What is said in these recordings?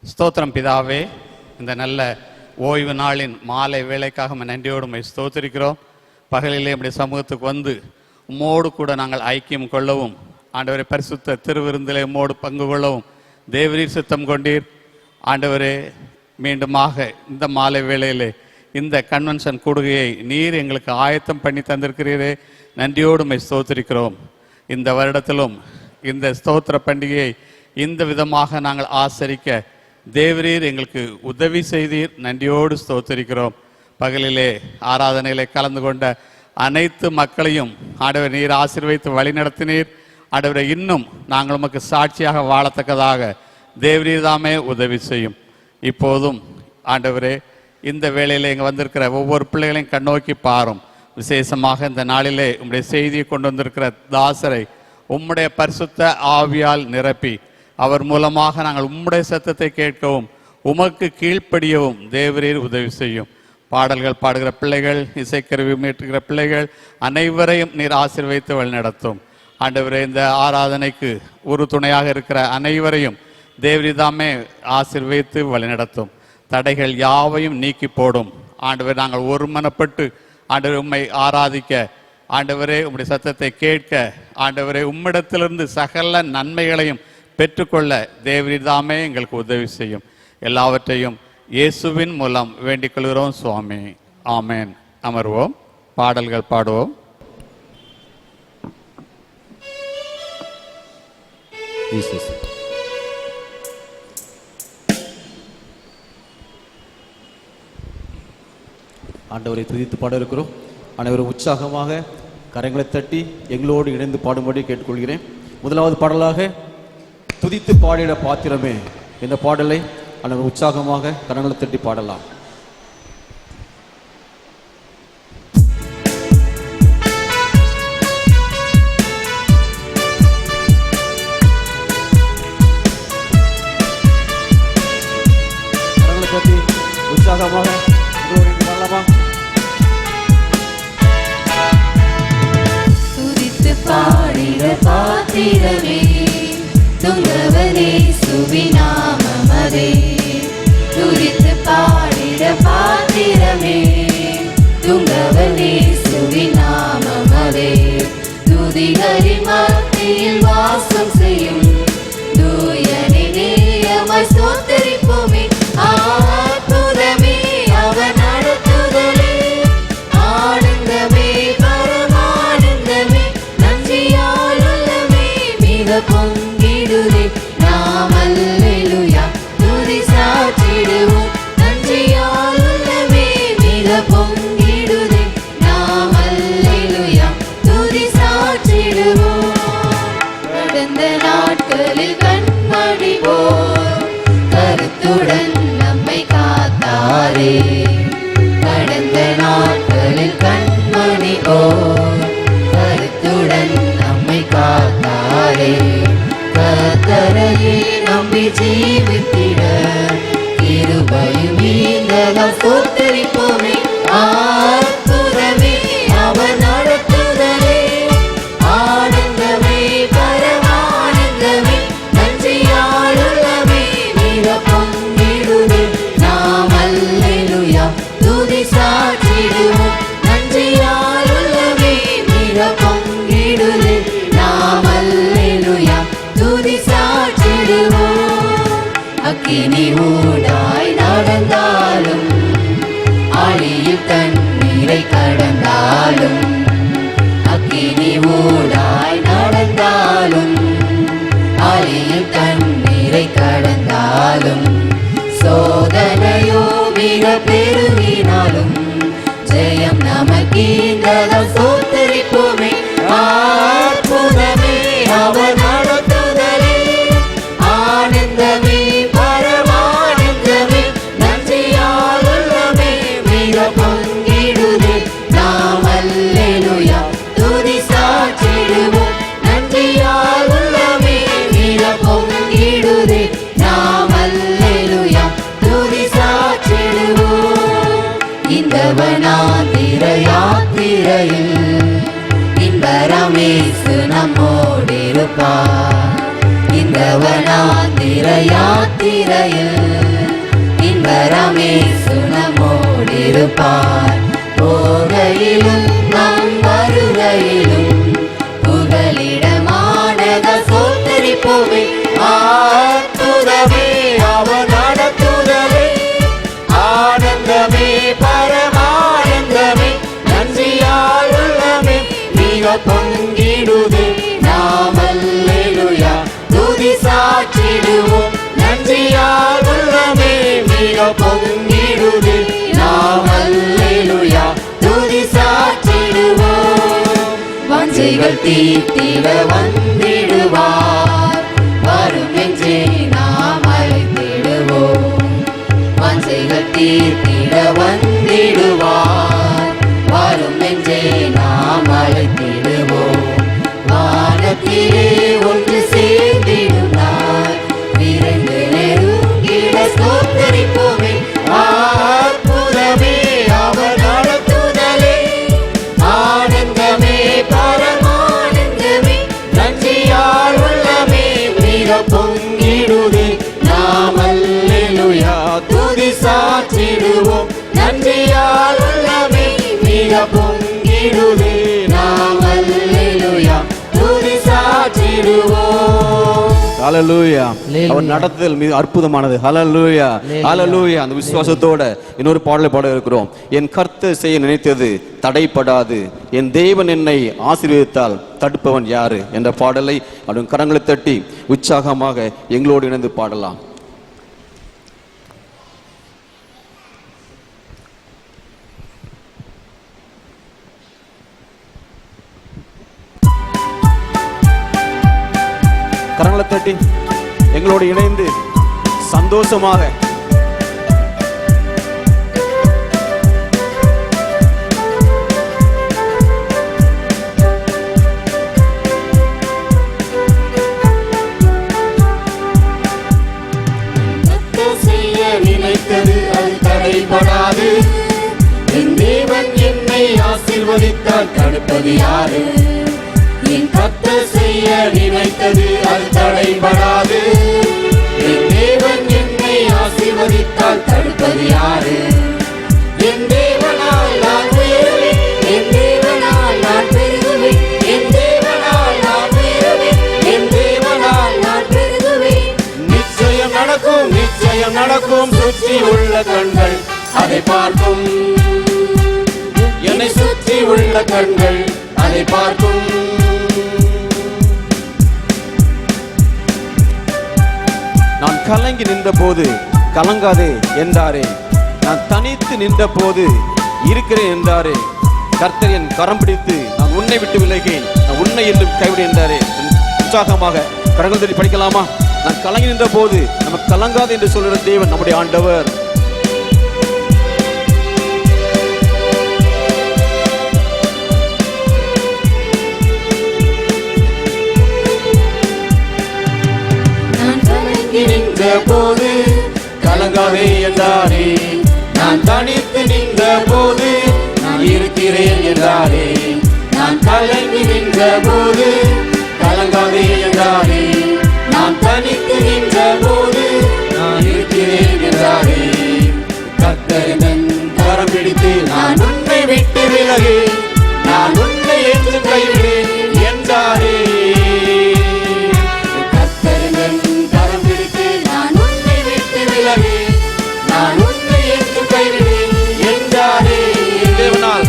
ஸ்தோத்திரம் பிதாவே, இந்த நல்ல ஓய்வு நாளின் மாலை வேளைக்காக நன்றியோடு உம்மை ஸ்தோத்திரிக்கிறோம். பகலிலே நம்முடைய சமூகத்துக்கு வந்து உம்மோடு கூட நாங்கள் ஐக்கியம் கொள்ளவும், ஆண்டவரே பரிசுத்த திருவிருந்திலே உம்மோடு பங்கு கொள்ளவும் தேவரீர் சித்தம் கொண்டீர். ஆண்டவரே, மீண்டுமாக இந்த மாலை வேளையிலே இந்த கன்வென்ஷன் கூடுகையை நீர் எங்களுக்கு ஆயத்தம் பண்ணி தந்திருக்கிறீரே, நன்றியோடு உம்மை ஸ்தோத்திரிக்கிறோம். இந்த வருடத்திலும் இந்த ஸ்தோத்திர பண்டிகையை இந்த விதமாக நாங்கள் ஆசரிக்க தேவரீர் எங்களுக்கு உதவி செய்தீர், நன்றியோடு ஸ்தோத்திரிக்கிறோம். பகலிலே ஆராதனையிலே கலந்து கொண்ட அனைத்து மக்களையும் ஆண்டவர் நீர் ஆசீர்வதித்து வழி நடத்தினீர். ஆண்டவரை இன்னும் நாங்கள் உமக்கு சாட்சியாக வாழத்தக்கதாக தேவரீர் தாமே உதவி செய்யும். இப்போதும் ஆண்டவரே, இந்த வேளையில் இங்கே வந்திருக்கிற ஒவ்வொரு பிள்ளைகளையும் கண்ணோக்கி பாரும். விசேஷமாக இந்த நாளிலே உம்முடைய செய்தியை கொண்டு வந்திருக்கிற தாசரை உம்முடைய பரிசுத்த ஆவியால் நிரப்பி அவர் மூலமாக நாங்கள் உம்முடைய சத்தத்தை கேட்கவும் உமக்கு கீழ்ப்படியவும் தேவரீர் உதவி செய்யும். பாடல்கள் பாடுகிற பிள்ளைகள், இசைக்கருவி மீட்டுகிற பிள்ளைகள் அனைவரையும் நீர் ஆசீர்வதித்து வழிநடத்தும். ஆண்டவரே, இந்த ஆராதனைக்கு ஒரு துணையாக இருக்கிற அனைவரையும் தேவரீதாமே ஆசீர்வதித்து வழிநடத்தும். தடைகள் யாவையும் நீக்கி போடும். ஆண்டவர், நாங்கள் ஒருமனப்பட்டு ஆண்டவர் உம்மை ஆராதிக்க, ஆண்டவரே உம்முடைய சத்தத்தை கேட்க, ஆண்டவரே உம்மிடத்திலிருந்து சகல நன்மைகளையும் பெற்றுக்கொள்ள தேவரீதாமே எங்களுக்கு உதவி செய்யும். எல்லாவற்றையும் இயேசுவின் மூலம் வேண்டிக் கொள்கிறோம் சுவாமி, ஆமேன். அமர்வோம், பாடல்கள் பாடுவோம். ஆண்டவரை துதித்து பாட இருக்கிறோம். அனைவரும் உற்சாகமாக கரங்களை தட்டி எங்களோடு இணைந்து பாடும்படி கேட்டுக்கொள்கிறேன். முதலாவது பாடலாக துதித்து பாடிட பாத்திரமே இந்த பாடலை அனைவரும் உற்சாகமாக கரங்களை தட்டி பாடலாம். கரங்களை தட்டி உற்சாகமாக பாடலாமா? துதித்து பாடிட பாத்திரமே துங்கவனே சுவிநாமமதே, துதித்து பாடிட பாத்திரமே துங்கவனே சுவிநாமமதே, துதிகளின் மத்தியில் வாசம் செய்யும் தூயனை நேயமாய் ஸ்தோத்திரிப்போமே. அற்புதமே அவர் நடத்துதலே, ஆனந்தமே பரமானந்தமே, நன்றியால் உள்ளமே மிக பொங்கிடுதே. நாம் அல்லேலூயா துதி சாற்றிடுவோம், நன்றியால் உள்ளமே மிக பொங்கிடுதே. நாம் அல்லேலூயா துதி சாற்றிடுவோம். கடந்த நாட்களில் கண்மணி போல் கருத்துடன் நம்மை காத்தாரே, கடந்த நாட்களில் கண்மணி போல் கருத்துடன் நம்மை காத்தாரே, கர்த்தரையே நம்பி ஜீவித்திட கிருபையும் நீங்களால் ஸ்தோத்திரிப்போமே. அற்புதமே அவர் நடத்துதலே, ஆனந்தமே பரமானந்தமே, நன்றியால் உள்ளமே மிக பொங்கிடுதே. நாம் அல்லேலூயா துதி சாற்றிடுவோம், நன்றியால் உள்ளமே மிக பொங்கிடுதே. நாம் அல்லேலூயா துதி சாற்றிடுவோம். அக்கினி ஊடாய் நடந்தாலும், ஆழியில் தண்ணீரை கடந்தாலும், அக்கினி ஊடாய் நடந்தாலும், ஆழியில் தண்ணீரை கடந்தாலும், சோதனையோ மிக பெருகினாலும் ஜெயம் நமக்கீந்ததால் ஸ்தோத்திரிப்போமே. அற்புதமே அவர் நடத்துதலே, ஆனந்தமே பரமானந்தமே, நன்றியால் உள்ளமே மிக பொங்கிடுதே. நாம் அல்லேலூயா துதி சாற்றிடுவோம், நன்றியால் உள்ளமே மிக பொங்கிடுதே. நாம் அல்லேலூயா துதி சாற்றிடுவோம். இந்த வனாந்திர யாத்திரையில் இன்பரமேசு நம்மோடிருப்பார், இந்த வனாந்திர யாத்திரையில் இன்பரமே சுனமோடிருப்பார். போகையிலும் நாம் வருகையிலும் புகலிடமானத சோத்தரிப்போமே. அற்புதமே அவர் நடத்துதலே, ஆனந்தமே பரமானந்தமே, நன்றியால் உள்ளமே மிக பொங்கிடுதே. நாம் அல்லேலூயா துதி சாற்றிடுவோம். நன்றியால் உள்ளமே மிக பொங்கிடுதே. நாம் அல்லேலூயா துதி சாற்றிடுவோம். வாஞ்சைகள் தீர்த்திட வந்திடுவார். வரும் என்றே நாம் அழைத்திடுவோம். வாஞ்சைகள் தீர்த்திட வந்திடுவார். வரும் என்றே நாம் அழைத்திடுவோம். வானத்திலே ஒன்று சேர்ந்திடும் நாள் விரைந்து நெருங்கிட ஸ்தோத்தரிப்போமே. அற்புதமே அவர் நடத்துதலே, ஆனந்தமே பரமானந்தமே, நன்றியால் உள்ளமே மிக பொங்கிடுதே. நாம் அல்லேலூயா துதி சாற்றிடுவோம். நன்றியால் உள்ளமே மிக பொங்கிடுதே. நாம் அல்லேலூயா துதி சாற்றிடுவோம். ஹல்லேலூயா. அவர் நடத்துதல் மிக அற்புதமானது. ஹல்லேலூயா, ஹல்லேலூயா. அந்த விசுவாசத்தோட இன்னொரு பாடலை பாட இருக்கிறோம். என் கர்த்தர் செய்ய நினைத்தது தடைப்படாது, என் தேவன் என்னை ஆசீர்வதித்தால் தடுப்பவன் யாரு என்ற பாடலை அவன் கரங்களை தட்டி உற்சாகமாக எங்களோடு இணைந்து பாடலாம். கரங்களை தட்டி எங்களோடு இணைந்து சந்தோஷமாக செய்ய நினைத்தது அது தடைபடாது, என் தேவன் என்னை ஆசீர்வதித்தால் தடுப்பது யாரு? என் கர்த்தர் செய்ய நினைத்தது அது தடைபடாது, என் தேவன் என்னை ஆசீர்வதித்தால் தடுப்பது யாரு? என் தேவனால் நான் உயருவேன், என் தேவனால் நான் பெருகுவேன், என் தேவனால் நான் உயருவேன், என் தேவனால் நான் பெருகுவேன். நிச்சயம் நடக்கும், நிச்சயம் நடக்கும். சுற்றி உள்ள கண்கள் அதை பார்க்கும், என்னை சுற்றி உள்ள கண்கள் அதை பார்க்கும். நான் கலங்கி நின்ற போது கலங்காதே என்றாரே, நான் தனித்து நின்ற போது இருக்கிறேன் என்றாரே. கர்த்தர் என் கரம் பிடித்து நான் உன்னை விட்டு விலகேன், நான் உன்னை என்றும் கைவிடு என்றாரே. உற்சாகமாக கரங்கள் தட்டி படிக்கலாமா? நான் கலங்கி நின்ற போது நமக்கு கலங்காது என்று சொல்கிற தேவன் நம்முடைய ஆண்டவர். நின்ற போது கலங்காதே என்றாரே, நான் தனித்து நின்ற போது நான் இருக்கிறேன் என்றாரே. நான் கலங்கி நின்ற போது கலங்காதே என்றாரே, நான் தனித்து நின்ற போது நான் இருக்கிறேன் என்றாரே. கர்த்தர் என் கரம் பிடித்து நான் உன்னை விட்டு விலகு, நான் உன்னை என்று கைவிடேன் என்றாரே. நான் உன்னை என்று கைவிடேன் என்றாரே. என் தேவனால்,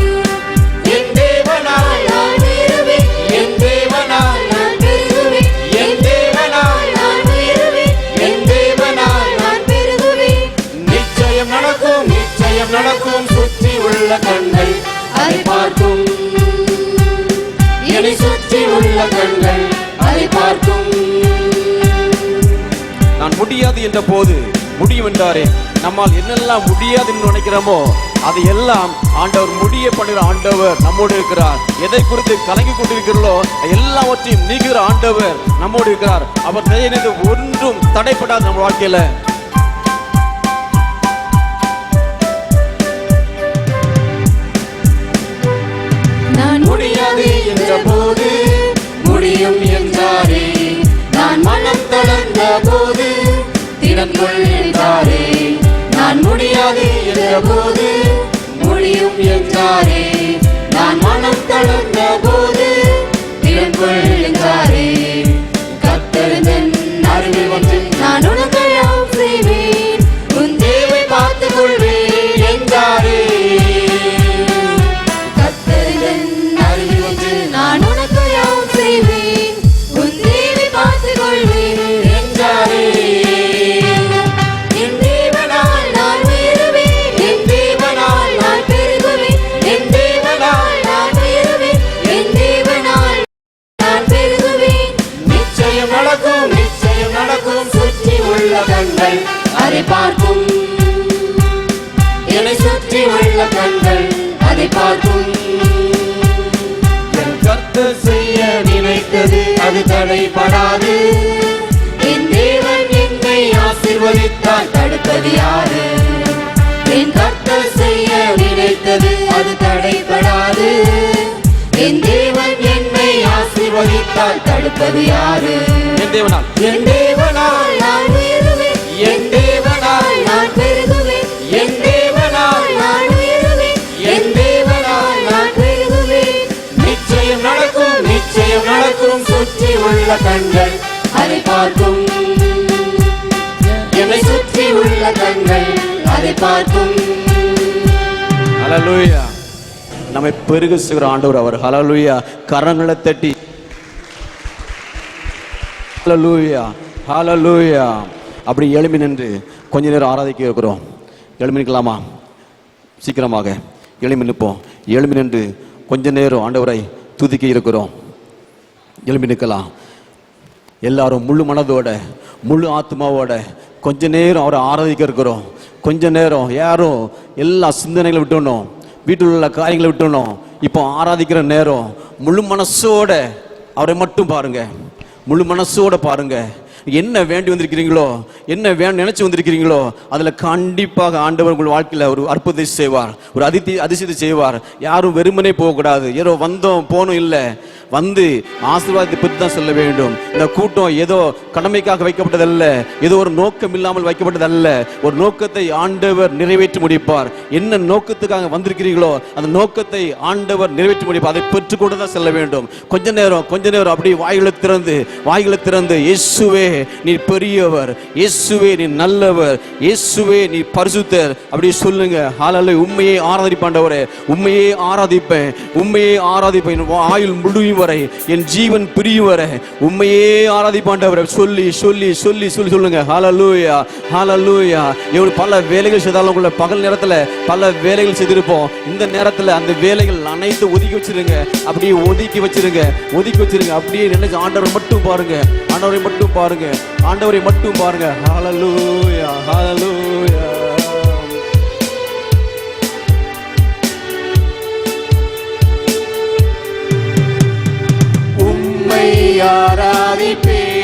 என் தேவனால் நான் உயருவேன், என் தேவனால் நான் பெருகுவேன், என் தேவனால் நான் உயருவேன், என் தேவனால் நான் பெருகுவேன். நிச்சயம் நடக்கும், நிச்சயம் நடக்கும். சுற்றி உள்ள கண்கள் அதை பார்க்கும், என்னை சுற்றி உள்ள கண்கள் அதை பார்க்கும். நான் முடியாது என்ற போது முடியும் என்றாரே. நம்மால் என்னெல்லாம் முடியாது என்று நினைக்கிறோமோ அதையெல்லாம் ஆண்டவர் முடிய பண்ணுகிற ஆண்டவர் நம்மோடு இருக்கிறார். எதை குறித்து கலங்கி கொண்டிருக்கிறோ எல்லாவற்றையும் நீக்குகிற ஆண்டவர் நம்மோடு இருக்கிறார். அவர் செய்யறது ஒன்றும் தடைப்படாது நம்ம வாழ்க்கையில. நான் முடியாது என்ற போது முடியும் என்றாரே, நான் மனம் தள முடியாது என்ற போது முடியும் என்றாரே. நான் மனம் தளர்ந்த போது திடன் கொள் என்றாரே. கர்த்தரின் அருகில் வந்து நான் உனக்கு யாவும் செய்வேன், உன் தேவை பார்த்துக் கொள்வேன் என்றாரே. கர்த்தரின் அருகில் வந்து நான் உனக்கு யாவும் செய்வேன், உன் தேவை பார்த்துக் கொள்வேன் என்றாரே. என் தேவனால் நான் உயருவேன், என் தேவனால் நான் பெருகுவேன், என் தேவனால் நான் உயருவேன், என் தேவனால் நான் பெருகுவேன். நிச்சயம் நடக்கும், நிச்சயம் நடக்கும். சுற்றி உள்ள கண்கள் அதை பார்க்கும், என்னை சுற்றி உள்ள கண்கள் அதை பார்க்கும். என் கர்த்தர் செய்ய நினைத்தது அது தடைபடாது. என் தேவன் என்னை ஆசீர்வதித்தால் தடுப்பது யாரு? என் கர்த்தர் செய்ய நினைத்தது அது தடைபடாது. என் தேவன் என்னை ஆசீர்வதித்தால் தடுப்பது யாரு? என் தேவனால் என் தேவனால் நான் உயருவேன், என் தேவனால் நான் பெருகுவேன், என் தேவனால் நான் உயருவேன், என் தேவனால் நான் பெருகுவேன். நிச்சயம் நடக்கும், நிச்சயம் நடக்கும். சுற்றி உள்ள கண்கள் அதை பார்க்கும், என்னை சுற்றி உள்ள கண்கள் அதை பார்க்கும். ஹல்லேலூயா. நம்மை பெருக செய்கிற ஆண்டவர் அவர். ஹல்லேலூயா. கரங்களை தட்டி ஹல்லேலூயா, ஹல்லேலூயா. அப்படி எழும்பி நின்று கொஞ்ச நேரம் ஆராதிக்க இருக்கிறோம். எழும்பி நிற்கலாமா? சீக்கிரமாக எழும்பி நிற்போம். எழும்பி நின்று கொஞ்ச நேரம் ஆண்டவரை துதிக்க இருக்கிறோம். எழும்பி நிற்கலாம். எல்லாரும் முழு மனதோட முழு ஆத்மாவோட கொஞ்ச நேரம் அவரை ஆராதிக்க இருக்கிறோம். கொஞ்ச நேரம் யாரும் எல்லா சிந்தனைகளை விட்டுணும், வீட்டில் உள்ள காரியங்களை விட்டுணும். இப்போ ஆராதிக்கிற நேரம் முழு மனசோட அவரை மட்டும் பாருங்க, முழு மனசோட பாருங்க. என்ன வேண்டி வந்திருக்கிறீங்களோ, என்ன நினைச்சு வந்திருக்கிறீங்களோ, அதுல கண்டிப்பாக ஆண்டவர் உங்கள் வாழ்க்கையில ஒரு அற்புதத்தை செய்வார், ஒரு அதிசயத்தை செய்வார். யாரும் வெறுமனே போகக்கூடாது. ஏதோ வந்தோம் போனோம் இல்லை, வந்து ஆசீர்வாதத்தை பற்றி தான் சொல்ல வேண்டும். இந்த கூட்டம் ஏதோ கடமைக்காக வைக்கப்பட்டதல்ல, ஏதோ ஒரு நோக்கம் இல்லாமல் வைக்கப்பட்டதல்ல. ஒரு நோக்கத்தை ஆண்டவர் நிறைவேற்றி முடிப்பார். என்ன நோக்கத்துக்காக வந்திருக்கிறீர்களோ அந்த நோக்கத்தை ஆண்டவர் நிறைவேற்றி முடிப்பார். அதை பெற்றுக்கொண்டு தான் செல்ல வேண்டும். கொஞ்ச நேரம் அப்படி வாய்களை திறந்து இயேசுவே நீ பெரியவர், இயேசுவே நீ நல்லவர், இயேசுவே நீ பரிசுத்தர் அப்படி சொல்லுங்க. ஹல்லேலூயா. உம்மையே ஆராதிப்பாண்டவரே, உம்மையே ஆராதிப்பேன், உம்மையே ஆராதிப்பேன். ஆயுள் முடியும் வரை, என் ஜீவன் பிரியும் வரை உம்மையே ஆராதிப்பாண்டவரை சொல்லி சொல்லி சொல்லி சொல்லி சொல்லுங்க. ஹல்லேலூயா, ஹல்லேலூயா. எவ்வளவு பல வேலைகள் செய்தாலும் உங்களை பகல் நேரத்தில் பல வேலைகள் செய்திருப்போம். இந்த நேரத்தில் அந்த வேலைகள் அனைத்து ஒதுக்கி வச்சிருங்க, அப்படியே ஒதுக்கி வச்சிருங்க. அப்படியே நினைச்சு ஆண்டவரை மட்டும் பாருங்க, ஆண்டவரை மட்டும் பாருங்க, ஆண்டவரை மட்டும் பாருங்க. ஹல்லேலூயா, ஹல்லேலூயா. உம்மை ஆராதிப்பேன்,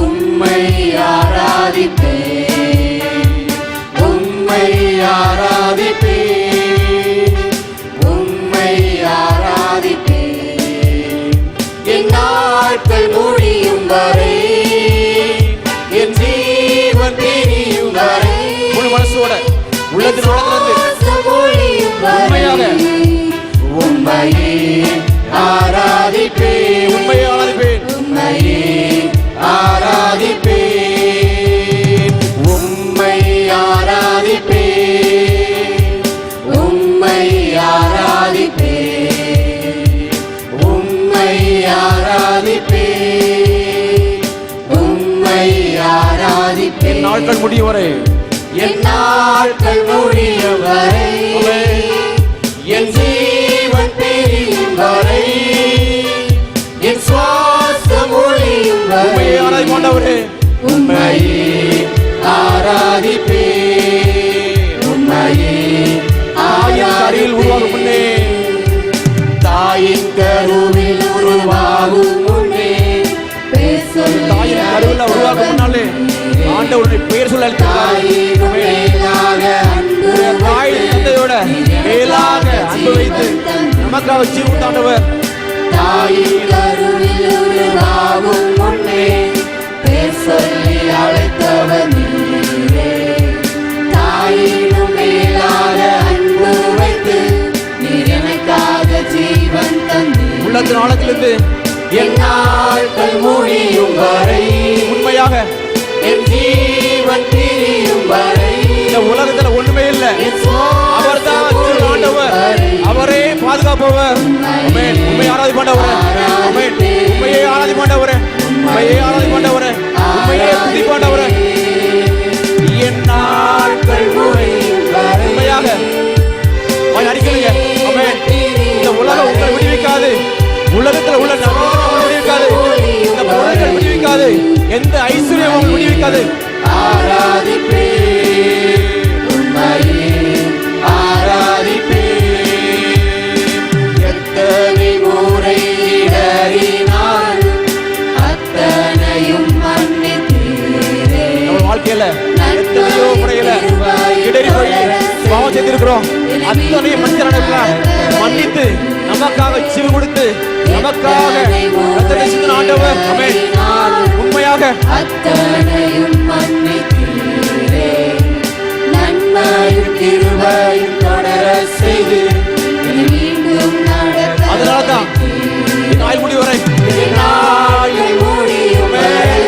உம்மை ஆராதிப்பேன், உம்மை ஆராதிப்பேன், உம்மை ஆராதிப்பேன். என் நாட்கள் முடியும் வரை, என் ஜீவன் பிரியும் வரை, முழு மனசோட உள்ளத்தின் உண்மையாக உம்மையே ஆராதிப்பேன், உண்மையை ஆராதிப்பேன், உம்மையே ஆராதிப்பேன், உம்மை ஆராதிப்பேன், உம்மை ஆராதிப்பேன், உம்மை ஆராதிப்பேன், உம்மை ஆராதிப்பேன். என் நாட்கள் முடியும் வரை, என் நாட்கள் முடியும் வரை, என் ஜீவன் பிரியும் வரை, என் சுவாசம் ஒழியும் வரை உம்மையே ஆராதிப்பாண்டவரே, உம்மையே ஆராதிப்பேன், உம்மையே ஆராதிப்பேன். உருவாகும் முன்னே, தாயின் கருவில் உருவாகும் முன்னே, தாயின் கருவில் உருவாகும் முன்னாலே ஆண்டவருடைய பெயர் சொல்ல தாய் தந்தையோட மேலாக அன்பு வைத்து நமக்காக ஜீவன் தாண்டவர். தாயின் கருவில் உருவாகும் முன்னே பேர் சொல்லி அழைத்தவர் நீரே, ஜீவன் பிரியும் வரை இந்த உலகத்துல ஒண்ணுமே இல்ல. அவர்தான் ஆண்டவர், அவரே பாதுகாப்பவர். ஆமென். உம்மை ஆராதிப்பாண்டவரே. ஆமென். உம்மையே ஆராதிப்பாண்டவரே. உம்மையே ஆராதிப்பாண்டவரே. உம்மையே துதிப்பாண்டவரே. என் நாட்கள் உண்மையாக அடிக்கலுங்க. ஆமென். இந்த உலகம் உங்களை விடுவிக்காது. உலகத்துல உள்ள நம்பிக்கை விடுவிக்காது. இந்த பொருட்கள் விடுவிக்காது. எந்த ஐஸ்வர்யம் உங்களை விடுவிக்காது. ஆராதிப்பே உம்மையே ஆராதிப்பே. எத்தனை முறை இடறினார் அத்தனையும் மன்னித்தீரே. நம்ம வாழ்க்கையில எத்தனையோ முறையில இடறி போய் பாவம் செய்திருக்கிறோம். அத்தனையும் மன்னித்து நமக்காக ஜீவன் கொடுத்து நமக்காக ஆண்டவர். ஆமென். உண்மையாக அத்தனையும் மன்னித்தீரே. நன்மையும் கிருபையும் தொடர செய்து மீண்டும் நடத்த. அதனால்தான் என் ஆயுள் முடிவு வரை என் ஆயுள் முடியும் வரை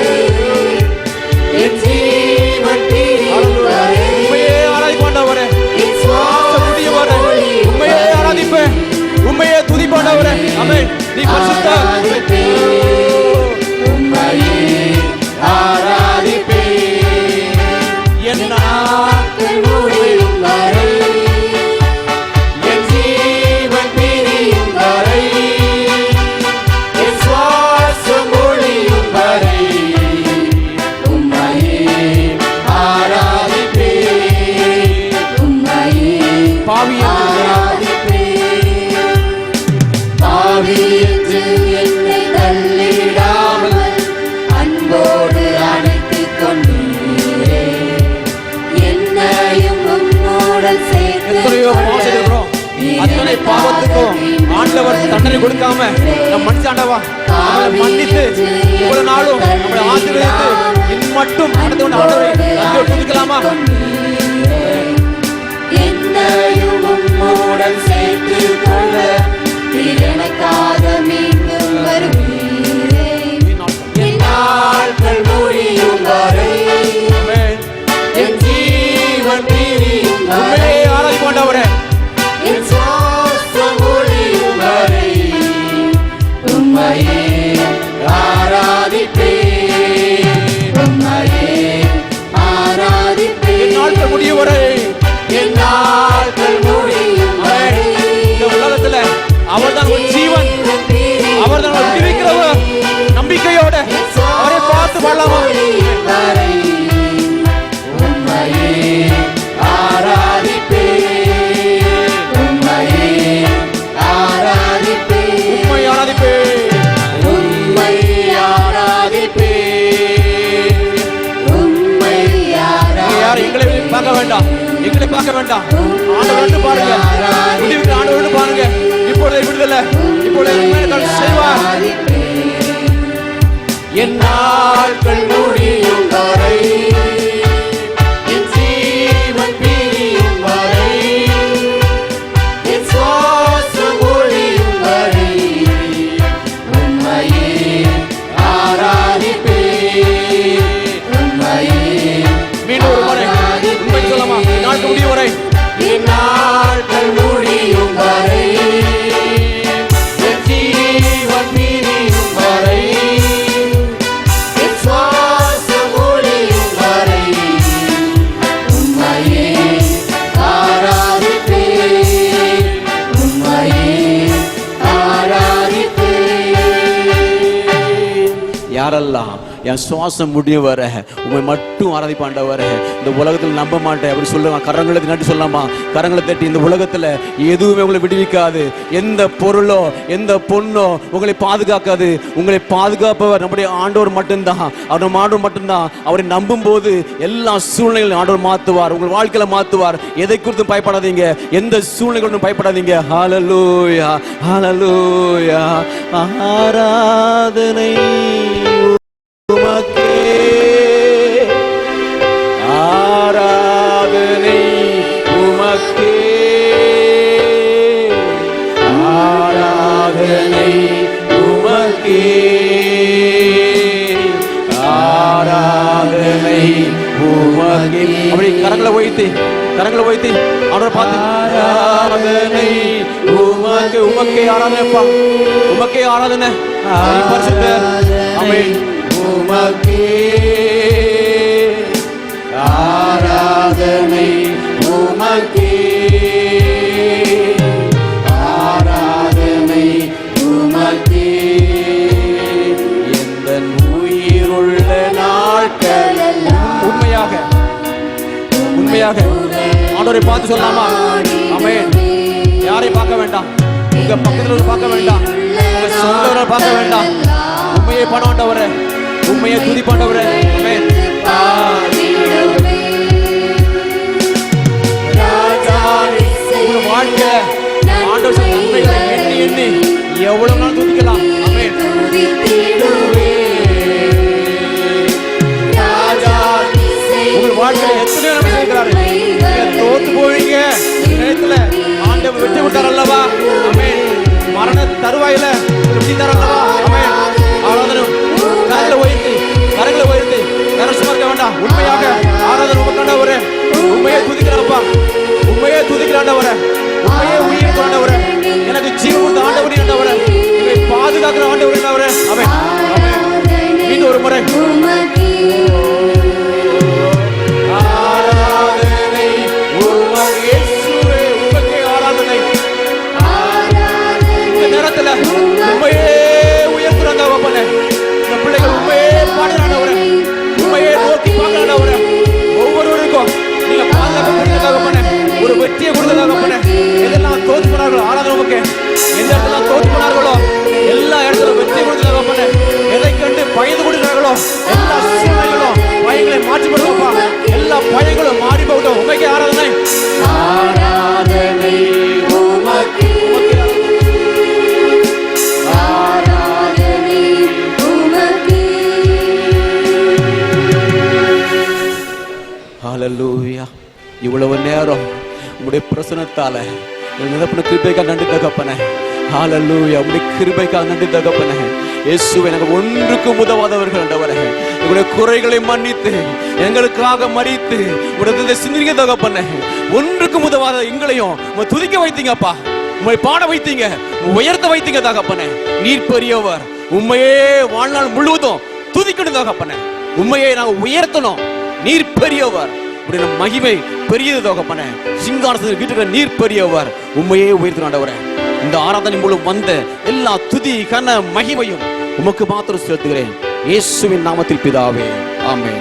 என் ஜீவன் பிரியும் வரை உண்மையே ஆராதிப்பாண்டவரே. என் சுவாசம் முடியும் வரை உண்மையே ஆராதிப்பேன். உண்மையே துதிப்பாண்டவரே. ஆமென். நீ பரிசுத்தர். உம்மையே ஆராதிப்பே. என் நாட்கள் முடியும் வரை என் ஜீவன் பிரியும் வரை என் சுவாசம் ஒழியும் வரை உம்மையே ஆராதிப்பே. உம்மையே ஆராதிப்பே. பாவி என்று என்னை தள்ளிடாமல் அன்போடு அணைத்துக் கொண்டீரே. என்னையும் உம்மோடு சேர்த்து எத்தனையோ பாவம் செய்திருக்கிறோம். அத்தனை பாவத்துக்கும் ஆண்டவர் தண்டனை கொடுக்காம நம் மனுஷாண்டவா நம்மளை மன்னித்து இவ்வளவு நாளும் நம்மளை ஆசீர்வதித்து இன்மட்டும் நடந்து கொண்ட ஆண்டவரை நன்றியோடு துதிக்கலாமா? என்னையும் உம்மோடு சேர்த்து கொள்ள எனக்காக மீண்டும் வருவீரே. என் நாட்கள் முடியும் வரை ஆமென். என் ஜீவன் பிரியும் வரை உண்மையே ஆராதிப்பாண்டவரே. என் சுவாசம் ஒழியும் வரை உம்மையே ஆராதிப்பே. உம்மையே ஆராதிப்பே. என் நாட்கள் முடியும் வரை என் நாட்கள் முடியும் வரை இந்த உலகத்துல அவர்தான் ஒரு ஜீவன், அவர்தான் ஒரு விடுவிக்கிறவர். நம்பிக்கையோட அவரை பார்த்து வாழலாமா? வரை உம்மையே ஆராதிப்பே. உம்மையே ஆராதிப்பே. உண்மை ஆராதிப்பே. உம்மை ஆராதிப்பே. உம்மை யார் எங்களை பார்க்க வேண்டாம், எங்களை பார்க்க வேண்டாம். ஆண்டவரோடு பாருங்க, முடிவுக்கு ஆண்டவரோடு பாருங்க. இப்பொழுது விடுதலை, இப்பொழுது செய்வார். என் நாட்கள் முடியும் வரை என் ஜீவன் பிரியும் வரை என் சுவாசம் ஒழியும் வரை உம்மையே ஆராதிப்பே. உம்மையே மீண்டும் ஒரு முறை உண்மை சொல்லமா? நாட்கள் முடியும் வரை என் நாட்கள் முடியும் வரை என் ஜீவன் பிரியும் வரை என் சுவாசம் ஒழியும் வரை உம்மையே ஆராதிப்பே. உம்மையே ஆராதிப்பே. யாரெல்லாம் என் சுவாசம் முடியும் வர உண்மை மட்டும் ஆராதிப்பாண்டவர இந்த உலகத்தில் நம்ப மாட்டேன் அப்படி சொல்லுவான். கரங்களை நட்டு சொல்லாமா? கரங்களை தட்டி இந்த உலகத்துல எதுவுமே உங்களை விடுவிக்காது. எந்த பொருளோ எந்த பொண்ணோ உங்களை பாதுகாக்காது. உங்களை பாதுகாப்பவர் நம்முடைய ஆண்டவர் மட்டும்தான். அவர் நம்ம ஆண்டவர் மட்டும்தான். அவரை நம்பும் போது எல்லா சூழ்நிலைகளும் ஆண்டவர் மாத்துவார், உங்கள் வாழ்க்கையில மாத்துவார். எதை குறித்தும் பயப்படாதீங்க, எந்த சூழ்நிலைகளும் பயப்படாதீங்க. ஹல்லேலூயா ஹல்லேலூயா. ஆராதனை உமக்கே, ஆராதனை உமக்கே, ஆராதனை உமக்கே, ஆராதனை உமக்கே அப்படி கரங்களை வைத்து அவரை பார்த்து ஆராதனை உமக்கு உமக்கே ஆராதனைப்பா, உமக்கே ஆராதனை. பரிசுத்தர். ஆமென். உமக்கே ஆராதனை உமக்கே ஆராதனை உமக்கே எந்தன் உயிருள்ள நாட்கள் உண்மையாக ஆண்டவரை பார்த்து சொல்லலாமா? ஆமென். யாரை பார்க்க வேண்டாம், உங்க பக்கத்துல பார்க்க வேண்டாம், உங்க சொந்தவரை பார்க்க வேண்டாம். உண்மையை பண்ணாண்டவரே, உண்மையை துதி பண்ணவரே. ஆமென். உங்க வாழ்க்கை ஆண்டவர் நன்மைகளை எண்ணி எண்ணி எவ்வளவு நாள் துதிக்கலாம். ஆமென். உங்கள் வாழ்க்கையில எத்தனையோ நன்மை செய்கிறாரு. நீங்க தோத்து போவீங்க நேரத்துல ஆண்டவர் வெற்றி விட்டார் அல்லவா? ஆமென். மரண தருவாயில வெற்றி தர அல்லவா? ஆமென். ஆராதனை கரங்களை உயர்த்தி நரசுமா இருக்க வேண்டாம். உண்மையாக ஆராதனை உமக்காண்டவரே, உண்மையை துதிக்கிறாப்பா, உண்மையை துதிக்கிறாண்டவரே, உண்மையே உயிர் கொண்டவரே, எனக்கு ஜீவன் கொடுத்த ஆண்டவரே ஆண்டவரே, என்னை பாதுகாக்கிற ஆண்டவரே ஆண்டவரே. ஆமென். மீண்டும் ஒரு முறை ஆராதனை உமக்கு இயேசுவே, உமக்கே ஆராதனை. இந்த நேரத்துல உண்மையே உயர்த்துறாங்க அப்பனே. இந்த பிள்ளைகள் உண்மையே பாடுறாண்டவரே, உண்மையே நோக்கி பார்க்கறாண்டவரே. ஒவ்வொருவருக்கும் நீங்க பாதுகாக்க அப்பனே, ஒரு வெற்றியை கொடுத்ததாக அப்பனே. எதெல்லாம் தோத்து போனார்களோ ஆராதனை உமக்கு, எந்த இடத்துல தோத்து போனார்களோ எல்லா இடத்துல வெற்றி கொடுத்ததாக அப்பனே. எதை கண்டு பயந்து கொடுக்கிறார்களோ எல்லா சூழ்நிலைகளும் பயங்களை மாற்றி போடுவோம்ப்பா. எல்லா பயங்களும் மாறி போகட்டும். உமக்கே ஆராதனை. ஆராதனை உமக்கே ஆராதனை உமக்கே. ஹல்லேலூயா. இவ்வளவு நேரம் உங்களுடைய பிரசன்னத்தால நிரப்பின கிருபைக்காக நன்றி தகப்பனே. ஹல்லேலூயா. உங்களுடைய கிருபைக்காக நன்றி தகப்பனே. இயேசுவே, நாங்கள் ஒன்றுக்கும் உதவாதவர்கள் ஆண்டவரே. உங்களுடைய குறைகளை மன்னித்து எங்களுக்காக மரித்து உடைய சிந்திக்க தகப்பனே. ஒன்றுக்கும் உதவாத எங்களையும் துதிக்க வைத்தீங்கப்பா, உண்மை பாட வைத்தீங்க, உயர்த்த வைத்தீங்க தகப்பனே. நீர் பெரியவர். உண்மையே வாழ்நாள் முழுவதும் துதிக்கணும் தகப்பனே. உண்மையை நாங்கள் உயர்த்தணும். நீர் பெரியவர். மகிமை பெரியது தகப்பனே. சிங்காசனத்தில் வீட்டுக்கு நீர் பெரியவர். உண்மையே உயர்த்தணும் ஆண்டவரே. இந்த ஆராதனை மூலம் வந்த எல்லா துதி கன மகிமையும் உமக்கு மாத்திரம் செலுத்துகிறேன். இயேசுவின் நாமத்தில் பிதாவே, ஆமென்.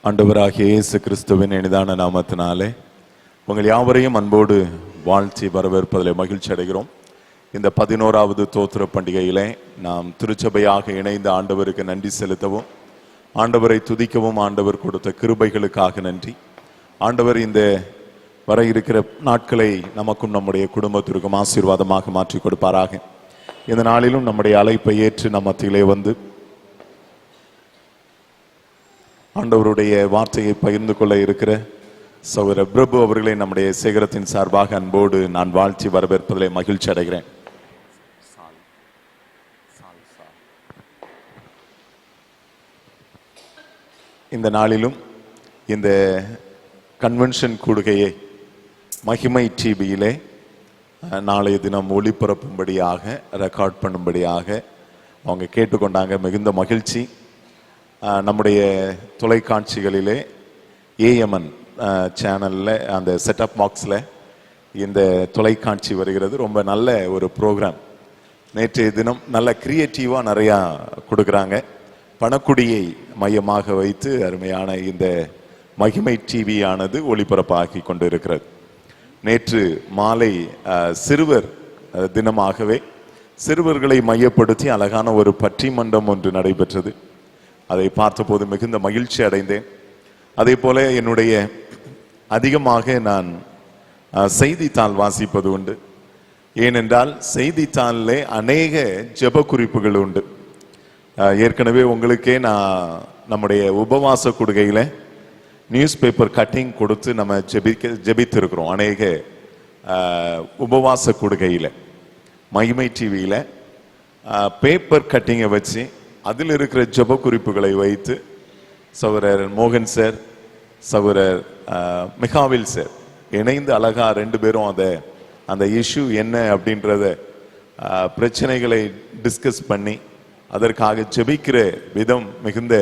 ஆண்டவராகிய இயேசு கிறிஸ்துவின் இனிதான நாமத்தினாலே உங்கள் யாவரையும் அன்போடு வாழ்த்தி வரவேற்பதில் மகிழ்ச்சி அடைகிறோம். இந்த 11வது தோத்திர பண்டிகையிலே நாம் திருச்சபையாக இணைந்த ஆண்டவருக்கு நன்றி செலுத்தவும், ஆண்டவரை துதிக்கவும், ஆண்டவர் கொடுத்த கிருபைகளுக்காக நன்றி. ஆண்டவர் இந்த வர இருக்கிற நாட்களை நமக்கும் நம்முடைய குடும்பத்திற்கும் ஆசீர்வாதமாக மாற்றி கொடுப்பாராக. இந்த நாளிலும் நம்முடைய அழைப்பை ஏற்று நம் மத்தியிலே வந்து ஆண்டவருடைய வார்த்தையை பகிர்ந்து கொள்ள இருக்கிற சகோதரர் பிரபு அவர்களை நம்முடைய சேகரத்தின் சார்பாக அன்போடு நான் வாழ்த்தி வரவேற்பதிலே மகிழ்ச்சி அடைகிறேன். இந்த நாளிலும் இந்த கன்வென்ஷன் கூடுகையை மகிமை டிவியிலே நாளைய தினம் ஒளிபரப்பும்படியாக ரெக்கார்ட் பண்ணும்படியாக அவங்க கேட்டுக்கொண்டாங்க. மிகுந்த மகிழ்ச்சி. நம்முடைய தொலைக்காட்சிகளிலே ஏஎம்என் சேனலில் அந்த செட்டப் பாக்ஸில் இந்த தொலைக்காட்சி வருகிறது. ரொம்ப நல்ல ஒரு ப்ரோக்ராம். நேற்றைய தினம் நல்ல கிரியேட்டிவாக நிறையா கொடுக்குறாங்க. பணக்குடியை மையமாக வைத்து அருமையான இந்த மகிமை டிவியானது ஒளிபரப்பாகி கொண்டு இருக்கிறது. நேற்று மாலை சிறுவர் தினமாகவே சிறுவர்களை மையப்படுத்தி அழகான ஒரு பட்டிமன்றம் ஒன்று நடைபெற்றது. அதை பார்த்தபோது மிகுந்த மகிழ்ச்சி அடைந்தேன். அதே போல என்னுடைய அதிகமாக நான் செய்தித்தாள் வாசிப்பது உண்டு. ஏனென்றால் செய்தித்தாளிலே அநேக ஜெப குறிப்புகள் உண்டு. ஏற்கனவே உங்களுக்கே நான் நம்முடைய உபவாச கொடுகையில் நியூஸ் பேப்பர் கட்டிங் கொடுத்து நம்ம ஜெபித்திருக்கிறோம். அநேக உபவாச கொடுகையில் மகிமை டிவியில் பேப்பர் கட்டிங்கை வச்சு அதில் இருக்கிற ஜெப குறிப்புகளை வைத்து சகோதரர் மோகன் சார், சகோதரர் மிகாவில் சார் இணைந்து அழகா 2 பேரும் அந்த இஷ்யூ என்ன அப்படின்றத பிரச்சனைகளை டிஸ்கஸ் பண்ணி அதற்காக ஜெபிக்கிற விதம் மிகுந்த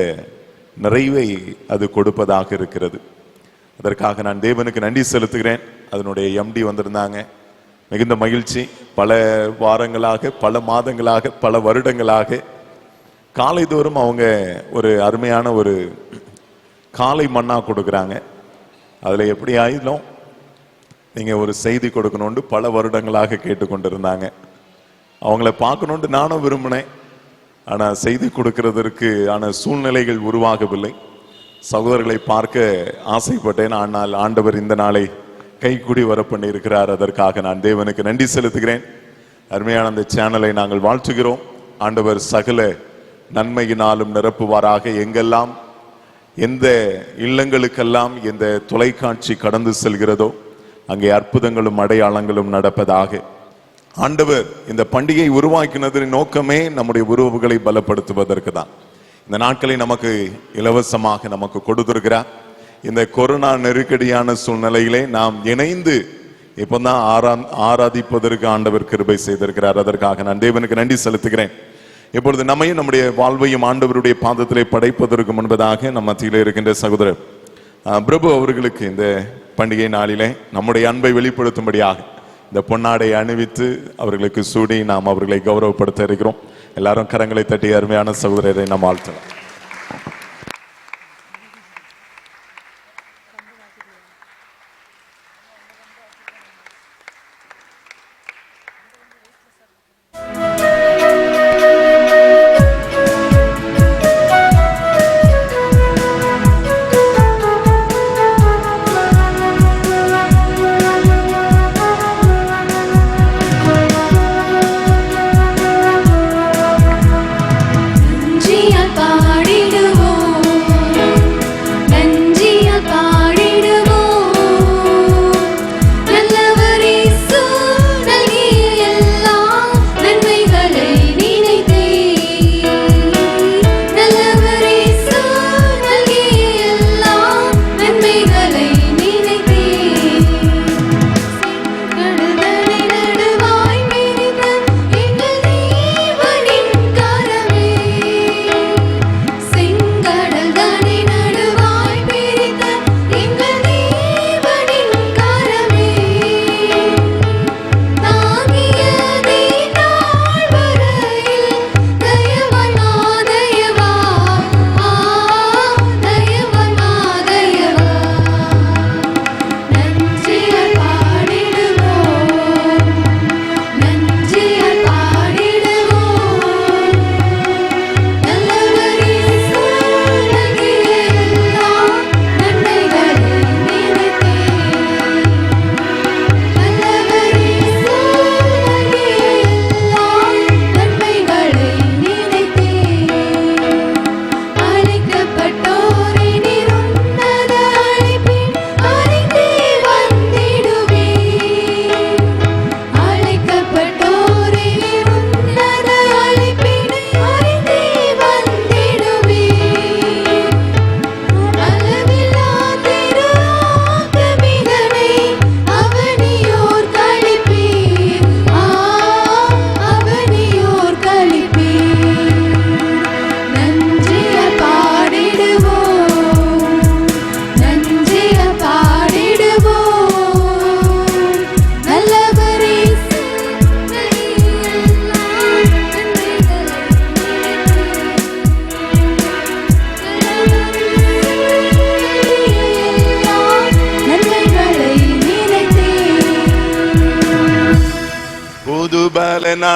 நிறைவை அது கொடுப்பதாக இருக்கிறது. அதற்காக நான் தேவனுக்கு நன்றி செலுத்துகிறேன். அதனுடைய எம்டி வந்திருந்தாங்க, மிகுந்த மகிழ்ச்சி. பல வாரங்களாக, பல மாதங்களாக, பல வருடங்களாக காலைதோறும் அவங்க ஒரு அருமையான ஒரு காலை மன்னா கொடுக்குறாங்க. அதில் எப்படி ஆயிலும் நீங்கள் ஒரு செய்தி கொடுக்கணும்னு பல வருடங்களாக கேட்டுக்கொண்டிருந்தாங்க. அவங்கள பார்க்கணுன்ட்டு நானும் விரும்பினேன். ஆனால் செய்தி கொடுக்கறதற்கு ஆன சூழ்நிலைகள் உருவாகவில்லை. சகோதரர்களை பார்க்க ஆசைப்பட்டேன். ஆனால் ஆண்டவர் இந்த நாளை கைக்கூடி வர பண்ணி இருக்கிறார். அதற்காக நான் தேவனுக்கு நன்றி செலுத்துகிறேன். அருமையான அந்த சேனலை நாங்கள் வாழ்த்துகிறோம். ஆண்டவர் சகல நன்மையினாலும் நிரப்புவாராக. எங்கெல்லாம் எந்த இல்லங்களுக்கெல்லாம் எந்த தொலைக்காட்சி கடந்து செல்கிறதோ அங்கே அற்புதங்களும் அடையாளங்களும் நடப்பதாக. ஆண்டவர் இந்த பண்டிகை உருவாக்கினதின் நோக்கமே நம்முடைய உறவுகளை பலப்படுத்துவதற்கு தான். இந்த நாட்களை நமக்கு இலவசமாக நமக்கு கொடுத்திருக்கிறார். இந்த கொரோனா நெருக்கடியான சூழ்நிலையிலே நாம் இணைந்து இப்போதான் ஆராதிப்பதற்கு ஆண்டவர் கிருபை செய்திருக்கிறார். அதற்காக நான் தேவனுக்கு நன்றி செலுத்துகிறேன். இப்பொழுது நம்மையும் நம்முடைய வாழ்வையும் ஆண்டவருடைய பாதத்திலே படைப்பதற்கு முன்பதாக நம் மத்தியிலே இருக்கின்ற சகோதரர் பிரபு அவர்களுக்கு இந்த பண்டிகை நாளிலே நம்முடைய அன்பை வெளிப்படுத்தும்படியாக இந்த பொன்னாடை அணிவித்து அவர்களுக்கு சூடி நாம் அவர்களை கௌரவப்படுத்த இருக்கிறோம். எல்லாரும் கரங்களை தட்டி அருமையான சகோதரரை நாம் வாழ்த்தலாம்.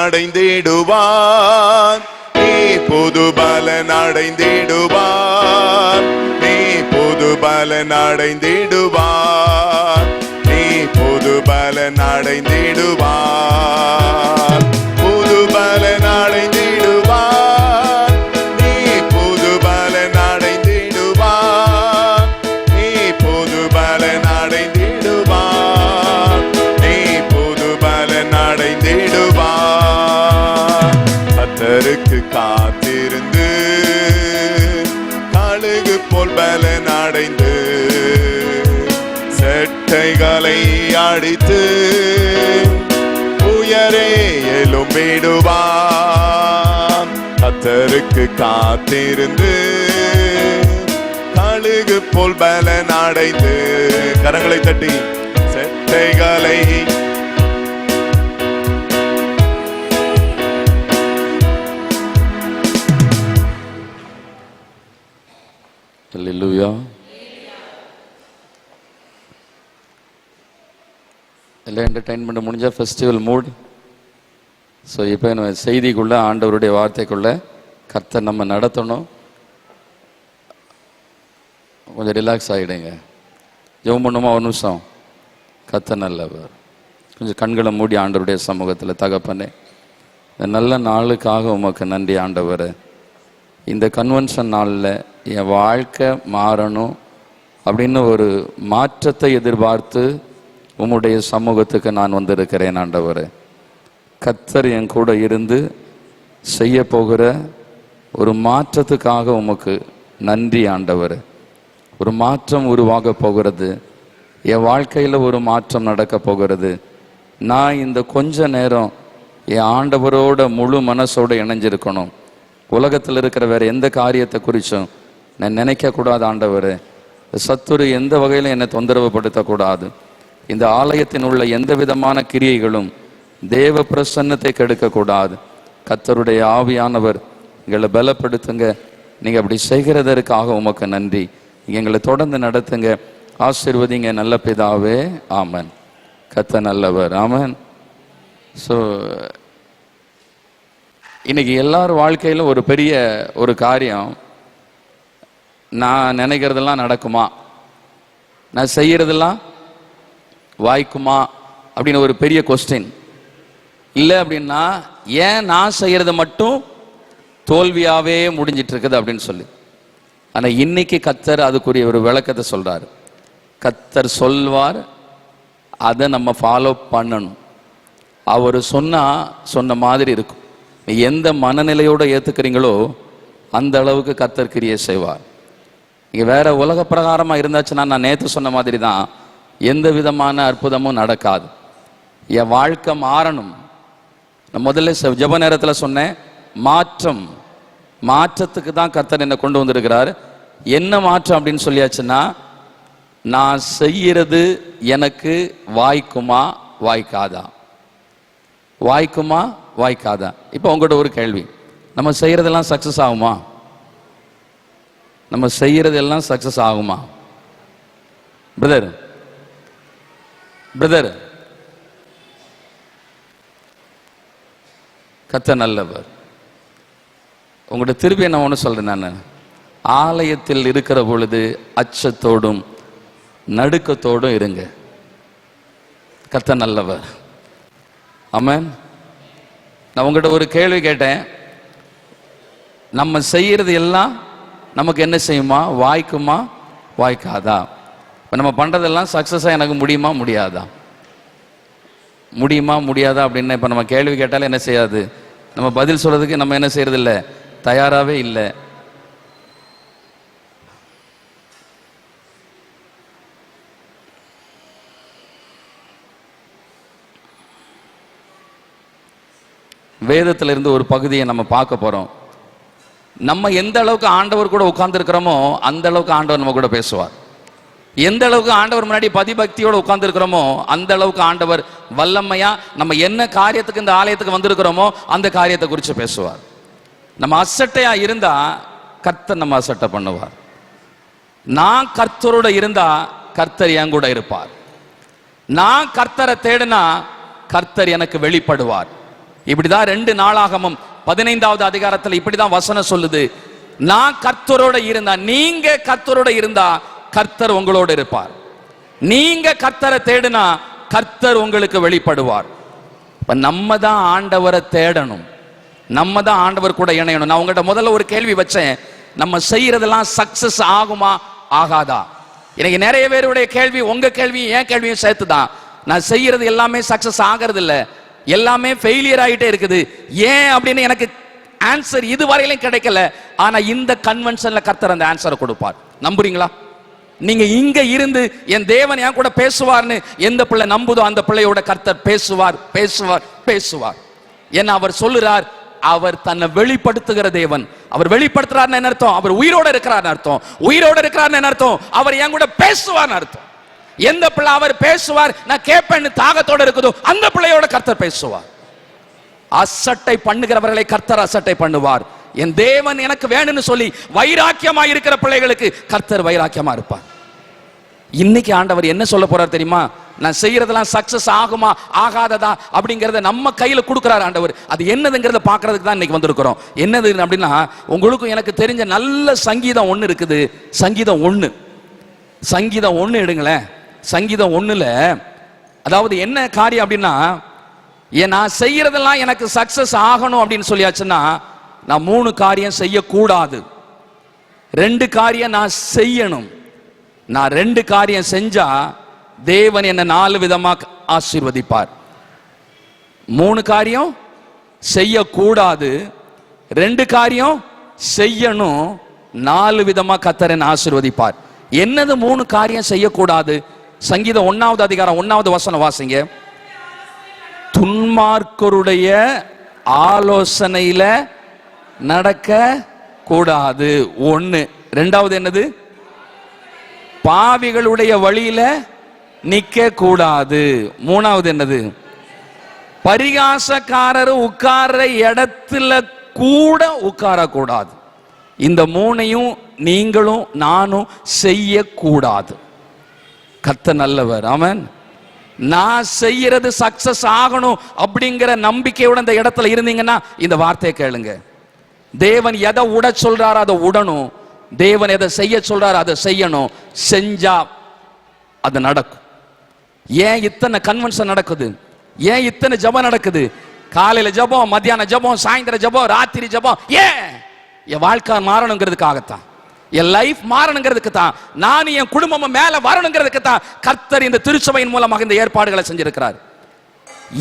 அடைந்திடுவார், நீ புது பலன் அடைந்திடுவார், நீ புது பலன் அடைந்திடுவார், நீ புது பலன் அடைந்திடுவார், புது பலன் அடைந்திடுவார், நீ புது பலன் அடைந்திடுவார், நீ புது பலன் அடைந்திடுவார், நீ புது பலன் அடைந்திடுவார். கர்த்தருக்கு காத்திருந்து கழுகு போல் பலன் அடைந்து செட்டைகளை அடித்து உயரே எழும்பிடுவான். கர்த்தருக்கு காத்திருந்து கழுகு போல் பலன் அடைந்து, கரங்களை தட்டி செட்டைகளை அல்லேலூயா. எல்லாம் என்டர்டைன்மெண்ட் முடிஞ்சா ஃபெஸ்டிவல் மூட். ஸோ இப்போ நம்ம செய்திக்குள்ள ஆண்டவருடைய வார்த்தைக்குள்ள கர்த்தர் நம்ம நடத்தணும். கொஞ்சம் ரிலாக்ஸ் ஆகிடுங்க. ஜெபம் பண்ணுமா ஒரு நிமிஷம். கர்த்தர் நல்லவர். கொஞ்சம் கண்களை மூடி ஆண்டவருடைய சமூகத்தில், தகப்பனே இந்த நல்ல நாளுக்காக உமக்கு நன்றி ஆண்டவர். இந்த கன்வென்ஷன் நாளில் என் வாழ்க்கை மாறணும் அப்படின்னு ஒரு மாற்றத்தை எதிர்பார்த்து உம்முடைய சமூகத்துக்கு நான் வந்திருக்கிறேன் ஆண்டவர். கர்த்தர் என் கூட இருந்து செய்ய போகிற ஒரு மாற்றத்துக்காக உமக்கு நன்றி ஆண்டவர். ஒரு மாற்றம் உருவாக போகிறது, என் வாழ்க்கையில் ஒரு மாற்றம் நடக்க போகிறது. நான் இந்த கொஞ்ச நேரம் என் ஆண்டவரோட முழு மனசோடு இணைஞ்சிருக்கணும். உலகத்தில் இருக்கிற வேற எந்த காரியத்தை குறித்தும் நான் நினைக்கக்கூடாது ஆண்டவர். சத்துரு எந்த வகையிலும் என்னை தொந்தரவு படுத்தக்கூடாது. இந்த ஆலயத்தின் உள்ள எந்த விதமான கிரியைகளும் தேவ பிரசன்னத்தை கெடுக்கக்கூடாது. கர்த்தருடைய ஆவியானவர் எங்களை பலப்படுத்துங்க. நீங்கள் அப்படி செய்கிறதற்காக உமக்கு நன்றி. எங்களை தொடர்ந்து நடத்துங்க, ஆசீர்வதிங்க நல்ல பிதாவே. ஆமன். கர்த்தர் நல்லவர். ஆமன். ஸோ இன்னைக்கு எல்லார் வாழ்க்கையிலும் ஒரு பெரிய ஒரு காரியம், நான் நினைக்கிறதெல்லாம் நடக்குமா, நான் செய்யறதெல்லாம் வாய்க்குமா அப்படின்னு ஒரு பெரிய கொஸ்டின். இல்லை அப்படின்னா ஏன் நான் செய்யறது மட்டும் தோல்வியாவே முடிஞ்சிட்டு இருக்குது அப்படின்னு சொல்லி. ஆனால் இன்னைக்கு கர்த்தர் அதுக்குரிய ஒரு விளக்கத்தை சொல்றாரு. கர்த்தர் சொல்வார், அதை நம்ம ஃபாலோ பண்ணணும். அவர் சொன்ன மாதிரி இருக்கும். எந்த மனநிலையோடு ஏற்றுக்கிறீங்களோ அந்த அளவுக்கு கர்த்தர் கிரியை செய்வார். இங்கே வேற உலக பிரகாரமாக இருந்தாச்சுன்னா நான் நேற்று சொன்ன மாதிரி தான், எந்த விதமான அற்புதமும் நடக்காது. என் வாழ்க்கை மாறணும். நான் முதல்ல ஜெப நேரத்தில் சொன்னேன், மாற்றத்துக்கு தான் கர்த்தர் என்னை கொண்டு வந்திருக்கிறார். என்ன மாற்றம் அப்படின்னு சொல்லியாச்சுன்னா, நான் செய்யறது எனக்கு வாய்க்குமா வாய்க்காதா, வாய்க்குமா வாய்க்காதா. இப்போ உங்கள்கிட்ட ஒரு கேள்வி, நம்ம செய்யறதெல்லாம் சக்சஸ் ஆகுமா? நம்ம செய்யறதெல்லாம் சக்சஸ் ஆகுமா? பிரதர் கர்த்தர் நல்லவர். உங்கள்கிட்ட திருப்பி நான் ஒன்று சொல்றேன். நான் ஆலயத்தில் இருக்கிற பொழுது அச்சத்தோடும் நடுக்கத்தோடும் இருங்க. கர்த்தர் நல்லவர். ஆமென். நான் உங்கள்கிட்ட ஒரு கேள்வி கேட்டேன், நம்ம செய்யறது எல்லாம் நமக்கு என்ன செய்யுமா, வாய்க்குமா வாய்க்காதா? இப்போ நம்ம பண்ணுறதெல்லாம் சக்ஸஸாக எனக்கு முடியுமா முடியாதா, முடியுமா முடியாதா அப்படின்னு இப்போ நம்ம கேள்வி கேட்டாலும் என்ன செய்யாது, நம்ம பதில் சொல்கிறதுக்கு நம்ம என்ன செய்யறது இல்லை, தயாராகவே இல்லை. வேதத்திலிருந்து ஒரு பகுதியை நம்ம பார்க்க போகிறோம். நம்ம எந்த அளவுக்கு ஆண்டவர் கூட உட்கார்ந்துருக்கிறோமோ அந்த அளவுக்கு ஆண்டவர் நம்ம கூட பேசுவார். எந்த அளவுக்கு ஆண்டவர் முன்னாடி பதிபக்தியோடு உட்கார்ந்துருக்கிறோமோ அந்த அளவுக்கு ஆண்டவர் வல்லமையா நம்ம என்ன காரியத்துக்கு இந்த ஆலயத்துக்கு வந்திருக்கிறோமோ அந்த காரியத்தை குறித்து பேசுவார். நம்ம அசட்டையா இருந்தா கர்த்தர் நம்ம அசட்டை பண்ணுவார். நான் கர்த்தரோட இருந்தா கர்த்தர் என் கூட இருப்பார். நான் கர்த்தரை தேடினா கர்த்தர் எனக்கு வெளிப்படுவார். இப்படிதான் 2 நாளாகமம் 15வது அதிகாரத்தில் இப்படிதான் வசனம் சொல்லுது. நான் கர்த்தரோட இருந்தா, நீங்க கர்த்தரோட இருந்தா கர்த்தர் உங்களோட இருப்பார். நீங்க கர்த்தரை தேடினா கர்த்தர் உங்களுக்கு வெளிப்படுவார். இப்ப நம்ம தான் ஆண்டவரை தேடணும், நம்ம தான் ஆண்டவர் கூட இணையணும். நான் உங்கள்கிட்ட முதல்ல ஒரு கேள்வி வச்சேன், நம்ம செய்யறதெல்லாம் சக்சஸ் ஆகுமா ஆகாதா? எனக்கு நிறைய பேருடைய கேள்வி, உங்க கேள்வியும் என் கேள்வியும் சேர்த்து தான். நான் செய்யறது எல்லாமே சக்சஸ் ஆகிறது இல்லை, எல்லாமே ஃபெயிலியர் ஆகிட்டே இருக்குது. ஏன் அப்படின்னு எனக்கு ஆன்சர் இதுவரையிலும் கிடைக்கல. ஆனா இந்த கன்வென்ஷன்ல கர்த்தர் அந்த ஆன்சரை கொடுப்பார். நம்புறீங்களா? நீங்க இங்க இருந்து என் தேவன் என் கூட பேசுவார்னு எந்த பிள்ளை நம்புதோ அந்த பிள்ளையோட கர்த்தர் பேசுவார் பேசுவார் பேசுவார். ஏன்னா அவர் சொல்லுறார், அவர் தன்னை வெளிப்படுத்துகிற தேவன். அவர் வெளிப்படுத்துறாருன்னு என்ன அர்த்தம்? அவர் உயிரோட இருக்கிறார்னு அர்த்தம். உயிரோட இருக்கிறார்னு என்ன அர்த்தம்? அவர் என் கூட பேசுவார்னு அர்த்தம். எந்த பிள்ளை அவர் பேசுவார் நான் கேட்பேன்னு தாகத்தோட இருக்குதோ அந்த பிள்ளையோட கர்த்தர் பேசுவார். அசட்டை பண்ணுகிறவர்களை கர்த்தர் அசட்டை பண்ணுவார். என் தேவன் எனக்கு வேணும்னு சொல்லி வைராக்கியமா இருக்கிற பிள்ளைகளுக்கு கர்த்தர் வைராக்கியமா இருப்பார். இன்னைக்கு ஆண்டவர் என்ன சொல்ல போறார் தெரியுமா? நான் செய்யறதெல்லாம் சக்சஸ் ஆகுமா ஆகாததா அப்படிங்கறத நம்ம கையில கொடுக்கிறார் ஆண்டவர். அது என்னதுங்கிறத பாக்குறதுக்கு தான் இன்னைக்கு வந்திருக்கிறோம். என்னது அப்படின்னா, உங்களுக்கும் எனக்கு தெரிஞ்ச நல்ல சங்கீதம் ஒண்ணு இருக்குது. சங்கீதம் 1 எடுங்களேன். சங்கீதம் 1ல அதாவது என்ன காரியம் அப்படின்னா, நான் செய்யறதெல்லாம் எனக்கு சக்சஸ் ஆகணும் அப்படின்னு சொல்லியாச்சுன்னா நான் 3 காரியம் செய்யக்கூடாது, 2 காரியம் நான் செய்யணும். நான் 2 காரியம் செஞ்சா தேவன் என்ன 4 விதமா ஆசீர்வதிப்பார். 3 காரியம் செய்யக்கூடாது, 2 காரியம் செய்யணும், 4 விதமா கர்த்தர் என்ன ஆசீர்வதிப்பார். என்னது 3 காரியம் செய்யக்கூடாது? சங்கீதம் 1வது அதிகாரம் 1வது வசனம் வாசிங்க. துன்மார்க்கருடைய ஆலோசனையில நடக்க கூடாது 1. 2வது என்னது? பாவிகளுடைய வழியில நிக்க கூடாது. 3வது என்னது? பரிகாசக்காரர் உட்கார்ற இடத்துல கூட உட்கார கூடாது. இந்த 3ஐயும் நீங்களும் நானும் செய்யக்கூடாது. கர்த்தர் நல்லவர். ஆமென். நான் செய்யறது சக்சஸ் ஆகணும் அப்படிங்கிற நம்பிக்கையோட இந்த இடத்துல இருந்தீங்கன்னா இந்த வார்த்தையை கேளுங்க. தேவன் எதை விட சொல்றாரோ அதை விடணும். தேவன் எதை செய்ய சொல்றாரோ அதை செய்யணும். செஞ்சா அது நடக்கும். ஏன் இத்தனை கன்வென்ஷன் நடக்குது? ஏன் இத்தனை ஜெபம் நடக்குது? காலையில ஜெபம், மத்தியான ஜெபம், சாயந்தர ஜெபம், ராத்திரி ஜெபம். ஏன்? என் வாழ்க்கை மாறணுங்கிறதுக்காகத்தான். என் லைஃப் மாறணுங்கிறதுக்கு தான். நான் என் குடும்பம் மேல வரணுங்கிறதுக்கு தான் கர்த்தர் இந்த திருச்சபையின் மூலமாக இந்த ஏற்பாடுகளை செஞ்சிருக்கிறார்.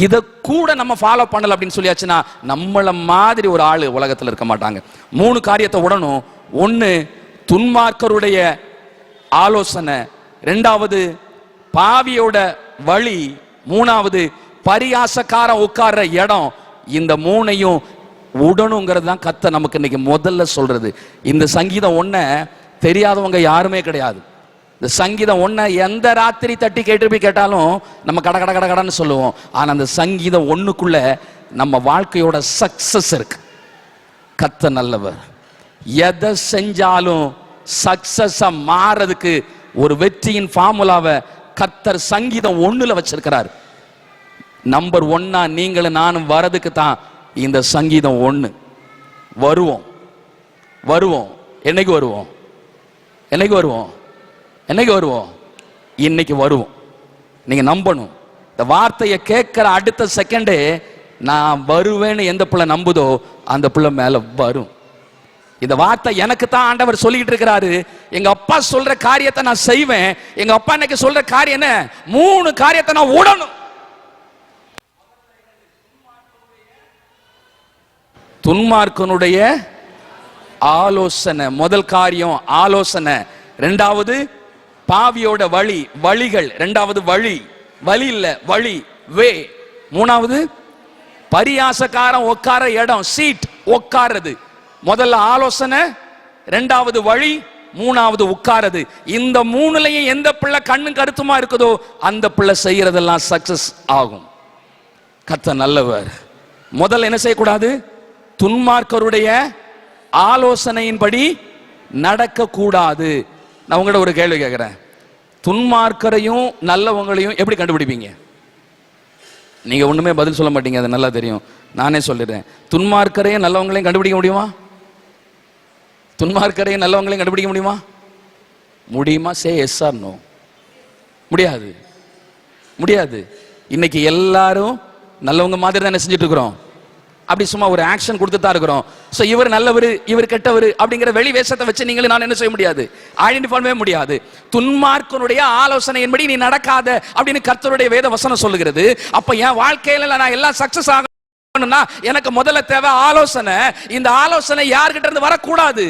இதை கூட நம்ம ஃபாலோ பண்ணல அப்படின்னு சொல்லியாச்சுன்னா நம்மள மாதிரி ஒரு ஆளு உலகத்தில் இருக்க மாட்டாங்க. 3 காரியத்தை உடனும். 1 துன்மார்க்கருடைய ஆலோசனை, 2வது பாவியோட வழி, 3வது பரியாசக்காரன் உட்கார்ற இடம். இந்த 3ஐயும் உடனுங்கிறது தான் கர்த்தர் நமக்கு இன்னைக்கு முதல்ல சொல்றது. இந்த சங்கீதம் 1 தெரியாதவங்க யாருமே கிடையாது. இந்த சங்கீதம் 1 எந்த ராத்திரி தட்டி கேட்டு போய் கேட்டாலும் நம்ம கட கட கட கடன்னு சொல்லுவோம். ஆனா அந்த சங்கீதம் 1க்குள்ள நம்ம வாழ்க்கையோட சக்சஸ் இருக்கு. கர்த்தர் நல்லவர். எதை செஞ்சாலும் சக்சஸா மாறதுக்கு ஒரு வெற்றியின் ஃபார்முலாவை கர்த்தர் சங்கீதம் 1ல வச்சிருக்கிறார். நம்பர் 1 நீங்களும் நானும் வரதுக்கு தான் இந்த சங்கீதம் 1. வருவோம் வருவோம். என்னைக்கு வருவோம்? என்னைக்கு வருவோம்? என்னைக்கு வருவோம்? இன்னைக்கு வருவோம். நீங்க நம்பணும். இந்த வார்த்தையை கேட்கிற அடுத்த செகண்டே நான் வருவேன்னு எந்த பிள்ளை நம்புதோ அந்த பிள்ளை மேல வரும். இந்த வார்த்தை எனக்கு தான் ஆண்டவர் சொல்லிட்டு இருக்கிறாரு. எங்க அப்பா சொல்ற காரியத்தை நான் செய்வேன். எங்க அப்பா இன்னைக்கு சொல்ற காரியம் என்ன? 3 காரியத்தை நான் உடணும். துன்மார்க்கனுடைய ஆலோசனை, முதல் காரியம் ஆலோசனை. 2வது பாவியோட வழி, வழிகள். 2வது வழி, வழி இல்ல வழி, வே. 3வது பரியாசக்காரன் உட்கார இடம், சீட், உட்கார்றது. முதல்ல ஆலோசனை, 2வது வழி, 3வது உட்காரது. இந்த 3லயும் எந்த பிள்ளை கண்ணு கருத்துமா இருக்குதோ அந்த பிள்ளை செய்யறதெல்லாம் சக்சஸ் ஆகும். கர்த்தர் நல்லவர். முதல்ல என்ன செய்யக்கூடாது? துன்மார்க்கருடைய ஆலோசனையின்படி நடக்க கூடாது. நான் உங்கள்ட்ட ஒரு கேள்வி கேட்கிறேன். துன்மார்க்கரையும் நல்லவங்களையும் எப்படி கண்டுபிடிப்பீங்க? நீங்க ஒண்ணுமே பதில் சொல்ல மாட்டீங்க, அது நல்லா தெரியும். நானே சொல்லிடுறேன். துன்மார்க்கரையும் நல்லவங்களையும் கண்டுபிடிக்க முடியுமா? துன்மார்க்கரையும் நல்லவங்களையும் கண்டுபிடிக்க முடியுமா? முடியுமா? Say yes or no. முடியாது, முடியாது. இன்னைக்கு எல்லாரும் நல்லவங்க மாதிரி தான் செஞ்சுட்டு இருக்கிறோம். அப்படி சும்மா ஒரு ஆக்ஷன் கொடுத்துட்டு தான் இருக்கிறோம். சோ இவர் நல்லவர் இவர் கெட்டவர் அப்படிங்கிற வெளி வேஷத்தை வச்சு நீங்களும் நான் என்ன செய்ய முடியாது? ஐடென்டிஃபை பண்ணவே முடியாது. துன்மார்க்கனுடைய ஆலோசனையின்படி நீ நடக்காத அப்படின்னு கர்த்தருடைய வேத வசனம் சொல்லுகிறது. அப்ப என் வாழ்க்கையில நான் எல்லாம் சக்சஸ் ஆகணும்னா எனக்கு முதல்ல தேவை ஆலோசனை. இந்த ஆலோசனை யார்கிட்ட இருந்து வரக்கூடாது?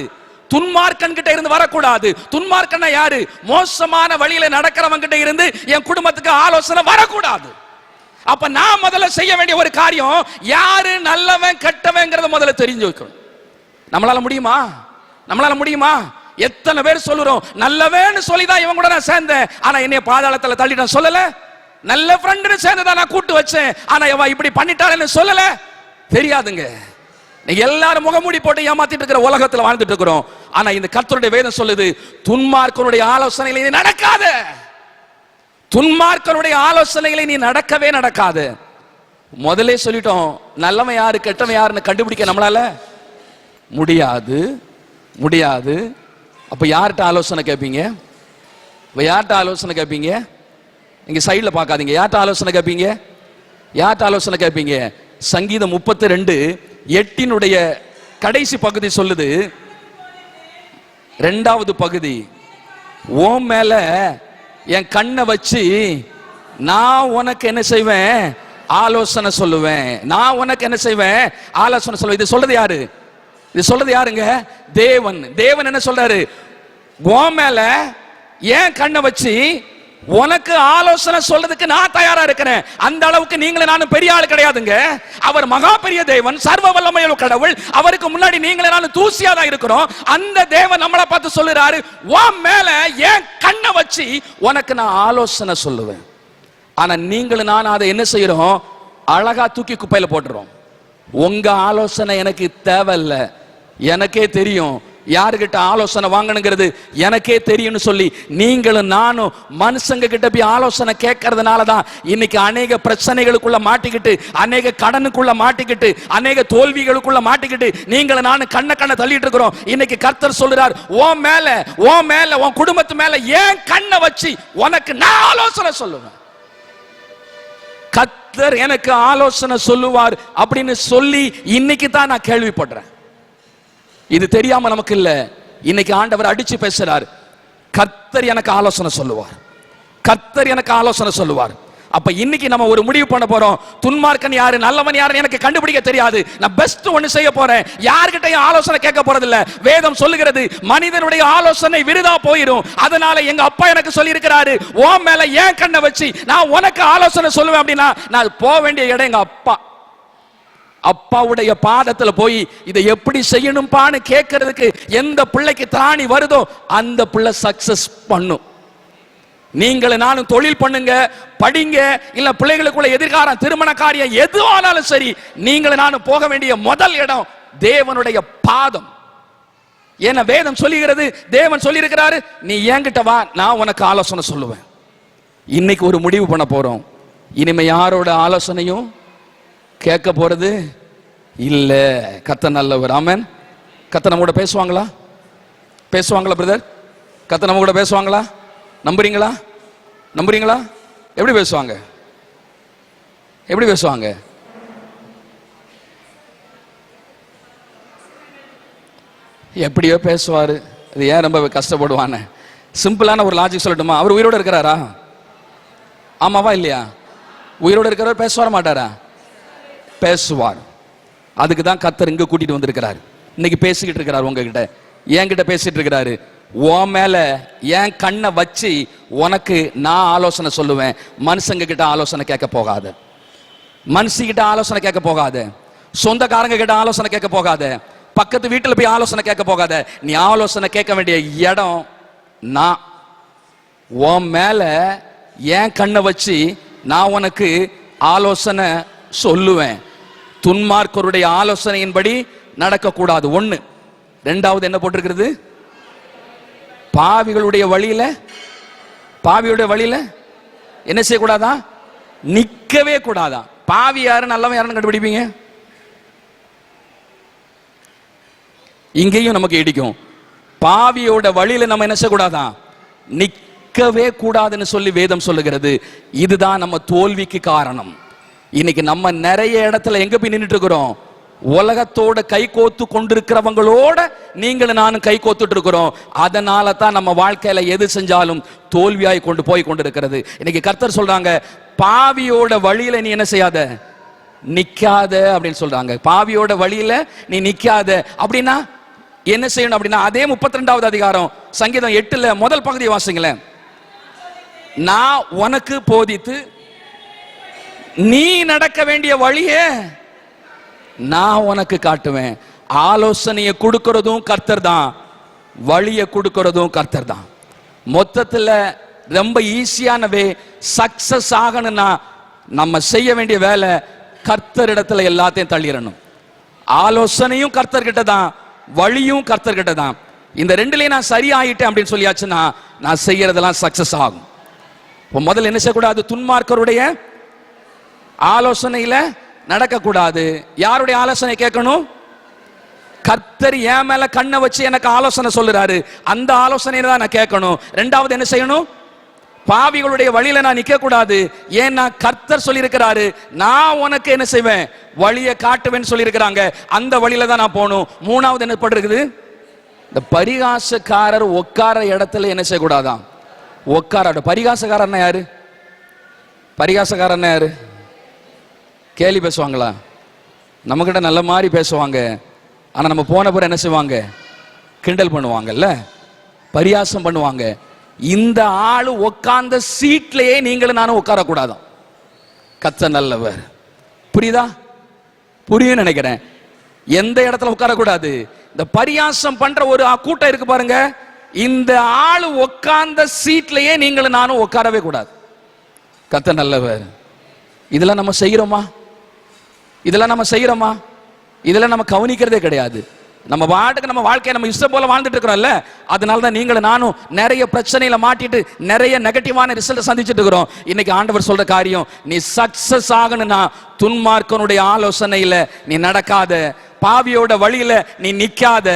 துன்மார்க்கன் கிட்ட இருந்து வரக்கூடாது. துன்மார்க்கன்னா யாரு? மோசமான வழியில நடக்கிறவங்க கிட்ட இருந்து என் குடும்பத்துக்கு ஆலோசனை வரக்கூடாது. அப்ப நான் முதல்ல செய்ய வேண்டிய ஒரு காரியம், யாரு நல்லவன் கெட்டவங்கிறத முதல்ல தெரிஞ்சு வைக்கணும். நம்மளால முடியுமா? நம்மளால முடியுமா? எத்தனை பேர் சொல்லுறோம், நல்லவேன்னு சொல்லிதான் இவங்க கூட நான் சேர்ந்தேன், ஆனா என்னைய பாதாளத்துல தள்ளிட்டான் சொல்லல. நல்ல ஃப்ரெண்ட்னு சேர்ந்துதான் நான் கூட்டு வச்சேன், ஆனா இவ இப்படி பண்ணிட்டாளன்னு சொல்லல. தெரியாதுங்க. நீங்க எல்லாரும் முகமூடி போட்டு ஏமாத்திட்டு இருக்கிற உலகத்துல வாழ்ந்துட்டு இருக்கிறோம். ஆனா இந்த கர்த்தருடைய வேதம் சொல்லுது, துன்மார்க்கனுடைய ஆலோசனைகளை நீ நடக்காத. துன்மார்க்கனுடைய ஆலோசனைகளை நீ நடக்கவே நடக்காது. முதல்ல சொல்லிட்டோம், நல்லவன் யாரு கெட்டவன் யாருன்னு கண்டுபிடிக்க நம்மளால முடியாது. முடியாது. அப்ப யார்கிட்ட ஆலோசனை கேட்பீங்க? யார்கிட்ட ஆலோசனை கேட்பீங்க? நீங்க சைடுல பார்க்காதீங்க. யார்கிட்ட ஆலோசனை கேட்பீங்க? யார்கிட்ட ஆலோசனை கேட்பீங்க? சங்கீதம் 32:8 கடைசி பகுதி சொல்லுது, 2வது பகுதி, ஓ மேல என் கண்ணை வச்சு நான் உனக்கு என்ன செய்வேன்? ஆலோசனை சொல்லுவேன். நான் உனக்கு என்ன செய்வேன்? ஆலோசனை சொல்லுவேன். இது சொல்றது யாரு? இது சொல்றது யாருங்க? தேவன். தேவன் என்ன சொல்றாரு? உன் மேல ஏன் கண்ணை வச்சு உனக்கு ஆலோசனை சொல்றதுக்கு நான் தயாரா இருக்கிறேன். அந்த அளவுக்கு நீங்களே நானும் பெரிய ஆள் கிடையாதுங்க. அவர் மகா பெரிய தேவன், சர்வ வல்லமையுள்ள கடவுள். அவருக்கு முன்னாடி நீங்களே நானும் தூசியா தான் இருக்கிறோம். அந்த தேவன் நம்மளை பார்த்து சொல்லுறாரு, உன் மேல ஏன் கண்ணை வச்சு உனக்கு நான் ஆலோசனை சொல்லுவேன். ஆனா நீங்களும் நான் அதை என்ன செய்யறோம்? அழகா தூக்கி குப்பையில போட்டுறோம். உங்க ஆலோசனை எனக்கு தேவையில்லை, எனக்கே தெரியும் யாருகிட்ட ஆலோசனை வாங்கணுங்கிறது எனக்கே தெரியும்னு சொல்லி நீங்களும் நானும் மனுஷங்க கிட்ட போய் ஆலோசனை கேட்கறதுனால தான் இன்னைக்கு அநேக பிரச்சனைகளுக்குள்ள மாட்டிக்கிட்டு, அநேக கடனுக்குள்ள மாட்டிக்கிட்டு, அநேக தோல்விகளுக்குள்ள மாட்டிக்கிட்டு நீங்களும் நானும் கண்ண தள்ளிட்டு இருக்கிறோம். இன்னைக்கு கர்த்தர் சொல்றார், உன் மேல உன் குடும்பத்து மேல ஏன் கண்ணை வச்சு உனக்கு நான் ஆலோசனை சொல்லுவேன். கர்த்தர் எனக்கு ஆலோசனை சொல்லுவார் அப்படின்னு சொல்லி இன்னைக்கு தான் நான் கேள்விப்படுறேன். இது தெரியாம நமக்கு இல்ல. இன்னைக்கு ஆண்டவர் அடிச்சு பேசுறார், கர்த்தர் எனக்கு ஆலோசனை சொல்லுவார், கர்த்தர் எனக்கு ஆலோசனை சொல்லுவார். அப்ப இன்னைக்கு நம்ம ஒரு முடிவு பண்ண போறோம். துன்மார்க்கன் யாரு நல்லவன் யாருன்னு எனக்கு கண்டுபிடிக்க தெரியாது. நான் பெஸ்ட் ஒன்னு செய்ய போறேன். யார்கிட்டயும் ஆலோசனை கேட்க போறது இல்ல. வேதம் சொல்லுகிறது, மனிதனுடைய ஆலோசனை விருதா போயிடும். அதனால எங்க அப்பா எனக்கு சொல்லி இருக்கிறாரு, உன் மேல ஏன் கண்ணை வச்சு நான் உனக்கு ஆலோசனை சொல்லுவேன் அப்படின்னா நான் போக வேண்டிய இடம் எங்க அப்பாவுடைய பாதத்துல போய் இதை எப்படி செய்யணும்பான்னு கேட்கறதுக்கு எந்த பிள்ளைக்கு திராணி வருதோ அந்த பிள்ளை சக்சஸ் பண்ணும். நீங்களும் நானும் தொழில் பண்ணுங்க, படிங்க, இல்ல பிள்ளைகளுக்குள்ள எதிர்காலம் திருமண காரியம் எதுவானாலும் சரி, நீங்களும் நானும் போக வேண்டிய முதல் இடம் தேவனுடைய பாதம். ஏன்னா வேதம் சொல்லுகிறது, தேவன் சொல்லி இருக்கிறாரு, நீ என்கிட்ட வா, நான் உனக்கு ஆலோசனை சொல்லுவேன். இன்னைக்கு ஒரு முடிவு பண்ண போறோம். இனிமே யாரோட ஆலோசனையும் கேட்க போறது இல்ல. கர்த்தர் நல்லவர். ஆமென். கர்த்தர் நம்ம கூட பேசுவாங்களா? பேசுவாங்களா பிரதர்? கர்த்தர் நம்ம கூட பேசுவாங்களா? நம்புறீங்களா? நம்புறீங்களா? எப்படி பேசுவாங்க? எப்படி பேசுவாங்க? எப்படியோ பேசுவாரு. அது ஏன் ரொம்ப கஷ்டப்படுவானே? சிம்பிளான ஒரு லாஜிக் சொல்லட்டுமா? அவர் உயிரோடு இருக்கிறாரா? ஆமாவா இல்லையா? உயிரோடு இருக்கிறவர் பேசுவார மாட்டாரா? பேசுவார். அதுக்கு தான் கர்த்தர் இங்க கூட்டிட்டு வந்திருக்கிறார். இன்னைக்கு பேசிக்கிட்டு இருக்கிறார் உங்ககிட்ட, என்கிட்ட பேசிட்டு இருக்கிறாரு. உன் மேல என் கண்ணை வச்சு உனக்கு நான் ஆலோசனை சொல்லுவேன். மனுஷங்க கிட்ட ஆலோசனை கேட்க போகாத, மனுஷிகிட்ட ஆலோசனை கேட்க போகாத, சொந்தக்காரங்க கிட்ட ஆலோசனை கேட்க போகாத, பக்கத்து வீட்டுல போய் ஆலோசனை கேட்க போகாத. நீ ஆலோசனை கேட்க வேண்டிய இடம் நான். உன் மேல என் கண்ணை வச்சு நான் உனக்கு ஆலோசனை சொல்லுவேன். துன்மார்க்கருடைய ஆலோசனையின்படி நடக்கக்கூடாது. ஒண்ணு. ரெண்டாவது என்ன போட்டிருக்கிறது? பாவிகளுடைய வழியில என்ன செய்யக்கூடாதா? நிக்கவே கூடாதா? பாவி யாரு நல்லவன் யாருன்னு கண்டுபிடிப்பீங்க? இங்கேயும் நமக்கு இடிக்கும். பாவியோட வழியில நம்ம என்ன செய்யக்கூடாதா? நிக்கவே கூடாதுன்னு சொல்லி வேதம் சொல்லுகிறது. இதுதான் நம்ம தோல்விக்கு காரணம். இன்னைக்கு நம்ம நிறைய இடத்துல எங்க போய் நின்றுட்டு இருக்கிறோம்? உலகத்தோட கை கோத்து கொண்டிருக்கிறவங்களோட நீங்களும் நானும் கை கோத்துட்டு இருக்கிறோம். அதனால தான் நம்ம வாழ்க்கையில எது செஞ்சாலும் தோல்வியாய் கொண்டு போய் கொண்டிருக்கிறது. இன்னைக்கு கர்த்தர் சொல்றாங்க, பாவியோட வழியில நீ என்ன செய்யாத, நிக்காத அப்படின்னு சொல்றாங்க. பாவியோட வழியில நீ நிக்காத அப்படின்னா என்ன செய்யணும் அப்படின்னா, அதே 32வது அதிகாரம் சங்கீதம் 8ல முதல் பகுதியை வாசிங்களேன். நான் உனக்கு போதித்து நீ நடக்க வேண்டிய வழியே நான் உனக்கு காட்டுவேன். ஆலோசனையை கொடுக்கிறதும் கர்த்தர் தான், வழியை கொடுக்கிறதும் கர்த்தர் தான். மொத்தத்துல ரொம்ப ஈஸியானவே சக்சஸ் ஆகணும்னா நம்ம செய்ய வேண்டிய வேலை கர்த்தர் இடத்துல எல்லாத்தையும் தள்ளிடணும். ஆலோசனையும் கர்த்தர்கிட்ட தான், வழியும் கர்த்தர்கிட்ட தான். இந்த ரெண்டுலயும் நான் சரியாயிட்டேன் அப்படின்னு சொல்லியாச்சுன்னா நான் செய்யறதெல்லாம் சக்சஸ் ஆகும். முதல்ல என்ன செய்யக்கூடாது? துன்மார்க்கருடைய ஆலோசனையில நடக்க கூடாது. யாருடைய ஆலோசனை கேட்கணும்? கர்த்தர் என் மேல கண்ணை வச்சு எனக்கு ஆலோசனை சொல்லுறாரு, அந்த ஆலோசனையை தான் நான் கேட்கணும். ரெண்டாவது என்ன செய்யணும்? பாவிகளுடைய வழியில நான் நிக்க கூடாது. ஏன்னா கர்த்தர் சொல்லியிருக்கிறாரு, நான் உனக்கு என்ன செய்வேன்? வழியை காட்டுவேன்னு சொல்லியிருக்கிறாங்க, அந்த வழியில தான் நான் போகணும். மூணாவது என்ன பட்டிருக்குது? இந்த பரிகாசக்காரர் உட்கார இடத்துல என்ன செய்யக்கூடாதான்? உட்கார. பரிகாசக்காரன் யாரு? பரிகாசக்காரன் யாரு? கேலி பேசுவாங்களா? நம்ம கிட்ட நல்ல மாதிரி பேசுவாங்க, ஆனா நம்ம போன பிறகு என்ன செய்வாங்க? கிண்டல் பண்ணுவாங்கல்ல, பரியாசம் பண்ணுவாங்க. இந்த ஆளு உட்கார்ந்த சீட்லயே நீங்களும் நானும் உட்காரக்கூடாதான். கர்த்தர் நல்லவர். புரியுதா? புரியும் நினைக்கிறேன். எந்த இடத்துல உட்காரக்கூடாது? இந்த பரியாசம் பண்ற ஒரு கூட்டம் இருக்கு பாருங்க, இந்த ஆளு உட்கார்ந்த சீட்லயே நீங்களும் நானும் உட்காரவே கூடாது. கர்த்தர் நல்லவர். இதெல்லாம் நம்ம செய்யறோமா? இதெல்லாம் நம்ம செய்யறோமா? இதெல்லாம் நம்ம கவனிக்கிறதே கிடையாது. நம்ம பாட்டுக்கு நம்ம வாழ்க்கையை நம்ம இஷ்டம் போல வாழ்ந்துட்டு இருக்கிறோம்ல, அதனால தான் நீங்களும் நானும் நிறைய பிரச்சனையில மாட்டிட்டு நிறைய நெகட்டிவான ரிசல்ட் சந்திச்சுட்டு இருக்கிறோம். இன்னைக்கு ஆண்டவர் சொல்ற காரியம், நீ சக்சஸ் ஆகணும்னா துன்மார்க்கனுடைய ஆலோசனையில நீ நடக்காத, பாவியோட வழியில நீ நிக்காத,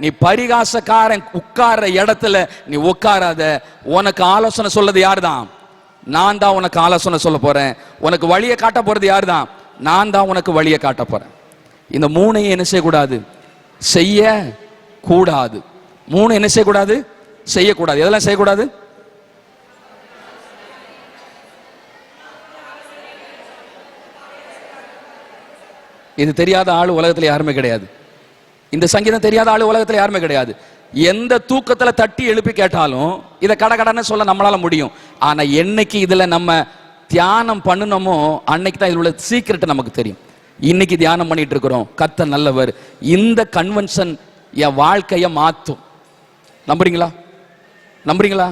நீ பரிகாசக்காரன் உட்கார்ற இடத்துல நீ உட்காராத. உனக்கு ஆலோசனை சொல்லது யாரு தான்? நான் தான் உனக்கு ஆலோசனை சொல்ல போறேன். உனக்கு வழியை காட்ட போறது யாரு தான்? நான் தான் உனக்கு வழியை காட்ட போறேன். இந்த மூணையும் என்ன செய்யக்கூடாது? செய்ய கூடாது. மூணு என்ன செய்யக்கூடாது? செய்யக்கூடாது. எதெல்லாம் செய்யக்கூடாது? இது தெரியாத ஆளு உலகத்துல யாருமே கிடையாது. இந்த சங்கீதம் தெரியாத ஆளு உலகத்துல யாருமே கிடையாது. எந்த தூக்கத்துல தட்டி எழுப்பி கேட்டாலும் இதை கடகடன்னு சொல்ல நம்மளால முடியும். ஆனா என்னைக்கு இதுல நம்ம தியானம் பண்ணணுமோ அன்னைக்கு தான் இதுல உள்ள சீக்கிரட் நமக்கு தெரியும். இன்னைக்கு தியானம் பண்ணிட்டு இருக்கிறோம், கர்த்தர் நல்லவர். இந்த கன்வென்ஷன் என் வாழ்க்கைய மாத்தும். நம்புறீங்களா? நம்புறீங்களா?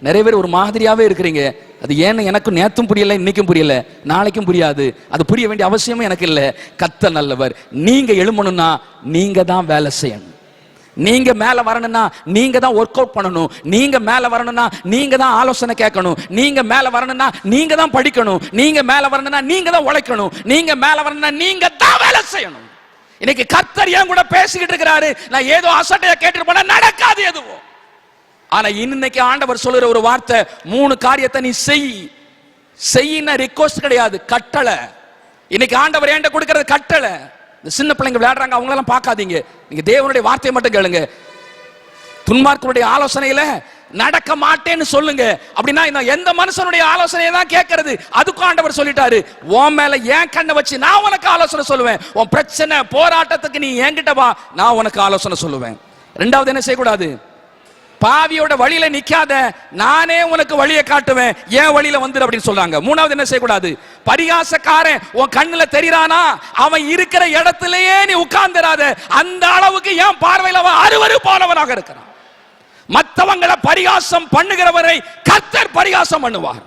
நிறைய பேர் ஒரு மாதிரியாவே இருக்கிறீங்க. அது ஏன்னு எனக்கும் நேத்தும் புரியல, இன்னைக்கும் புரியல, நாளைக்கும் புரியாது. அது புரிய வேண்டிய அவசியமும் எனக்கு இல்லை. கர்த்தர் நல்லவர். நீங்க எழுமணும்னா நீங்க தான் வேலை செய்யணும். நீங்க மேல வரணும்னா நீங்க தான் ஒர்க் அவுட் பண்ணணும். நீங்க மேல வரணும்னா நீங்க தான் ஆலோசனை கேட்கணும். நீங்க மேல வரணும்னா நீங்க தான் படிக்கணும். நீங்க மேல வரணும்னா நீங்க தான் உழைக்கணும். நீங்க மேல வரணும்னா நீங்க தான் வேலை செய்யணும். இன்னைக்கு கர்த்தர் ஏன் கூட பேசிக்கிட்டு இருக்கிறாரு, நான் ஏதோ அசட்டையா கேட்டுட்டு போனா நடக்காது எதுவும். ஆனா இன்னைக்கு ஆண்டவர் சொல்லுற ஒரு வார்த்தை, 3 காரியத்தை நீ செய்யின ரிக்வெஸ்ட் கிடையாது, கட்டளை. இன்னைக்கு ஆண்டவர் ஏண்ட கொடுக்கிறது கட்டளை. இந்த சின்ன பிள்ளைங்க விளையாடுறாங்க, அவங்களெல்லாம் பார்க்காதீங்க. நீங்க தேவனுடைய வார்த்தையை மட்டும் கேளுங்க. துன்மார்க்கருடைய ஆலோசனையில நடக்க மாட்டேன்னு சொல்லுங்க. அப்படின்னா எந்த மனுஷனுடைய ஆலோசனையை தான் கேட்கறது? அதுக்கும் ஆண்டவர் சொல்லிட்டாரு, உன் மேல ஏன் கண்ணை வச்சு நான் உனக்கு ஆலோசனை சொல்லுவேன். உன் பிரச்சனை போராட்டத்துக்கு நீ என்கிட்ட வா, நான் உனக்கு ஆலோசனை சொல்லுவேன். ரெண்டாவது என்ன செய்யக்கூடாது? பாவியோட வழியில நிக்காத, நானே உனக்கு வழியை காட்டுவேன், ஏன் வழியில வந்துரு அப்படின்னு சொல்றாங்க. மூணாவது என்ன செய்யக்கூடாது? பரிகாசக்காரன் உன் கண்ணுல தெரிறானா, அவன் இருக்கிற இடத்திலேயே நீ உட்கார்ந்துராத. அந்த அளவுக்கு என் பார்வையில் அவன் அருவருப்பானவனாக இருக்கிறான். மற்றவங்களை பரிகாசம் பண்ணுகிறவரை கர்த்தர் பரிகாசம் பண்ணுவார்.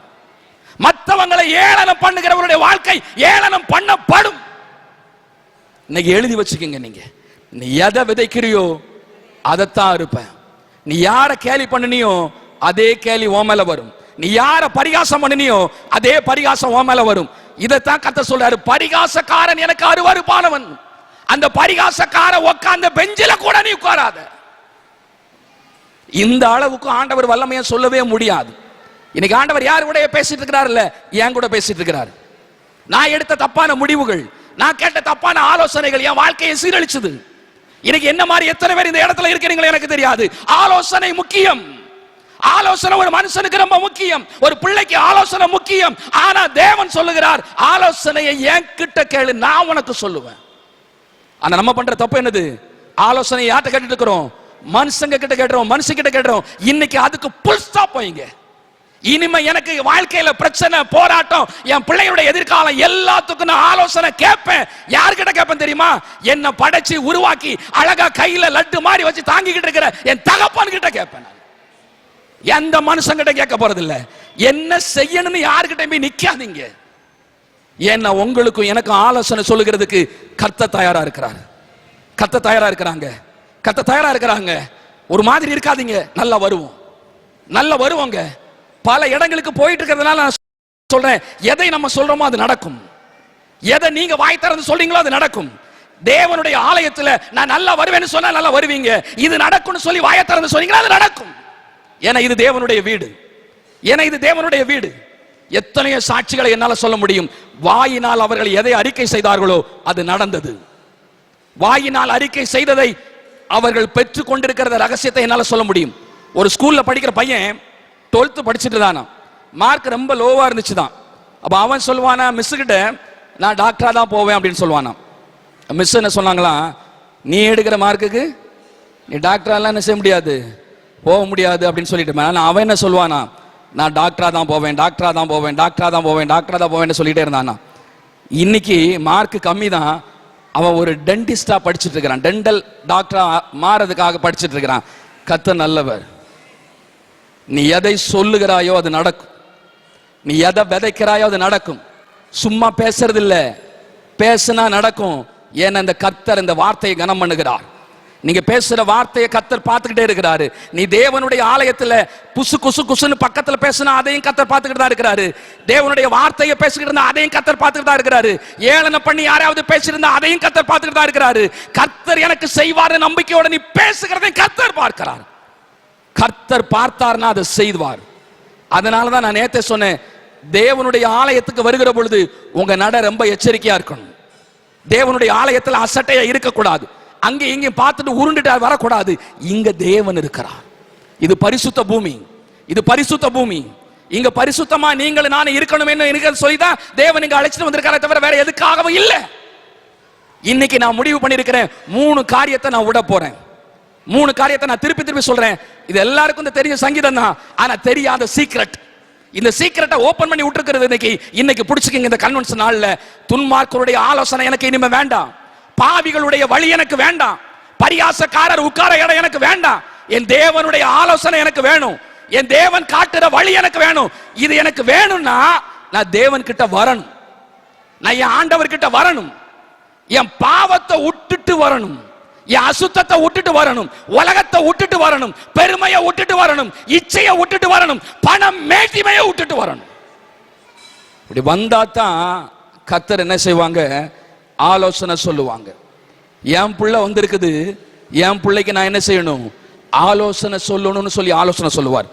மற்றவங்களை ஏளனம் பண்ணுகிறவருடைய வாழ்க்கை ஏளனம் பண்ணப்படும். இன்னைக்கு எழுதி வச்சுக்கோங்க, நீ எதை விதைக்கிறியோ அதைத்தான் இருப்பேன். நீ யார கேலி பண்ணினியோ அதே கேலி உன் மேல வரும். நீ யார பரிகாசம் பண்ணினியோ அதே பரிகாசம் உன் மேல வரும். இதைத்தான் கர்த்தர் சொல்றாரு, பரிகாசக்காரன் எனக்கு அருவருப்பானவன். அந்த பரிகாசக்கார உட்கார்ந்த பெஞ்சில கூட நீ உட்காராத. இந்த அளவுக்கு ஆண்டவர் வல்லமையா சொல்லவே முடியாது. இன்னைக்கு ஆண்டவர் யார் கூட பேசிட்டு இருக்கிறாருல்ல, என் கூட பேசிட்டு இருக்கிறார். நான் எடுத்த தப்பான முடிவுகள், நான் கேட்ட தப்பான ஆலோசனைகள் என் வாழ்க்கையை சீரழிச்சது. இன்னைக்கு என்ன மாதிரி எத்தனை பேர் இந்த இடத்துல இருக்கிறீங்களோ எனக்கு தெரியாது. ஆலோசனை முக்கியம். ஆலோசனை ஒரு மனுஷனுக்கு ரொம்ப முக்கியம், ஒரு பிள்ளைக்கு ஆலோசனை முக்கியம். ஆனா தேவன் சொல்லுகிறார், ஆலோசனையை என்கிட்ட கேளு, நான் உனக்கு சொல்லுவேன். ஆனா நம்ம பண்ற தப்பு என்னது? ஆலோசனை யார்கிட்ட கேட்டுட்டு இருக்கிறோம்? மனுஷங்க கிட்ட கேட்டுறோம், மனுஷங்கிட்ட கேட்டுறோம். இன்னைக்கு அதுக்கு புல் ஸ்டாப் வைங்க. இனிமே எனக்கு வாழ்க்கையில பிரச்சனை, போராட்டம், என் பிள்ளையுடைய எதிர்காலம் எல்லாத்துக்கும் நான் ஆலோசனை கேட்பேன். யார்கிட்ட கேட்பேன் தெரியுமா? என்ன படைச்சு உருவாக்கி அழகா கையில லட்டு மாதிரி வச்சு தாங்கிக்கிட்டு இருக்கிற என் தகப்பன் கிட்ட கேட்பேன். எந்த மனுஷங்கிட்ட கேட்க போறது இல்ல. என்ன செய்யணும்னு யாருக்கிட்ட போய் நிக்காதீங்க. ஏன்னா உங்களுக்கும் எனக்கும் ஆலோசனை சொல்லுகிறதுக்கு கர்த்தர் தயாரா இருக்கிறார். கர்த்தர் தயாரா இருக்கிறாங்க. கர்த்தர் தயாரா இருக்கிறாங்க. ஒரு மாதிரி இருக்காதீங்க. நல்லா வருவோம், நல்லா வருவோங்க. பல இடங்களுக்கு போயிட்டு இருக்கிறதுனால நான் சொல்றேன், எதை நம்ம சொல்றோமோ அது நடக்கும். எதை நீங்க வாய் திறந்து சொல்றீங்களோ அது நடக்கும். தேவனுடைய ஆலயத்துல நான் நல்லா வருவேன்னு சொன்னா நல்லா வருவீங்க. இது நடக்கும்னு சொல்லி வாயை திறந்து சொன்னீங்கன்னா அது நடக்கும். ஏன்னா இது தேவனுடைய வீடு. ஏன்னா இது தேவனுடைய வீடு. எத்தனையோ சாட்சிகளை என்னால சொல்ல முடியும். வாயினால் அவர்கள் எதை அறிக்கை செய்தார்களோ அது நடந்தது. வாயினால் அறிக்கை செய்ததை அவர்கள் பெற்றுக் கொண்டிருக்கிற ரகசியத்தை என்னால சொல்ல முடியும். ஒரு ஸ்கூல்ல படிக்கிற பையன் 12th படிச்சுட்டு தானா, மார்க் ரொம்ப லோவா இருந்துச்சு தான். அப்ப அவன் சொல்லுவானா, மிஸ் கிட்ட நான் டாக்டரா தான் போவேன் அப்படின்னு சொல்லுவானா. மிஸ் என்ன சொன்னாங்களா, நீ எடுக்கிற மார்க்குக்கு நீ டாக்டராலாம் என்ன செய்ய முடியாது, போக முடியாது அப்படின்னு சொல்லிட்டு அவன் என்ன சொல்லுவானா, நான் டாக்டரா தான் போவேன், டாக்டரா தான் போவேன், டாக்டரா தான் போவேன், டாக்டரா தான் போவேன்னு சொல்லிட்டே இருந்தானா. இன்னைக்கு மார்க் கம்மி தான், அவன் ஒரு டென்டிஸ்டா படிச்சுட்டு இருக்கிறான். டென்டல் டாக்டரா மாறதுக்காக படிச்சுட்டு இருக்கிறான். கர்த்தர் நல்லவர். நீ எதை சொல்லுகிறாயோ அது நடக்கும். நீ எதை விதைக்கிறாயோ அது நடக்கும். சும்மா பேசுறது இல்ல, பேசுனா நடக்கும். ஏன்னா இந்த கர்த்தர் இந்த வார்த்தையை கனம் பண்ணுகிறார். நீங்க பேசுற வார்த்தையை கர்த்தர் பார்த்துக்கிட்டே இருக்கிறாரு. நீ தேவனுடைய ஆலயத்துல புசு குசு குசுன்னு பக்கத்துல பேசினா அதையும் கர்த்தர் பார்த்துக்கிட்டு தான் இருக்கிறாரு. தேவனுடைய வார்த்தையை பேசிக்கிட்டு இருந்தா அதையும் கர்த்தர் பார்த்துக்கிட்டு தான் இருக்கிறாரு. ஏளன பண்ணி யாராவது பேசியிருந்தா அதையும் கர்த்தர் பார்த்துக்கிட்டு தான் இருக்கிறாரு. கர்த்தர் எனக்கு செய்வாரு நம்பிக்கையோட நீ பேசுகிறதையும் கர்த்தர் பார்க்கிறார். கர்த்தர் பார்த்தார்னா அதை செய்வார். அதனாலதான் நான் நேத்தே சொன்னேன், தேவனுடைய ஆலயத்துக்கு வருகிற பொழுது உங்க நட ரொம்ப எச்சரிக்கையா இருக்கணும். தேவனுடைய ஆலயத்தில் அசட்டையா இருக்கக்கூடாது. அங்க இங்க பார்த்துட்டு உருண்டுட்டு வரக்கூடாது. இங்க தேவன் இருக்கிறார். இது பரிசுத்த பூமி, இது பரிசுத்த பூமி. இங்க பரிசுத்தமா நீங்கள் நானும் இருக்கணும் சொல்லிதான் தேவன் இங்க அழைச்சிட்டு வந்திருக்காரே தவிர வேற எதுக்காகவும் இல்ல. இன்னைக்கு நான் முடிவு பண்ணிருக்கிறேன், 3 காரியத்தை நான் விட போறேன். 3 காரியத்தை நான் திருப்பி திருப்பி சொல்றேன். இது எல்லாருக்கும் இந்த தெரிஞ்ச சங்கீதம் தான், ஆனா தெரியாத சீக்ரெட். இந்த சீக்ரெட்டை ஓபன் பண்ணி விட்டுருக்கிறது இன்னைக்கு பிடிச்சுக்கங்க. இந்த கன்வென்ஷன் நாள்ல துன்மார்க்கருடைய ஆலோசனை எனக்கு இனிமே வேண்டாம். பாவிகளுடைய வழி எனக்கு வேண்டாம். பரியாசக்காரர் உட்கார இடம் எனக்கு வேண்டாம். என் தேவனுடைய ஆலோசனை எனக்கு வேணும். என் தேவன் காட்டுற வழி எனக்கு வேணும். இது எனக்கு வேணும்னா நான் தேவன் கிட்ட வரணும். நான் என் ஆண்டவர் கிட்ட வரணும். என் பாவத்தை விட்டுட்டு வரணும். என் அசுத்தத்தை விட்டுட்டு வரணும். உலகத்தை விட்டுட்டு வரணும். பெருமையை விட்டுட்டு வரணும். இச்சையை விட்டுட்டு வரணும். பணம் மேட்டிமையை விட்டுட்டு வரணும். இப்படி வந்தா தான் கர்த்தர் என்ன செய்வாங்க, ஆலோசனை சொல்லுவாங்க. என் பிள்ளை வந்திருக்குது, என் பிள்ளைக்கு நான் என்ன செய்யணும், ஆலோசனை சொல்லணும்னு சொல்லி ஆலோசனை சொல்லுவார்.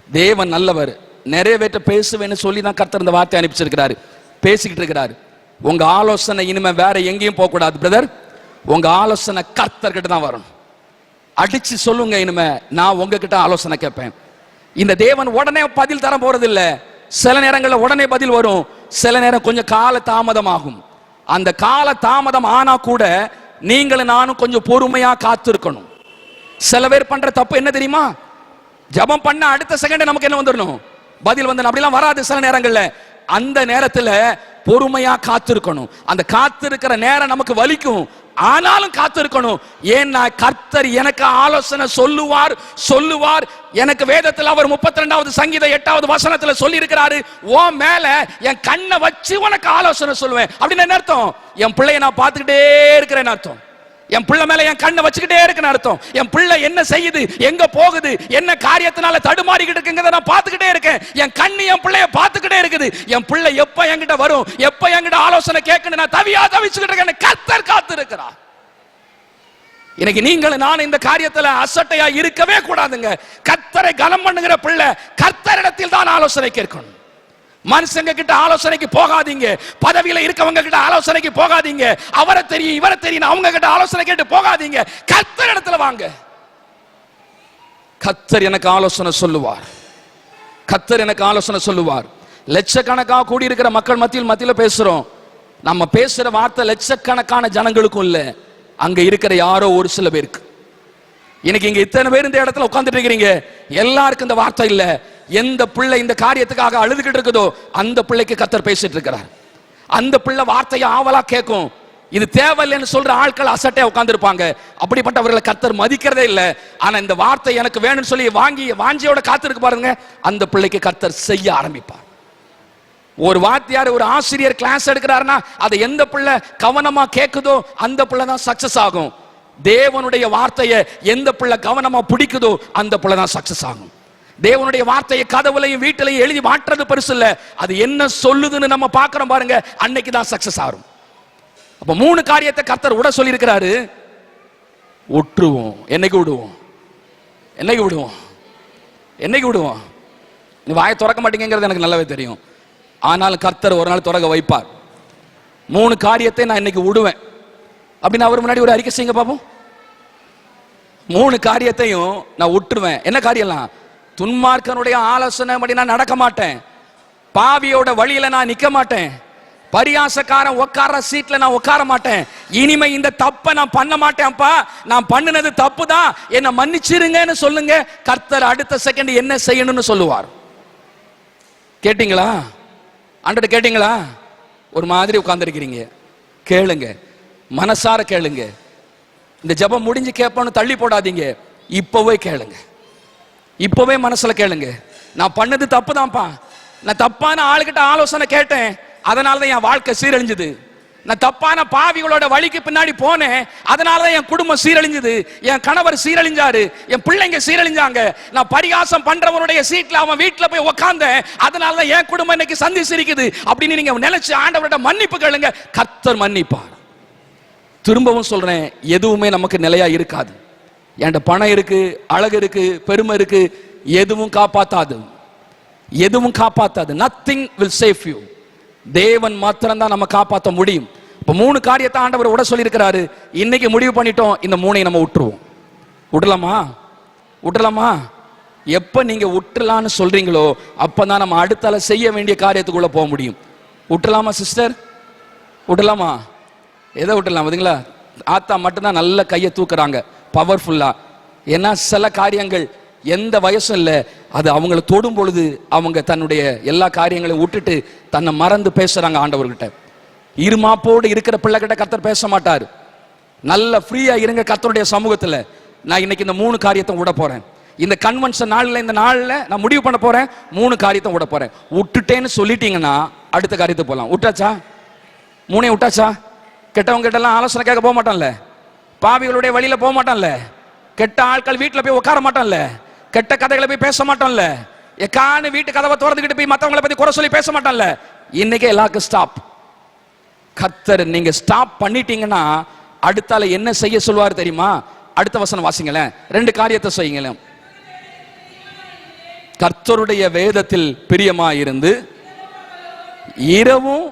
தேவன் நல்லவர். நிறைவேற்ற பேசுவேன்னு சொல்லி தான் கர்த்தர் இந்த வார்த்தை அனுப்பிச்சிருக்கிறாரு. பேசிக்கிட்டு இருக்கிறாரு. உங்க ஆலோசனை இனிமே வேற எங்கேயும் போக கூடாது பிரதர். உங்க ஆலோசனை கர்த்தர் கிட்ட தான் வரணும். அடிச்சு சொல்லுங்க, இனிமே நான் உங்ககிட்ட ஆலோசனை கேட்பேன். இந்த தேவன் உடனே பதில் தர போறது இல்ல. சில நேரங்களில் உடனே பதில் வரும், சில நேரம் கொஞ்சம் கால தாமதம் ஆகும். அந்த கால தாமதம் ஆனா கூட நீங்களும் நானும் கொஞ்சம் பொறுமையா காத்திருக்கணும். சில பேர் பண்ற தப்பு என்ன தெரியுமா, ஜபம் பண்ண அடுத்த செகண்ட் நமக்கு என்ன வந்துடணும், பதில் வந்து அப்படிலாம் வராது. சில நேரங்கள்ல அந்த நேரத்துல பொறுமையா காத்திருக்கணும். அந்த காத்திருக்கிற நேரம் நமக்கு வலிக்கும், ஆனாலும் காத்திருக்கணும். ஏன்னா கர்த்தர் எனக்கு ஆலோசனை சொல்லுவார். எனக்கு வேதத்தில் அவர் 32வது சங்கீதம் 8வது வசனத்துல சொல்லி இருக்கிறாரு, ஓ மேல என் கண்ணை வச்சு உனக்கு ஆலோசனை சொல்லுவேன். அப்படின்னு என்ன அர்த்தம், என் பிள்ளைய நான் பார்த்துக்கிட்டே இருக்கிறேன்னு அர்த்தம். என் பிள்ளை மேல என் கண்ணை வச்சுக்கிட்டே இருக்குன்னு அர்த்தம். என் பிள்ளை என்ன செய்யுது, எங்க போகுது, என்ன காரியத்தினால தடுமாறிக்கிட்டு இருக்குங்கிறத நான் பார்த்துக்கிட்டே இருக்கேன். என் கண்ணு என் பிள்ளைய பார்த்துக்கிட்டே இருக்குது. என் பிள்ளை எப்ப என்கிட்ட வரும், எப்ப என்கிட்ட ஆலோசனை கேட்கணும், நான் தவிச்சுக்கிட்டு இருக்கேன். கர்த்தர் காத்திருக்கிறார். இன்னைக்கு நீங்கள் நான் இந்த காரியத்துல அசட்டையா இருக்கவே கூடாதுங்க. கர்த்தரை கனம் பண்ணுகிற பிள்ளை கர்த்தரிடத்தில் தான் ஆலோசனை கேட்கணும். மனுஷங்க கிட்ட ஆலோசனைக்கு போகாதீங்க. பதவியில இருக்கவங்க கிட்ட ஆலோசனைக்கு போகாதீங்க. அவரை தெரியும் இவரை தெரியும் அவங்க கிட்ட ஆலோசனை கேட்டு போகாதீங்க. கர்த்தர் இடத்துல வாங்க. கர்த்தர் எனக்கு ஆலோசனை சொல்லுவார். கர்த்தர் எனக்கு ஆலோசனை சொல்லுவார். லட்சக்கணக்காக கூடி இருக்கிற மக்கள் மத்தியில பேசுறோம். நம்ம பேசுற வார்த்தை லட்சக்கணக்கான ஜனங்களுக்கும் இல்ல, அங்க இருக்கிற யாரோ ஒரு சில பேருக்கு. இன்னைக்கு இங்க இத்தனை பேர் இந்த இடத்துல உட்கார்ந்துட்டு இருக்கிறீங்க, எல்லாருக்கும் இந்த வார்த்தை இல்ல. எந்த பிள்ளை இந்த காரியத்துக்காக அழுதுகிட்டு இருக்குதோ அந்த பிள்ளைக்கு கர்த்தர் பேசிட்டு இருக்கிறார். அந்த பிள்ளை வார்த்தையை ஆவலா கேட்கும். இது தேவையில்லைன்னு சொல்ற ஆட்கள் அசட்டே உட்கார்ந்து இருப்பாங்க. அப்படிப்பட்டவர்களை கர்த்தர் மதிக்கிறதே இல்லை. ஆனா இந்த வார்த்தை எனக்கு வேணும்னு சொல்லி வாஞ்சியோட காத்திருக்கு பாருங்க, அந்த பிள்ளைக்கு கர்த்தர் செய்ய ஆரம்பிப்பார். ஒரு வாத்தியார் ஒரு ஆசிரியர் கிளாஸ் எடுக்கிறாருன்னா அதை எந்த பிள்ளை கவனமா கேட்குதோ அந்த பிள்ளை தான் சக்சஸ் ஆகும். தேவனுடைய வார்த்தையை எந்த பிள்ளை கவனமா பிடிக்குதோ அந்த பிள்ளை தான் சக்சஸ் ஆகும். தேவனுடைய வார்த்தையை கதவுலையும் வீட்டிலையும் எழுதி மாற்றுறது பெருசு இல்ல, அது என்ன சொல்லுதுன்னு நம்ம பார்க்கிறோம் பாருங்க, அன்னைக்கு தான் சக்சஸ் ஆகும். அப்ப 3 காரியத்தை கர்த்தர் விட சொல்லி இருக்கிறாரு. ஒற்றுவோம். என்னைக்கு விடுவோம்? என்னைக்கு விடுவோம்? என்னைக்கு விடுவோம்? நீ வாயை திறக்க மாட்டீங்கிறது எனக்கு நல்லாவே தெரியும். ஆனாலும் கர்த்தர் ஒரு நாள் திறக்க வைப்பார். 3 காரியத்தை நான் இன்னைக்கு விடுவேன் அப்படின்னு அவர் முன்னாடி ஒரு அறிக்கை செய்யுங்க பாப்போம். 3 காரியத்தையும் நான் விட்டுருவேன். என்ன காரியம்லாம்? துன்மார்க்கனுடைய ஆலோசனை படி நான் நடக்க மாட்டேன், பாவியோட வழியில நான் நிக்க மாட்டேன், பரியாசக்காரன் உட்கார சீட்ல நான் உட்கார மாட்டேன், இனிமே இந்த தப்பை நான் பண்ண மாட்டேன்ப்பா, நான் பண்ணினது தப்பு தான், என்ன மன்னிச்சிருங்கன்னு சொல்லுங்க. கர்த்தர் அடுத்த செகண்ட் என்ன செய்யணும்னு சொல்லுவார். கேட்டீங்களா? ஆண்டவரே கேட்டீங்களா? ஒரு மாதிரி உட்கார்ந்துருக்கிறீங்க, கேளுங்க, மனசார கேளுங்க. இந்த ஜெபம் முடிஞ்சு கேட்போன்னு தள்ளி போடாதீங்க, இப்பவே கேளுங்க, இப்பவே மனசுல கேளுங்க. நான் பண்ணது தப்பு தான்ப்பா, நான் தப்பான ஆளுகிட்ட ஆலோசனை கேட்டேன், அதனாலதான் என் வாழ்க்கை சீரழிஞ்சது. நான் தப்பான பாவிகளோட வழிக்கு பின்னாடி போனேன், அதனாலதான் என் குடும்பம் சீரழிஞ்சது, என் கணவர் சீரழிஞ்சாரு, என் பிள்ளைங்க சீரழிஞ்சாங்க, நான் பரிகாசம் பண்றவனுடைய சீட்ல அவன் வீட்டுல போய் உட்கார்ந்தேன், அதனாலதான் என் குடும்பம் இன்னைக்கு சந்தி சிரிக்குது அப்படின்னு நீங்க நினைச்சு ஆண்டவர்கிட்ட மன்னிப்பு கேளுங்க, கர்த்தர் மன்னிப்பார். திரும்பவும் சொல்றேன், எதுவுமே நமக்கு நிலையா இருக்காது. என்கிட்ட பணம் இருக்கு, அழகு இருக்கு, பெருமை இருக்கு, எதுவும் காப்பாத்தாது, எதுவும் காப்பாத்தாது. Nothing will save you. தேவன் மாத்திரம் தான் நம்ம காப்பாற்ற முடியும். இப்ப 3 காரியத்தை ஆண்டவர் விட சொல்லி இருக்கிறாரு. இன்னைக்கு முடிவு பண்ணிட்டோம், இந்த 3ஐயும் நம்ம விட்டுருவோம். விடலாமா? விடலாமா? எப்ப நீங்க விட்டுலான்னு சொல்றீங்களோ அப்பதான் நம்ம அடுத்தால செய்ய வேண்டிய காரியத்துக்குள்ள போக முடியும். விட்டுலாமா சிஸ்டர்? விடலாமா? எதை விட்டுலாம்? பார்த்தீங்களா, ஆத்தா மட்டும்தான் நல்ல கையை தூக்குறாங்க பவர்ஃபுல்லா. ஏன்னா சில காரியங்கள் எந்த வயசும் இல்லை, அது அவங்களை தொடும் பொழுது அவங்க தன்னுடைய எல்லா காரியங்களையும் விட்டுட்டு தன்னை மறந்து பேசுறாங்க ஆண்டவர்கிட்ட. இருமாப்போடு இருக்கிற பிள்ளைகிட்ட கர்த்தர் பேச மாட்டார். நல்ல ஃப்ரீயா இருங்க கர்த்தருடைய சமூகத்துல. நான் இன்னைக்கு இந்த 3 காரியத்தை விட போறேன். இந்த கன்வென்ஷன் நாளில், இந்த நாளில் நான் முடிவு பண்ண போறேன், 3 காரியத்தை விட போறேன். விட்டுட்டேன்னு சொல்லிட்டீங்கன்னா அடுத்த காரியத்தை போகலாம். விட்டாச்சா? 3ஐயும் விட்டாச்சா? கெட்டவங்க கிட்டலாம் ஆலோசனை கேட்க போக மாட்டான்ல, பாவிகளுடைய வழியில போக மாட்டான்ல, கெட்ட ஆட்கள் வீட்டில் போய் உட்கார மாட்டான்ல, கெட்ட கதைகளை போய் பேச மாட்டோம்ல, எக்கான வீட்டு கதவை திறந்துக்கிட்டு போய் மற்றவங்களை பத்தி குறை சொல்லி பேச மாட்டோம்ல. இன்னைக்கு எல்லாருக்கும் ஸ்டாப். கர்த்தர் நீங்க ஸ்டாப் பண்ணிட்டீங்கன்னா அடுத்தால என்ன செய்ய சொல்வார் தெரியுமா? அடுத்த வசனம் வாசிங்களேன். 2 காரியத்தை செய்யுங்களேன். கர்த்தருடைய வேதத்தில் பிரியமாயிருந்து இரவும்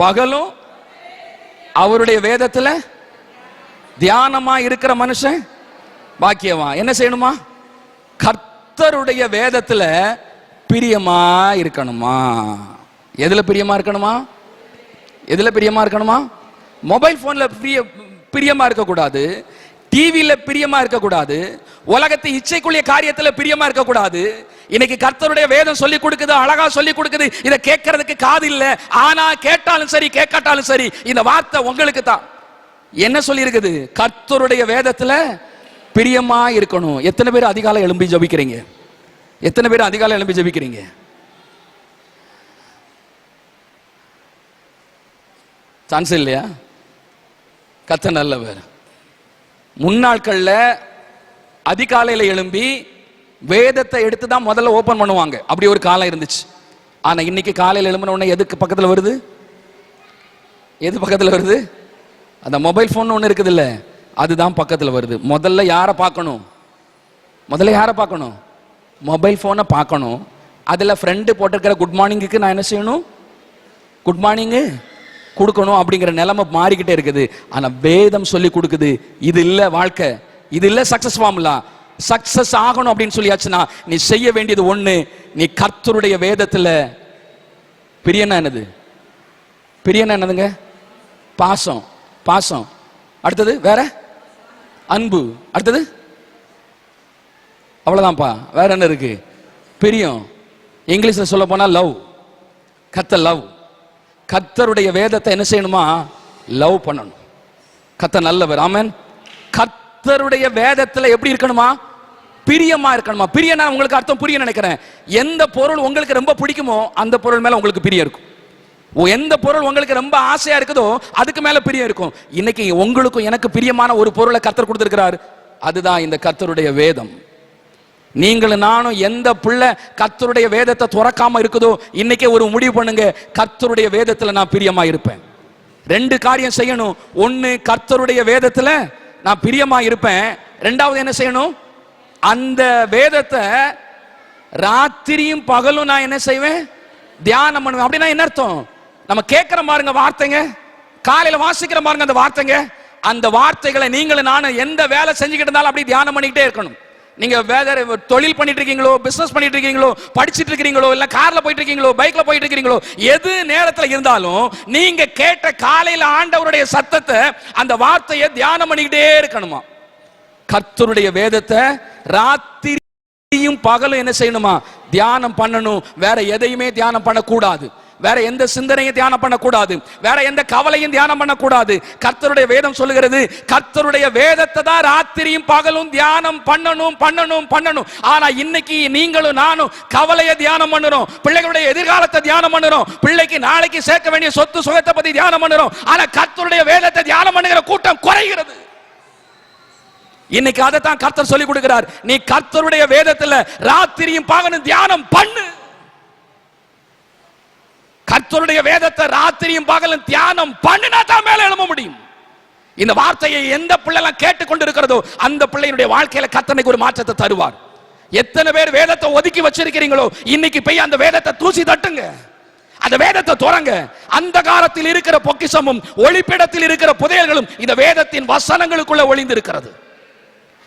பகலும் அவருடைய வேதத்துல தியானமா இருக்கிற மனுஷன் பாக்கியவான். என்ன செய்யணுமா? கர்த்தருடைய வேதத்துல பிரியமா இருக்கணுமா? எதுல பிரியமா இருக்கணுமா? எதுல பிரியமா இருக்கணுமா? மொபைல் போன்ல பிரியமா இருக்க கூடாது, டிவியில பிரியமா இருக்க கூடாது, உலகத்தை இச்சைக்குரிய காரியத்துல பிரியமா இருக்க கூடாது. இன்னைக்கு கர்த்தருடைய வேதம் சொல்லி கொடுக்குது, அழகா சொல்லி கொடுக்குது, இதை கேட்கறதுக்கு காது இல்ல, ஆனா கேட்டாலும் சரி கேட்காட்டாலும் சரி இந்த வார்த்தை உங்களுக்கு தான். என்ன சொல்லி இருக்குது? கர்த்தருடைய வேதத்துல பிரியமா இருக்கணும். எத்தனை பேர் அதிகாலை எழும்பி ஜபிக்கிறீங்க? எத்தனை பேர் அதிகாலை எழும்பி ஜபிக்கிறீங்க? சான்ஸ் இல்லையா? கர்த்தர் நல்லவர். முன்னாட்கள்ல அதிகாலையில எழும்பி வேதத்தை எடுத்து தான் முதல்ல ஓபன் பண்ணுவாங்க, அப்படி ஒரு காலம் இருந்துச்சு. ஆனா இன்னைக்கு காலையில் எழும்பின உடனே எதுக்கு பக்கத்துல வருது? எது பக்கத்துல வருது? அந்த மொபைல் போன் ஒன்று இருக்குது இல்ல, அதுதான் பக்கத்துல வருது. முதல்ல யாரை பார்க்கணும்? முதல்ல யாரை பார்க்கணும்? மொபைல் போனை பார்க்கணும். அதுல ஃப்ரெண்டு போட்டிருக்கிற குட் மார்னிங்குக்கு நான் என்ன செய்யணும்? குட் மார்னிங் கொடுக்கணும் அப்படிங்கிற நிலைமை மாறிக்கிட்டே இருக்குது. ஆனா வேதம் சொல்லி கொடுக்குது, இது இல்ல வாழ்க்கை, இது இல்ல சக்சஸ் ஃபார்முலா. சக்சஸ் ஆகணும் அப்படின்னு சொல்லியாச்சுன்னா நீ செய்ய வேண்டியது ஒண்ணு, நீ கர்த்தருடைய வேதத்துல பிரியனா என்னது? பிரியனா என்னதுங்க? பாசம். பாசம் அடுத்தது வேற அன்பு, அடுத்தது அவ்வளவுதான்ப்பா. வேற என்ன இருக்கு? பிரியம். இங்கிலீஷ்ல சொல்ல போனா லவ். லவ். கர்த்தருடைய வேதத்தை என்ன செய்யணுமா? லவ் பண்ணணும். கர்த்தர் நல்லவர். ஆமென். கர்த்தருடைய வேதத்துல எப்படி இருக்கணுமா? பிரியமா இருக்கணுமா? பிரியனா உங்களுக்கு அர்த்தம் புரிய நினைக்கிறேன். எந்த பொருள் உங்களுக்கு ரொம்ப பிடிக்குமோ அந்த பொருள் மேல உங்களுக்கு பிரியம் இருக்கும். எந்த பொருள் உங்களுக்கு ரொம்ப ஆசையா இருக்குதோ அதுக்கு மேல பிரியம் இருக்கும். இன்னைக்கு உங்களுக்கும் எனக்கு பிரியமான ஒரு பொருளை கர்த்தர் கொடுத்திருக்கிறார். அதுதான் இந்த கர்த்தருடைய வேதம். நீங்களும் நானும் எந்த பிள்ளை கர்த்தருடைய வேதத்தை துறக்காம இருக்குதோ இன்னைக்கே ஒரு முடிவு பண்ணுங்க, கர்த்தருடைய வேதத்துல நான் பிரியமா இருப்பேன். ரெண்டு காரியம் செய்யணும். ஒன்னு, கர்த்தருடைய வேதத்துல நான் பிரியமா இருப்பேன். ரெண்டாவது என்ன செய்யணும்? அந்த வேதத்தை ராத்திரியும் பகலும் நான் என்ன செய்வேன்? தியானம் பண்ணுவேன். அப்படின்னா என்ன அர்த்தம்? நம்ம கேட்கிற பாருங்க வார்த்தைங்க, காலையில வாசிக்கிற பாருங்க அந்த வார்த்தைங்க, அந்த வார்த்தைகளை நீங்களும் நானும் எந்த வேலை செஞ்சுக்கிட்டு இருந்தாலும் அப்படி தியானம் பண்ணிக்கிட்டே இருக்கணும். நீங்க வேற தொழில் பண்ணிட்டு இருக்கீங்களோ, பிசினஸ் பண்ணிட்டு இருக்கீங்களோ, படிச்சிட்டு இருக்கீங்களோ, இல்ல கார்ல போயிட்டு இருக்கீங்களோ, பைக்ல போயிட்டு இருக்கீங்களோ, எது நேரத்துல இருந்தாலும் நீங்க கேட்ட காலையில ஆண்டவருடைய சத்தத்தை, அந்த வார்த்தையை தியானம் பண்ணிக்கிட்டே இருக்கணுமா? கர்த்தருடைய வேதத்தை ராத்திரியும் பகலும் என்ன செய்யணுமா? தியானம் பண்ணணும். வேற எதையுமே தியானம் பண்ணக்கூடாது. வேற எந்த சிந்தனையும் தியானம் பண்ணக்கூடாது. வேற எந்த கவலையும் தியானம் பண்ணக்கூடாது. கர்த்தருடைய வேதம் சொல்லுகிறது, கர்த்தருடைய வேதத்தை தான் ராத்திரியும் பகலும் தியானம் பண்ணணும். ஆனா இன்னைக்கு நீங்களும் நானும் கவலையை தியானம் பண்ணுறோம், பிள்ளைகளுடைய எதிர்காலத்தை தியானம் பண்ணுறோம், பிள்ளைக்கு நாளைக்கு சேர்க்க வேண்டிய சொத்து சுகத்தை பத்தி தியானம் பண்ணுறோம். ஆனா கர்த்தருடைய வேதத்தை தியானம் பண்ணுகிற கூட்டம் குறைகிறது. இன்னைக்கு அதைத்தான் கர்த்தர் சொல்லி கொடுக்கிறார். நீ கர்த்தருடைய வேதத்துல ராத்திரியும் பகலும் தியானம் பண்ணு. கர்த்தருடைய வேதத்தை ராத்திரியும் பகலும் தியானம் பண்ணினா தான் மேல எழும்ப முடியும். இந்த வார்த்தையை எந்த பிள்ளை கேட்டுக் கொண்டிருக்கிறதோ அந்த பிள்ளையினுடைய வாழ்க்கையில கர்த்தர் ஒரு மாற்றத்தை தருவார். எத்தனை பேர் வேதத்தை ஒதுக்கி வச்சிருக்கிறீங்களோ இன்னைக்கு போய் அந்த வேதத்தை தூசி தட்டுங்க, அந்த வேதத்தை துறங்க. அந்த காலத்தில் இருக்கிற பொக்கிஷமும் ஒளிப்பிடத்தில் இருக்கிற புதையல்களும் இந்த வேதத்தின் வசனங்களுக்குள்ள ஒளிந்திருக்கிறது.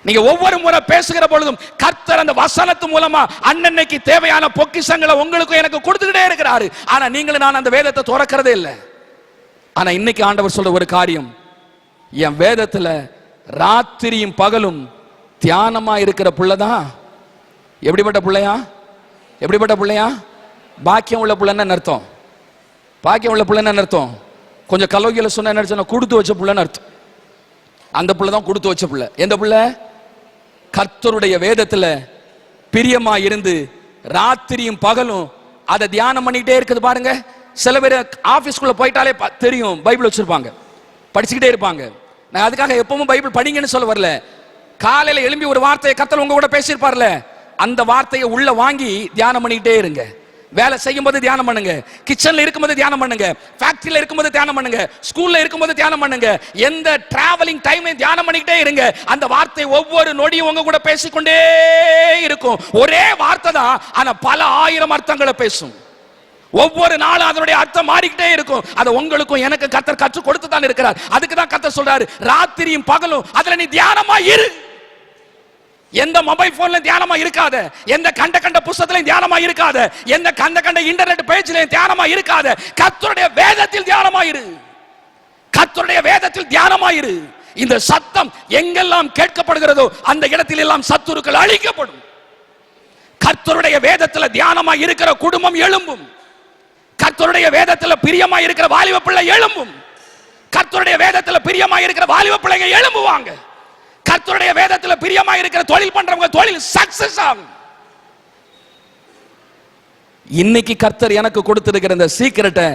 நீங்க ஒவ்வொரு முறை பேசுகிற பொழுதும் கர்த்தர் அந்த வசனத்து மூலமா அன்னன்னைக்கு தேவையான பொக்கிஷங்களை உங்களுக்கு எனக்கு கொடுத்துக்கிட்டே இருக்கிறாரு. ஆனா நீங்களும் நான் அந்த வேதத்தை துறக்கிறதே இல்லை. ஆனா இன்னைக்கு ஆண்டவர் சொல்ற ஒரு காரியம், என் வேதத்துல ராத்திரியும் பகலும் தியானமா இருக்கிற பிள்ளைதான் எப்படிப்பட்ட பிள்ளையா? எப்படிப்பட்ட பிள்ளையா? பாக்கியம் உள்ள பிள்ளைன்னு அர்த்தம். பாக்கியம் உள்ள பிள்ளைன்னு அர்த்தம். கொஞ்சம் கலோகியில சொன்ன என்ன சொன்ன? கொடுத்து வச்ச பிள்ளைன்னு அர்த்தம். அந்த பிள்ளை தான் கொடுத்து வச்ச பிள்ளை. எந்த பிள்ளை? கர்த்தருடைய வேதத்துல பிரியமா இருந்து ராத்திரியும் பகலும் அதை தியானம் பண்ணிக்கிட்டே இருக்குது. பாருங்க, சில பேர் ஆபீஸ்க்குள்ள போயிட்டாலே தெரியும் பைபிள் வச்சிருப்பாங்க, படிச்சுக்கிட்டே இருப்பாங்க. நான் அதுக்காக எப்பவும் பைபிள் படிங்கன்னு சொல்ல வரல. காலையில எழும்பி ஒரு வார்த்தையை கர்த்தர் உங்க கூட பேசியிருப்பார்ல, அந்த வார்த்தையை உள்ள வாங்கி தியானம் பண்ணிக்கிட்டே இருங்க. வேலை செய்யும் போது தியானம் பண்ணுங்க, கிச்சன்ல இருக்கும்போது தியானம் பண்ணுங்க, ஃபேக்டரியில இருக்கும்போது தியானம் பண்ணுங்க, ஸ்கூல்ல இருக்கும்போது தியானம் பண்ணுங்க, எந்த டிராவலிங் டைம்லயும் தியானம் பண்ணிக்கிட்டே இருங்க. அந்த வார்த்தை ஒவ்வொரு நொடியும் உங்க கூட பேசிக்கொண்டே இருக்கும். ஒரே வார்த்தை தான், ஆனா பல ஆயிரம் அர்த்தங்களை பேசும். ஒவ்வொரு நாளும் அதனுடைய அர்த்தம் மாறிக்கிட்டே இருக்கும். அதை உங்களுக்கும் எனக்கு கர்த்தர் கற்றுக் கொடுத்து தான் இருக்கிறார். அதுக்கு தான் கர்த்தர் சொல்றாரு, ராத்திரியும் பகலும் அதுல நீ தியானமா இரு. எந்த மொபைல் போன்ல தியானமா இருக்காத, எந்த கண்ட புத்தகத்திலும் தியானமா இருக்காத, எந்த கண்ட இன்டர்நெட் பேஜ்லயும் தியானமா இருக்காத. கர்த்தருடைய வேதத்தில் தியானமா இரு. கர்த்தருடைய வேதத்தில் தியானமா இரு. இந்த சத்தம் எங்கெல்லாம் கேட்கப்படுகிறதோ அந்த இடத்தில் எல்லாம் சத்துருக்கள் அழிக்கப்படும். கர்த்தருடைய வேதத்தில் தியானமா இருக்கிற குடும்பம் எழும்பும். கர்த்தருடைய வேதத்தில் பிரியமா இருக்கிற வாலிப பிள்ளை எழும்பும். கர்த்தருடைய வேதத்தில் பிரியமா இருக்கிற வாலிப பிள்ளைங்க எழும்புவாங்க. கர்த்தருடைய வேதத்தில் பிரியமா இருக்கிற தொழில் பண்றவங்க தொழில் சக்சஸ் ஆகும். இன்னைக்கு கர்த்தர் எனக்கு கொடுத்திருக்கிற இந்த சீக்கிரட்டை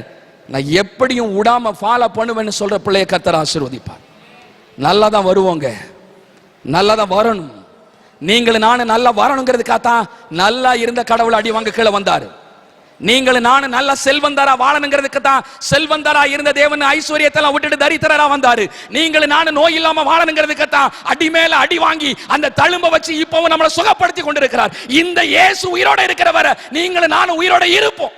நான் எப்படியும் விடாம ஃபாலோ பண்ணுவேன்னு சொல்ற பிள்ளைய கர்த்தர் ஆசீர்வதிப்பார். நல்லா தான் வருவோங்க, நல்லா தான் வரணும். நீங்களும் நானும் நல்லா வரணுங்கிறதுக்காகத்தான் நல்லா இருந்த கடவுள் அடி வாங்க கீழே வந்தாரு. நீங்களும் நானும் நல்ல செல்வந்தாரா வாழணுங்கிறதுக்கு தான் செல்வந்தாரா இருந்த தேவன் ஐஸ்வர்யத்தெல்லாம் விட்டுட்டு தரித்திரரா வந்தாரு. நீங்களும் நானும் நோய் இல்லாம வாழணுங்கிறதுக்கு தான் அடி மேல அடி வாங்கி அந்த தழும்ப வச்சு இப்பவும் நம்மளை சுகப்படுத்தி கொண்டிருக்கிறார். இந்த இயேசு உயிரோட இருக்கிற வர நீங்களும் நானும் உயிரோட இருப்போம்.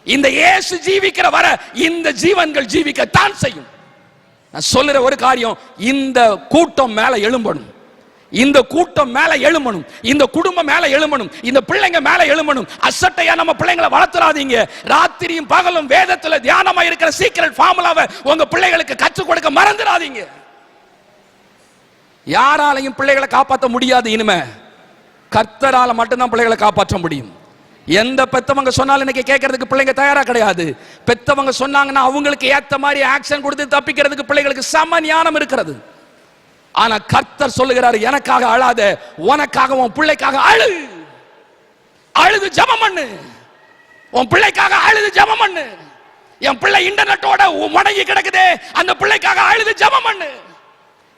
இந்த இயேசு ஜீவிக்கிற வர இந்த ஜீவன்கள் ஜீவிக்கத்தான் செய்யும். நான் சொல்லுற ஒரு காரியம், இந்த கூட்டம் மேல எழும்பணும், இந்த கூட்டம் மேல எழும்பணும், இந்த குடும்பம் மேல எழும்பணும், இந்த பிள்ளைங்க மேல எழும்பணும். அசட்டையா நம்ம பிள்ளைங்களை வளர்த்துறாதீங்க. ராத்திரியும் பகலும் வேதத்துல தியானமா இருக்கிற சீக்ரெட் ஃபார்முலாவை உங்க பிள்ளைகளுக்கு கற்றுக் கொடுக்க மறந்துடாதீங்க. யாராலையும் பிள்ளைகளை காப்பாற்ற முடியாது. இனிமே கர்த்தரால மட்டும்தான் பிள்ளைகளை காப்பாற்ற முடியும். எந்த பெத்தவங்க சொன்னாலும் இன்னைக்கு கேட்கறதுக்கு பிள்ளைங்க தயாரா கிடையாது. பெத்தவங்க சொன்னாங்கன்னா அவங்களுக்கு ஏத்த மாதிரி ஆக்ஷன் கொடுத்து தப்பிக்கிறதுக்கு பிள்ளைகளுக்கு சம ஞானம் இருக்கிறது. ஆனா கர்த்தர் சொல்லுகிறாரு, எனக்காக அழாத, உனக்காக உன் பிள்ளைக்காக அழு, அழுது ஜெபம் பண்ணு. உன் பிள்ளைக்காக அழுது ஜெபம் பண்ணு. என் பிள்ளை இன்டர்நெட்டோட முடங்கி கிடக்குதே, அந்த பிள்ளைக்காக அழுது ஜெபம் பண்ணு.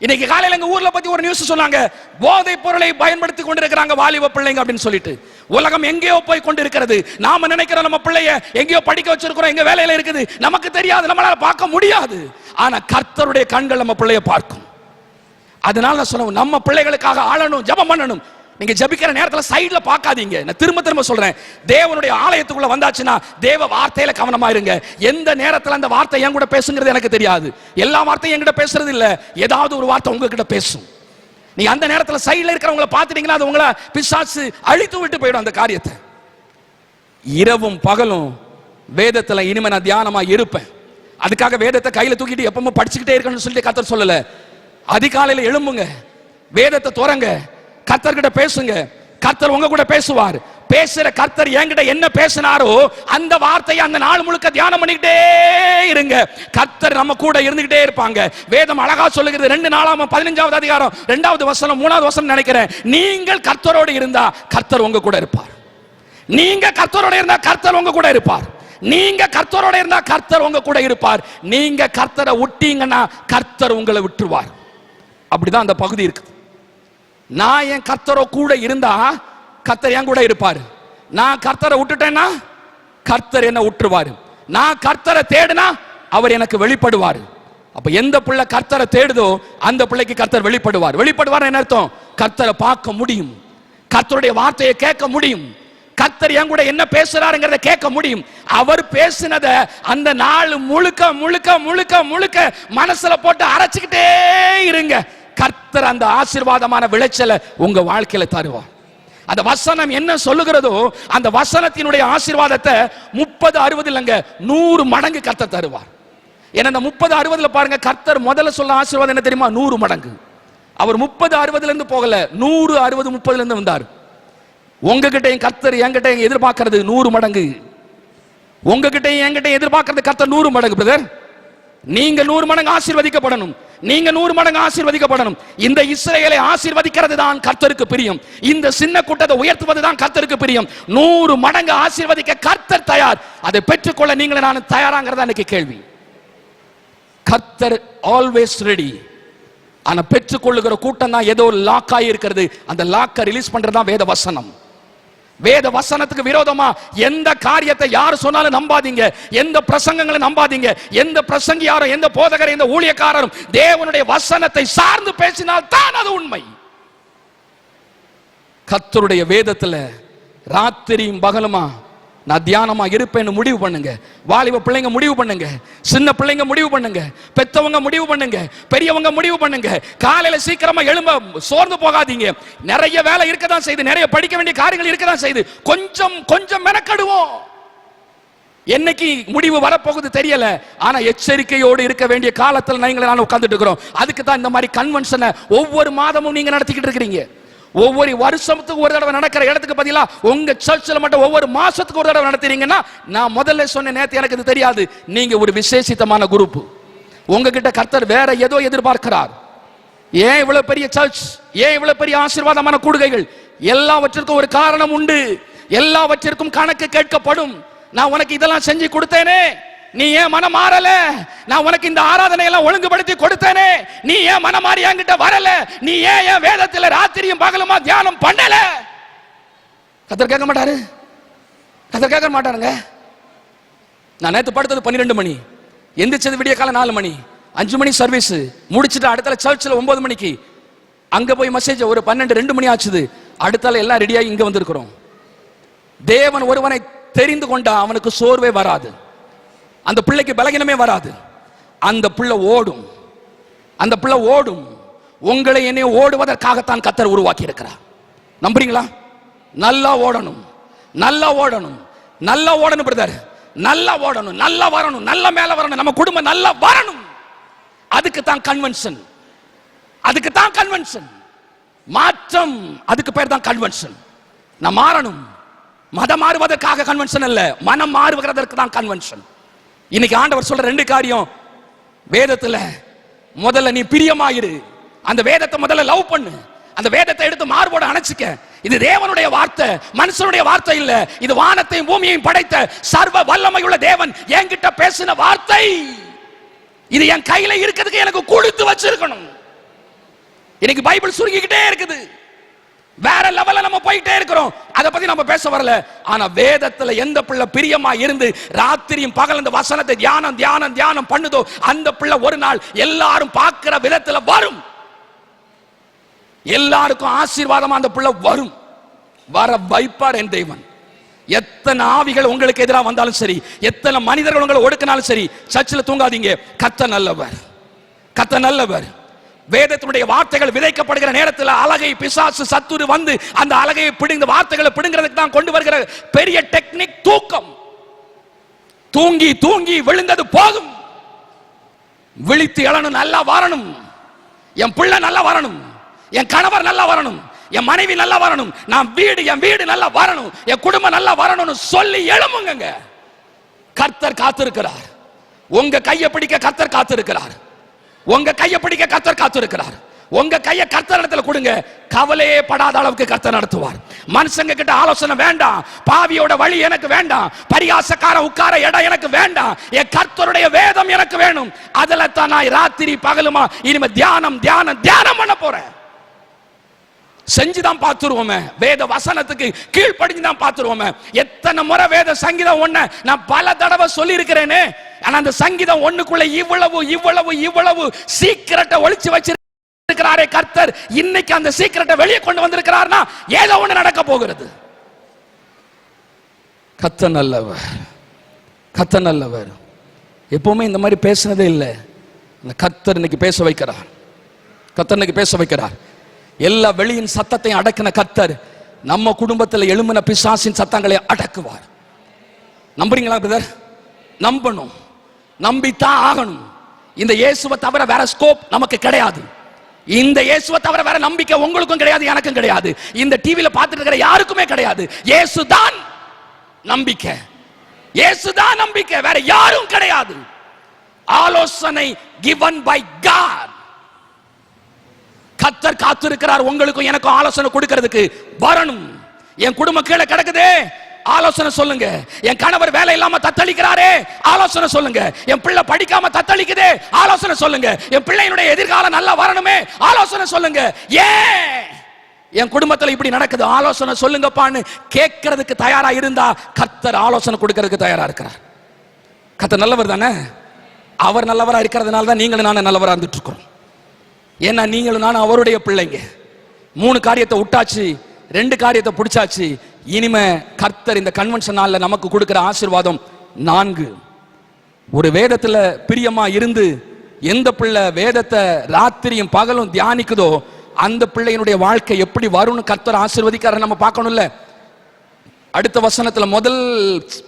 இன்னைக்கு காலையில எங்க ஊர்ல பத்தி ஒரு நியூஸ் சொன்னாங்க, போதை பொருளை பயன்படுத்தி கொண்டிருக்கிறாங்க வாலிப பிள்ளைங்க அப்படின்னு சொல்லிட்டு. உலகம் எங்கேயோ போய் கொண்டு இருக்கிறது. நாம நினைக்கிறோம் நம்ம பிள்ளைய எங்கேயோ படிக்க வச்சிருக்கிறோம், எங்க வேலையில இருக்குது, நமக்கு தெரியாது, நம்மளால பார்க்க முடியாது. ஆனா கர்த்தருடைய கண்கள் நம்ம பிள்ளைய பார்க்கும். அதனால நான் சொல்லுவேன், நம்ம பிள்ளைகளுக்காக ஆளணும், ஜெபம் பண்ணணும். நீங்க ஜெபிக்கிற நேரத்துல சைடுல பார்க்காதீங்க. நான் திரும்ப திரும்ப சொல்றேன், தேவனுடைய ஆலயத்துக்குள்ள வந்தாச்சுன்னா தேவ வார்த்தையில கவனமா இருங்க. எந்த நேரத்துல அந்த வார்த்தை என் கூட பேசுங்கிறது எனக்கு தெரியாது. எல்லா வார்த்தையும் என்கிட்ட பேசுறது இல்ல, ஏதாவது ஒரு வார்த்தை உங்ககிட்ட பேசும். நீ அந்த நேரத்துல சைடுல இருக்கிறவங்கள பார்த்துட்டீங்கன்னா அது உங்களை பிசாசு அழித்து விட்டு போயிடும் அந்த காரியத்தை. இரவும் பகலும் வேதத்துல இனிமே நான் தியானமா இருப்பேன். அதுக்காக வேதத்தை கையில தூக்கிட்டு எப்பவுமே படிச்சுக்கிட்டே இருக்கணும்னு சொல்லிட்டு கர்த்தர் சொல்லல. அதிகாலையில எழும்புங்க, வேதத்தை துறங்க, கர்த்தர்கிட்ட பேசுங்க. கர்த்தர் உங்க கூட பேசுவார். பேசுற கர்த்தர் என்கிட்ட என்ன பேசினாரோ அந்த வார்த்தையை அந்த நாள் முழுக்க தியானம் பண்ணிக்கிட்டே இருங்க. கர்த்தர் நம்ம கூட இருந்துகிட்டே இருப்பாங்க. வேதம் அழகா சொல்லுகிறது, 2 நாளாகமம் 15வது அதிகாரம் 2வது வசனம் 3வது வசனம் நினைக்கிறேன். நீங்கள் கர்த்தரோடு இருந்தா கர்த்தர் உங்க கூட இருப்பார். நீங்க கர்த்தரோட இருந்தா கர்த்தர் உங்க கூட இருப்பார். நீங்க கர்த்தரோட இருந்தா கர்த்தர் உங்க கூட இருப்பார். நீங்க கர்த்தரை விட்டீங்கன்னா கர்த்தர் உங்களை விட்டுருவார். அப்படிதான் அந்த பகுதி இருக்கு. நான் என் கர்த்தரோ கூட இருந்தா கர்த்தர் என் கூட இருப்பாரு. நான் கர்த்தரை விட்டுட்டேன்னா கர்த்தர் என்ன விட்டுருவாரு. நான் கர்த்தரை தேடுனா அவர் எனக்கு வெளிப்படுவார். அப்ப எந்த பிள்ளை கர்த்தரை தேடுதோ அந்த பிள்ளைக்கு கர்த்தர் வெளிப்படுவார். வெளிப்படுவார் என்ன அர்த்தம்? கர்த்தரை பார்க்க முடியும், கர்த்தருடைய வார்த்தையை கேட்க முடியும், கர்த்தர் என் கூட என்ன பேசுறாருங்கிறத கேட்க முடியும். அவர் பேசினத அந்த நாள் முழுக்க முழுக்க முழுக்க முழுக்க மனசுல போட்டு அரைச்சுக்கிட்டே இருங்க. கர்த்தர் அந்த ஆசீர்வாதமான விளைச்சலை உங்க வாழ்க்கையில தருவார். அந்த வசனம் என்ன சொல்லுகிறதோ அந்த வசனத்தினுடைய ஆசீர்வாதத்தை 30 60 இல்லங்க 100 மடங்கு கர்த்தர் தருவார். ஏன்னா இந்த 30 60ல பாருங்க, கர்த்தர் முதல்ல சொல்ல ஆசீர்வாதம் என்ன தெரியுமா? 100 மடங்கு. அவர் 30 60ல இருந்து போகல, 100 60 30ல இருந்து வந்தார். உங்ககிட்டயும் கர்த்தர் என்கிட்ட எதிர்பார்க்கிறது 100 மடங்கு. உங்ககிட்டயும் என்கிட்ட எதிர்பார்க்கிறது கர்த்தர் 100 மடங்கு. பிரதர், நீங்க 100 மடங்கு ஆசீர்வதிக்கப்படணும். நீங்க 100 மடங்கு ஆசீர்வதிக்கப்படணும். இந்த இஸ்ரவேலை ஆசீர்வதிக்கிறது தான் கர்த்தருக்கு பிரியம். இந்த சின்ன கூட்டத்தை உயர்த்துவது தான் கர்த்தருக்கு பிரியம். 100 மடங்கு ஆசீர்வதிக்க கர்த்தர் தயார். அதை பெற்றுக்கொள்ள நீங்களே நான் தயாராங்கிறதா இன்னைக்கு கேள்வி. கர்த்தர் ஆல்வேஸ் ரெடி. ஆனா பெற்றுக்கொள்ளுகிற கூட்டம் தான் ஏதோ லாக் ஆகி இருக்கிறது. அந்த லாக்கை ரிலீஸ் பண்றதுதான் வேத வசனம். வேத வசனத்துக்கு விரோதமா எந்த காரியத்தை யார் சொன்னாலும் நம்பாதீங்க. எந்த பிரசங்கங்களை நம்பாதீங்க. எந்த பிரசங்கியாரும் எந்த போதகர் எந்த ஊழியக்காரரும் தேவனுடைய வசனத்தை சார்ந்து பேசினால் தான் அது உண்மை. கர்த்தருடைய வேதத்துல ராத்திரியும் பகலுமா நான் தியானமா இருப்பேன்னு முடிவு பண்ணுங்க. வாலிப பிள்ளைங்க முடிவு பண்ணுங்க, சின்ன பிள்ளைங்க முடிவு பண்ணுங்க, பெத்தவங்க முடிவு பண்ணுங்க, பெரியவங்க முடிவு பண்ணுங்க. காலையில சீக்கிரமா எழும்ப சோர்ந்து போகாதீங்க. நிறைய வேலை இருக்கதான் செய்து, நிறைய படிக்க வேண்டிய காரியங்கள் இருக்கதான் செய்து, கொஞ்சம் கொஞ்சம் மெனக்கடுவோம். என்னைக்கு முடிவு வரப்போகுது தெரியல. ஆனா எச்சரிக்கையோடு இருக்க வேண்டிய காலத்தில் நீங்க நான் உட்கார்ந்துட்டு இருக்கிறோம். அதுக்கு தான் இந்த மாதிரி கன்வென்ஷனை ஒவ்வொரு மாதமும் நீங்க நடத்திக்கிட்டு இருக்கிறீங்க. ஒவ்வொரு வருஷத்துக்கு ஒரு தடவை நடக்கிற இடத்துக்கு பதிலா உங்க சர்ச்சில் மட்டும் ஒவ்வொரு மாசத்துக்கு ஒரு தடவை நடத்துறீங்கன்னா, நான் முதல்ல சொன்ன நேத்து எனக்கு இது தெரியாது, நீங்க ஒரு விசேஷித்தமான குரூப். உங்ககிட்ட கர்த்தர் வேற ஏதோ எதிர்பார்க்கிறார். ஏன் இவ்வளவு பெரிய சர்ச், ஏன் இவ்வளவு பெரிய ஆசீர்வாதமான கூடுகைகள்? எல்லாவற்றிற்கும் ஒரு காரணம் உண்டு. எல்லாவற்றிற்கும் கணக்கு கேட்கப்படும். நான் உனக்கு இதெல்லாம் செஞ்சு கொடுத்தேனே, நீ ஏன் மனம் மாறல? நான் உனக்கு இந்த ஆராதனை எல்லாம் ஒழுங்குபடுத்தி கொடுத்தேனே, நீ ஏன் மனம் மாறி என்கிட்ட வரல? நீ ஏன் என் வேதத்துல ராத்திரியும் பகலுமா தியானம் பண்ணல? கர்த்தர் கேட்க மாட்டாரு, கர்த்தர் கேட்க மாட்டாருங்க. நான் நேத்து படுத்தது 12 மணி, எந்திரிச்சது விடிய காலம் 4 மணி, 5 மணி சர்வீஸ் முடிச்சுட்டு அடுத்த சர்ச்சில் 9 மணிக்கு அங்க போய் மெசேஜ் ஒரு 12 2 மணி ஆச்சுது. அடுத்தால எல்லாம் ரெடியாகி இங்க வந்திருக்கிறோம். தேவன் ஒருவனை தெரிந்து கொண்டா அவனுக்கு சோர்வே வராது, அந்த பிள்ளைக்கு பலகீனமே வராது. அந்த பிள்ளை ஓடும், அந்த பிள்ளை ஓடும். உங்களை என்னை ஓடுவதற்காகத்தான் கர்த்தர் உருவாக்கி இருக்கிறார். நம்புறீங்களா? நல்லா ஓடணும், நல்லா ஓடணும், நல்லா ஓடணும் பிரதர், நல்லா ஓடணும், நல்லா வரணும், நல்ல மேல வரணும், நம்ம குடும்பம் நல்லா வரணும். அதுக்கு தான் கன்வென்ஷன். அதுக்கு தான் கன்வென்ஷன். மாற்றம், அதுக்கு பேர் தான் கன்வென்ஷன். நான் மாறணும். மதம் மாறுவதற்காக கன்வென்ஷன் அல்ல, மனம் மாறுவதற்கு தான் கன்வென்ஷன். இன்னைக்கு ஆண்டவர் சொல்ற ரெண்டு காரியம் வேதத்துல. முதல்ல நீ பிரியமாயிரு, அந்த வேதத்தை முதல்ல லவ் பண்ணு, அந்த வேதத்தை எடுத்து மார்போட அணைச்சிக்க. இது தேவனுடைய வார்த்தை, மனுஷனுடைய வார்த்தை இல்ல. இது வானத்தையும் பூமியையும் படைத்த சர்வ வல்லமையுள்ள தேவன் என்கிட்ட பேசின வார்த்தை. இது என் கையில இருக்கிறதுக்கு எனக்கு கொடுத்து வச்சிருக்கணும். இன்னைக்கு பைபிள் சுருங்கிக்கிட்டே இருக்குது, வேற லெவல்ல நம்ம போயிட்டே இருக்கிறோம். அதை பத்தி நம்ம பேச வரல. ஆனா வேதத்துல எந்த பிள்ளை பிரியமா இருந்து ராத்திரியும் பகல் அந்த வசனத்தை தியானம் தியானம் தியானம் பண்ணுதோ, அந்த பிள்ளை ஒரு நாள் எல்லாரும் பார்க்கிற விதத்துல வரும். எல்லாருக்கும் ஆசீர்வாதமா அந்த பிள்ளை வரும். வர வைப்பார் என் தேவன். எத்தனை ஆவிகள் உங்களுக்கு எதிராக வந்தாலும் சரி, எத்தனை மனிதர்கள் உங்களை ஒடுக்கினாலும் சரி, சர்ச்சில் தூங்காதீங்க. கர்த்தர் நல்லவர், கர்த்தர் நல்லவர். வேதத்தினுடைய வார்த்தைகள் விதைக்கப்படுகிற நேரத்தில் அலகை பிசாசு சத்துரு வந்து அந்த அலகையை பிடுங்க, வார்த்தைகளை பிடுங்கிறதுக்கு தான் கொண்டு வருகிற பெரிய டெக்னிக் தூக்கம். தூங்கி தூங்கி விழுந்தது போதும், விழித்து எழணும், நல்லா வரணும். என் பிள்ளை நல்லா வரணும், என் கணவர் நல்லா வரணும், என் மனைவி நல்லா வரணும், என் வீடு நல்லா வரணும், என் குடும்பம் நல்லா வரணும்னு சொல்லி எழுமுங்க. கர்த்தர் காத்திருக்கிறார். உங்க கையை பிடிக்க கர்த்தர் காத்திருக்கிறார். உங்க கையை பிடிக்க கர்த்தர் காத்திருக்கிறார். உங்க கையை கர்த்தர் இடத்துல கொடுங்க, கவலையே படாத அளவுக்கு கர்த்தர் நடத்துவார். மனுஷங்க கிட்ட ஆலோசனை வேண்டாம், பாவியோட வழி எனக்கு வேண்டாம், பரிகாசக்கார உட்கார இடம் எனக்கு வேண்டாம். என் கர்த்தருடைய வேதம் எனக்கு வேணும். அதுல தான் நான் ராத்திரி பகலுமா இனிமே தியானம் தியானம் தியானம் பண்ண போறேன். செஞ்சுதான் பார்த்துருவோமே, வேத வசனத்துக்கு கீழ்ப்படிஞ்சுதான் பார்த்துருவோமே. எத்தனை முறை வேத சங்கீதம் ஒண்ணு நான் பல தடவை சொல்லி இருக்கிறேனே. ஆனா அந்த சங்கீதம் ஒண்ணுக்குள்ள இவ்வளவு இவ்வளவு இவ்வளவு சீக்கிரட்டை ஒளிச்சு வச்சிருக்கிறாரே கர்த்தர். இன்னைக்கு அந்த சீக்கிரட்டை வெளியே கொண்டு வந்திருக்கிறார்னா ஏதோ ஒண்ணு நடக்க போகிறது. கர்த்தர் நல்லவர், கர்த்தர் நல்லவர். எப்பவுமே இந்த மாதிரி பேசினதே இல்லை. கர்த்தர் இன்னைக்கு பேச வைக்கிறார், கர்த்தர் இன்னைக்கு பேச வைக்கிறார். எல்லா வெளியின் சத்தத்தையும் அடக்கின கர்த்தர் நம்ம குடும்பத்தில் எழும்பின பிசாசின் சத்தங்களை அடக்குவார். நம்புறீங்களா பிரதர்? நம்பணும், நம்பித்தான் ஆகணும். இந்த இயேசுவை தவிர வேற ஸ்கோப் நமக்கு கிடையாது. இந்த இயேசுவை தவிர வேற நம்பிக்கை உங்களுக்கும் கிடையாது, எனக்கும் கிடையாது, இந்த டிவியில பார்த்துட்டு இருக்கிற யாருக்குமே கிடையாது. இயேசுதான் நம்பிக்கை, இயேசுதான் நம்பிக்கை, வேற யாரும் கிடையாது. ஆலோசனை given by God. கர்த்தர் காத்திருக்கிறார் உங்களுக்கும் எனக்கும் ஆலோசனை கொடுக்கிறதுக்கு. வரணும். என் குடும்பம் கீழே கிடக்குதே, ஆலோசனை சொல்லுங்க. என் கணவர் வேலை இல்லாம தத்தளிக்கிறாரே, ஆலோசனை சொல்லுங்க. என் பிள்ளை படிக்காம தத்தளிக்குதே, ஆலோசனை சொல்லுங்க. என் பிள்ளையினுடைய எதிர்காலம் நல்லா வரணுமே, ஆலோசனை சொல்லுங்க. ஏன் என் குடும்பத்தில் இப்படி நடக்குது, ஆலோசனை சொல்லுங்கப்பான்னு கேட்கறதுக்கு தயாரா இருந்தா கர்த்தர் ஆலோசனை கொடுக்கிறதுக்கு தயாரா இருக்கிறார். கர்த்தர் நல்லவர் தானே? அவர் நல்லவரா இருக்கிறதுனால தான் நீங்களும் நானும் நல்லவரா இருந்துட்டு இருக்கிறோம். ஏன்னா நீங்களும் நானும் அவருடைய பிள்ளைங்க. 3 காரியத்தை விட்டாச்சு, 2 காரியத்தை பிடிச்சாச்சு. இனிமே கர்த்தர் இந்த கன்வென்ஷன் நாள்ல நமக்கு கொடுக்கிற ஆசீர்வாதம் 4. ஒரு வேதத்துல பிரியமா இருந்து எந்த பிள்ளை வேதத்தை ராத்திரியும் பகலும் தியானிக்குதோ அந்த பிள்ளையினுடைய வாழ்க்கை எப்படி வரும்னு கர்த்தர் ஆசீர்வதிக்கார நம்ம பார்க்கணும்ல. அடுத்த வசனத்துல முதல்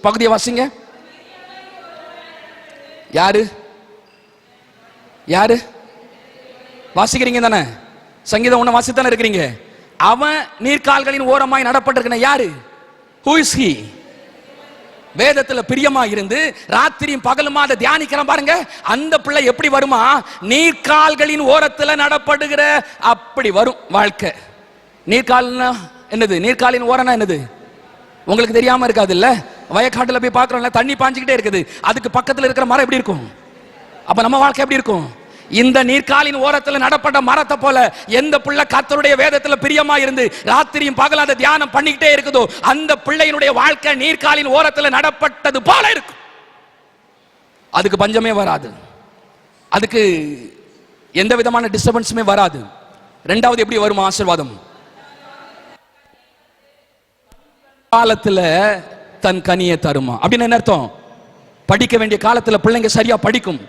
பகுதியை வாசிங்க. யாரு யாரு வாசிக்கிறீங்க தானே? சங்கீதம் 1 வாசித்தானே இருக்கிறீங்க. அவன் நீர்க்கால்களின் ஓரமாய் நடப்பட்டிருக்கிற யாரு? Who is he? வேதத்துல பிரியமா இருந்து ராத்திரியும் பகலுமா அதை தியானிக்கிறான் பாருங்க. அந்த பிள்ளை எப்படி வருமா? நீர்க்கால்களின் ஓரத்துல நடப்படுகிற அப்படி வரும் வாழ்க்கை. நீர்க்கால்னா என்னது? நீர்க்காலின் ஓரம்னா என்னது? உங்களுக்கு தெரியாம இருக்காது இல்ல? வயக்காட்டுல போய் பாக்குறோம்ல, தண்ணி பாஞ்சுக்கிட்டே இருக்குது, அதுக்கு பக்கத்துல இருக்கிற மரம் எப்படி இருக்கும்? அப்ப நம்ம வாழ்க்கை எப்படி இருக்கும்? இந்த நீர்க்காலின் ஓரத்தில் நடப்பட்ட மரத்தை போல எந்த பிள்ளை கர்த்தருடைய வேதத்தில் பிரியமா இருந்து ராத்திரியும் பகலும் அதை தியானம் பண்ணிக்கிட்டே இருக்குதோ அந்த பிள்ளையினுடைய வாழ்க்கை நீர்க்காலின் ஓரத்தில் நடப்பட்டது போல இருக்கும். அதுக்கு பஞ்சமே வராது, அதுக்கு எந்த விதமான டிஸ்டர்பன்ஸுமே வராது. 2வது எப்படி வரும் ஆசீர்வாதம்? காலத்துல தன் கனியை தருமா. அப்படின்னு என்ன அர்த்தம்? படிக்க வேண்டிய காலத்துல பிள்ளைங்க சரியா படிக்கும்,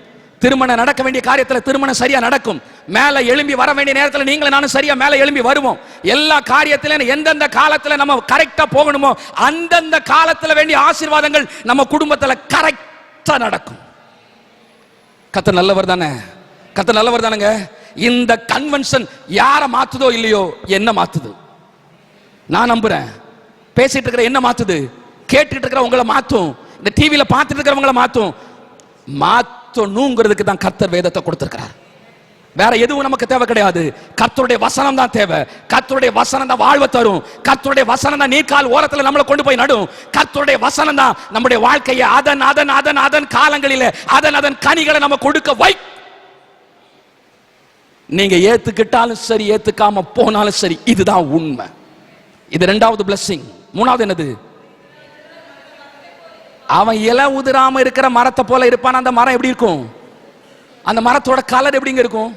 திருமணம் நடக்க வேண்டிய காரியத்துல திருமணம் சரியா நடக்கும், மேல எழும்பி வர வேண்டிய நேரத்துல நீங்களும் நானும் சரியா மேல எழும்பி வருவோம். எல்லா காரியத்திலும் எந்தெந்த காலத்துல நம்ம கரெக்டா போகணுமோ அந்தந்த காலத்துல வேண்டிய ஆசீர்வாதங்கள் நம்ம குடும்பத்துல கரெக்டா நடக்கும். கர்த்தர் நல்லவர் தானே? கர்த்தர் நல்லவர் தானங்க? இந்த கன்வென்ஷன் யாரை மாத்துதோ இல்லையோ என்ன மாத்துது. நான் நம்புறேன். பேசிட்டு இருக்கிற என்ன மாத்துது, கேட்டுட்டு இருக்கிற உங்களை மாத்தும், இந்த டிவியில பார்த்துட்டு இருக்கிறவங்களை மாத்தும். மாத்தணுங்கிறதுக்கு தான் கர்த்தர் வேதத்தை கொடுத்திருக்கிறார். வேற எதுவும் நமக்கு தேவை கிடையாது. கர்த்தருடைய வசனம் தான் தேவை. கர்த்தருடைய வசனம் தான் வாழ்வை தரும். கர்த்தருடைய வசனம் தான் நீர்க்கால் ஓரத்தில் நம்மளை கொண்டு போய் நடும். கர்த்தருடைய வசனம் தான் நம்முடைய வாழ்க்கையை அதன் அதன் அதன் அதன் காலங்களிலே அதன் அதன் கனிகளை நம்ம கொடுக்க வை. நீங்க ஏத்துக்கிட்டாலும் சரி, ஏத்துக்காம போனாலும் சரி, இதுதான் உண்மை. இது இரண்டாவது பிளஸிங். மூணாவது என்னது? அவன் இலை உதிராம இருக்கிற மரத்தை போல இருப்பான். அந்த மரம் எப்படி இருக்கும்? அந்த மரத்தோட கலர் எப்படிங்க இருக்கும்?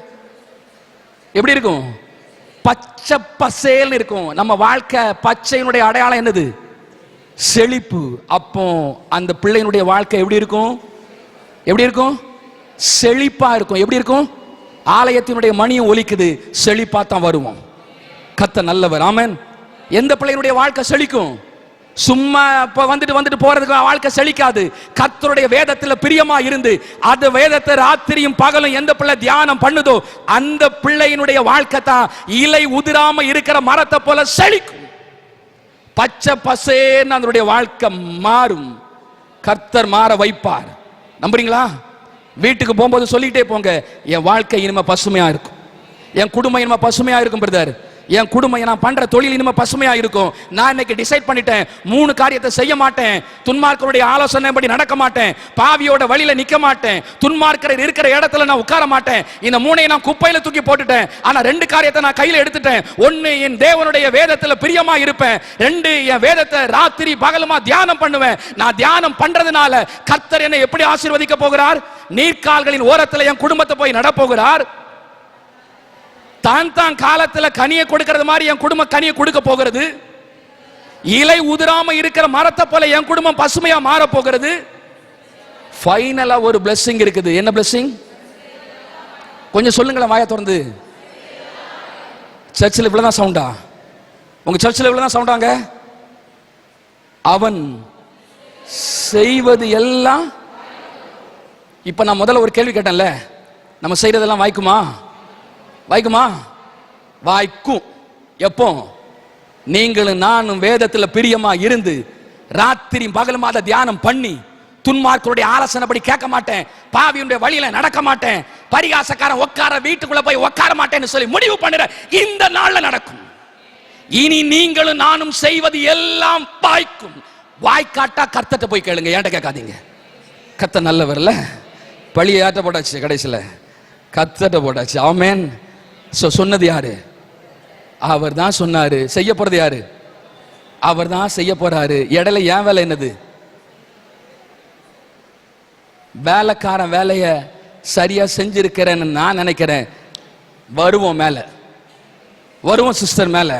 எப்படி இருக்கும்? பச்சை பசேல்னு இருக்கும். நம்ம வாழ்க்கை பச்சையினுடைய அடையாளம் என்னது? செழிப்பு. அப்போ அந்த பிள்ளையினுடைய வாழ்க்கை எப்படி இருக்கும்? எப்படி இருக்கும்? செழிப்பா இருக்கும். எப்படி இருக்கும்? ஆலயத்தினுடைய மணியும் ஒலிக்குது, செழிப்பா தான் வருவோம். கர்த்தர் நல்லவர். ஆமென். எந்த பிள்ளையினுடைய வாழ்க்கை செழிக்கும்? சும்மா வந்துட்டு போறதுக்கு வாழ்க்கை செழிக்காது. கர்த்தருடைய வேதத்துல பிரியமா இருந்து அந்த வேதத்தை ராத்திரியும் பகலும் எந்த பிள்ளை தியானம் பண்ணுதோ அந்த பிள்ளையினுடைய வாழ்க்கை தான் இலை உதிராம இருக்கிற மரத்தை போல செழிக்கும். பச்சை பசேன்னு அதனுடைய வாழ்க்கை மாறும். கர்த்தர் மாற வைப்பார். நம்புறீங்களா? வீட்டுக்கு போகும்போது சொல்லிட்டே போங்க, என் வாழ்க்கை இனிமே பசுமையா இருக்கும், என் குடும்பம் இனிமே பசுமையா இருக்கும் பிரதர், என் குடும்பம் நான் பண்ற தொழில் இனிமே பசுமையா இருக்கும். நான் இன்னைக்கு டிசைட் பண்ணிட்டேன், 3 காரியத்தை செய்ய மாட்டேன். துன்மார்க்கருடைய ஆலோசனைப்படி நடக்க மாட்டேன், பாவியோட வழியில நிக்க மாட்டேன், துன்மார்க்கர் இருக்கிற இடத்துல நான் உட்கார மாட்டேன். இந்த 3ஐயும் நான் குப்பையில தூக்கி போட்டுட்டேன். ஆனா 2 காரியத்தை நான் கையில எடுத்துட்டேன். 1, என் தேவனுடைய வேதத்துல பிரியமா இருப்பேன். 2, என் வேதத்தை ராத்திரி பகலுமா தியானம் பண்ணுவேன். நான் தியானம் பண்றதுனால கர்த்தர் என்னை எப்படி ஆசீர்வதிக்க போகிறார்? நீர்க்கால்களின் ஓரத்துல என் குடும்பத்தை போய் நடப்போகிறார். தான் காலத்துல கனியை கொடுக்கிறது மாதிரி என் குடும்பம் கனியை கொடுக்க போகிறது. இலை உதிராம இருக்கிற மரத்தை போல என் குடும்பம் பசுமையா மாற போகிறது. ஃபைனலா ஒரு பிளெஸிங் இருக்குது. என்ன பிளெஸிங்? கொஞ்சம் சொல்லுங்களேன் வாயை திறந்து. சர்ச்சில் இவ்வளவுதான் சவுண்டா? உங்க சர்ச்சில் இவ்வளவுதான் சவுண்டாங்க? அவன் செய்வது எல்லாம். இப்ப நான் முதல்ல ஒரு கேள்வி கேட்டேன்ல, நம்ம செய்யறதெல்லாம் வாய்க்குமா? வாய்க்குமா? வாய்க்கும். எப்போ? நீங்களும் நானும் வேதத்துல பிரியமா இருந்து ராத்திரி பகலும் அதை தியானம் பண்ணி துன்மார்க்கருடைய ஆலோசனைப்படி கேட்க மாட்டேன், பாவியுடைய வழியில நடக்க மாட்டேன், பரிகாசக்காரன் உட்கார வீட்டுக்குள்ள போய் உட்கார மாட்டேன்னு சொல்லி முடிவு பண்ணுற இந்த நாள்ல நடக்கும். இனி நீங்களும் நானும் செய்வது எல்லாம் வாய்க்கும். வாய்க்காட்டா கர்த்தட்ட போய் கேளுங்க, ஏன்ட்ட கேட்காதீங்க. கர்த்தர் நல்லவர்ல. பழியை ஏற்ற போட்டாச்சு, கடைசியில் கர்த்தட்ட போட்டாச்சு. ஆமென். சொன்னது யாரு? அவர் தான் சொன்னாரு. செய்ய போறது யாரு? அவர் தான் செய்ய போறாரு. இடையில ஏன் வேலை என்னது? வேலைக்காரன் வேலைய சரியா செஞ்சிருக்கிறேன்னு நான் நினைக்கிறேன். வருவோம் மேல, வருவோம் சிஸ்டர் மேல.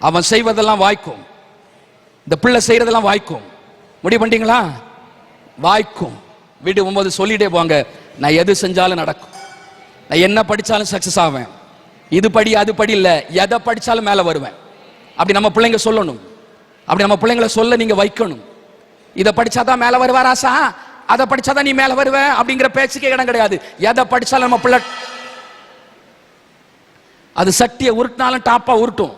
அவன் செய்வதெல்லாம் வாய்க்கும். இந்த பிள்ளை செய்யறதெல்லாம் வாய்க்கும். முடிவு பண்ணிட்டீங்களா? வாய்க்கும். வீட்டு போகும்போது சொல்லிட்டே போங்க, நான் எது செஞ்சாலும் நடக்கும், நான் என்ன படிச்சாலும் சக்சஸ் ஆவேன், இது படி அது படி இல்ல, எதை படிச்சாலும் மேல வருவேன். அப்படி நம்ம பிள்ளைங்க சொல்லணும். அப்படி நம்ம பிள்ளைங்களை சொல்ல நீங்க வைக்கணும். இதை படிச்சாதான் மேல வருவாராசா, அதை படிச்சாதான் நீ மேல வருவ அப்படிங்கிற பேச்சுக்கே இடம் கிடையாது. எதை படிச்சாலும் நம்ம பிள்ளை அது சட்டியை உருட்டினாலும் டாப்பா உருட்டும்.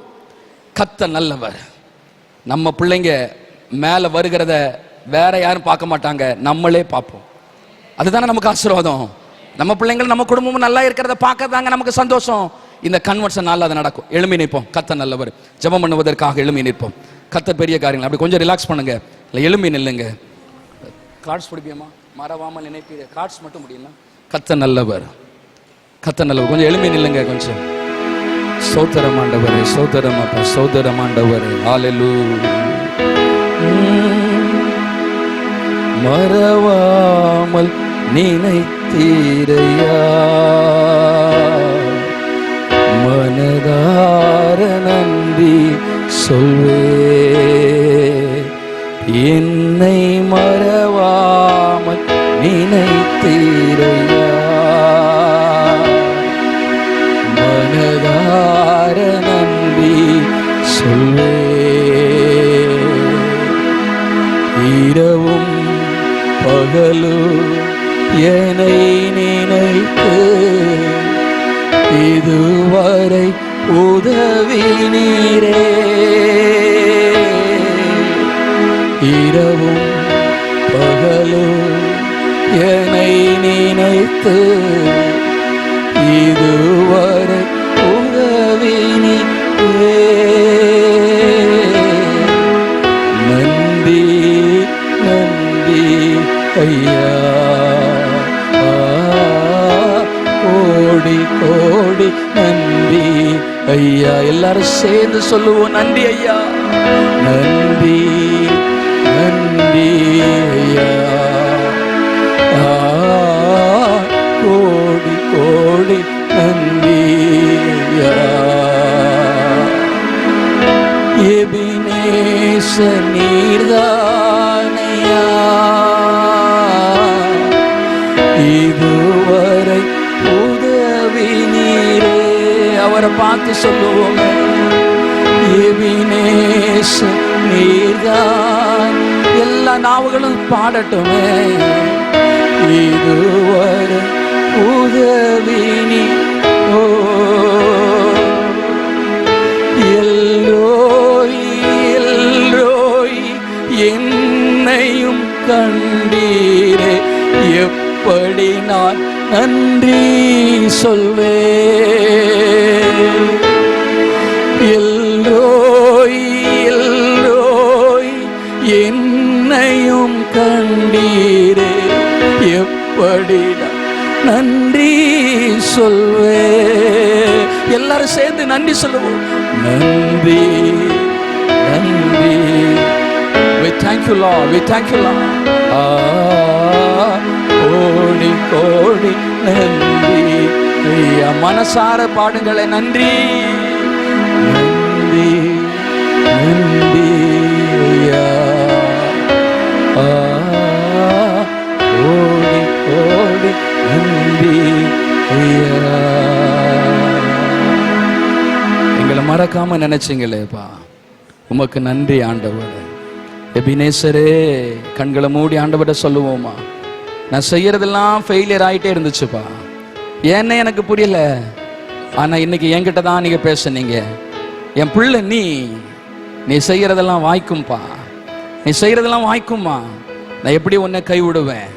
கர்த்தர் நல்லவர். நம்ம பிள்ளைங்க மேல வருகிறத வேற யாரும் பார்க்க மாட்டாங்க, நம்மளே பார்ப்போம். அதுதானே நமக்கு ஆசீர்வாதம். நம்ம பிள்ளைங்கள் நம்ம குடும்பமும் நல்லா இருக்கிறத பார்க்கறதாங்க நமக்கு சந்தோஷம். இந்த கன்வர்ஷன் நாள் அது நடக்கும். எழுமி நிற்போம். கர்த்தர் நல்லவர். ஜெபம் பண்ணுவதற்காக எழுமி நிற்போம். கர்த்தர் பெரிய காரியங்கள். அப்படி கொஞ்சம் ரிலாக்ஸ் பண்ணுங்க, இல்லை எழுமி நில்லுங்க. கார்ட்ஸ் பிடிப்பியமா? மறவாமல் நினைப்பீங்க. கார்ட்ஸ் மட்டும் முடியல. கர்த்தர் நல்லவர். கர்த்தர் நல்லவர். கொஞ்சம் எழுமி நில்லுங்க கொஞ்சம். சோதரம் ஆண்டவரே, சோதரம் அப்பா, சோதரம் ஆண்டவரே. ஹல்லேலூயா. மறவாமல் நினைத்தீரையா, மனதார நன்றி சொல்வே. என்னை மறவாமல் நினைத்தீரையா, மனதார நன்றி சொல்வே. இரவும் பகலும் என்னை நினைத்து இதுவரை உதவினீரே. இரவும் பகலும் என்னை நினைத்து இதுவரை உதவினீரே. நன்றி நன்றி ஐயா, கோடி கோடி நன்றி ஐயா. எல்லாரும் சேர்ந்து சொல்லுவோம், நன்றி ஐயா, நன்றி நன்றி ஐயா, கோடி கோடி நன்றி ஐயா. எபினேசர் நீர்தானையா, இதுவரை உதவினீரே. அவரை பார்த்து சொல்லுவோமே, எபினேசர் நீர்தான். எல்லா நாவுகளும் பாடட்டுமே, இதுவரை உதவினீ. ஓ எல்லோய் எல்லோய் என்னையும் கண்டீரே. எப்படி நான் நன்றி சொல்வேன். எல்லோய் எல்லோய் என்னையும் கண்டீரே. எப்படி நான் நன்றி சொல்வேன். எல்லாரும் சேர்ந்து நன்றி சொல்லுவோம், நன்றி நன்றி. We thank you Lord, we thank you Lord. கோடி கோடி நன்றி ஐயா. மனசார பாடுங்களே, நன்றி நன்றி நன்றி ஐயா. கோடி கோடி நன்றி ஐயா. எங்களை மறக்காம நினைச்சீங்களேப்பா, உமக்கு நன்றி ஆண்டவர். எபினேசரே, கண்களை மூடி ஆண்டவரை சொல்லுவோமா, நான் செய்யறதெல்லாம் ஃபெயிலியர் ஆகிட்டே இருந்துச்சுப்பா, ஏன்னு எனக்கு புரியல. ஆனா இன்னைக்கு என்கிட்ட தான் நீங்க பேசுனீங்க, என் பிள்ளை நீ செய்யறதெல்லாம் வாய்க்கும்பா, நீ செய்யறதெல்லாம் வாய்க்குமா. நான் எப்படி உன்னை கைவிடுவேன்,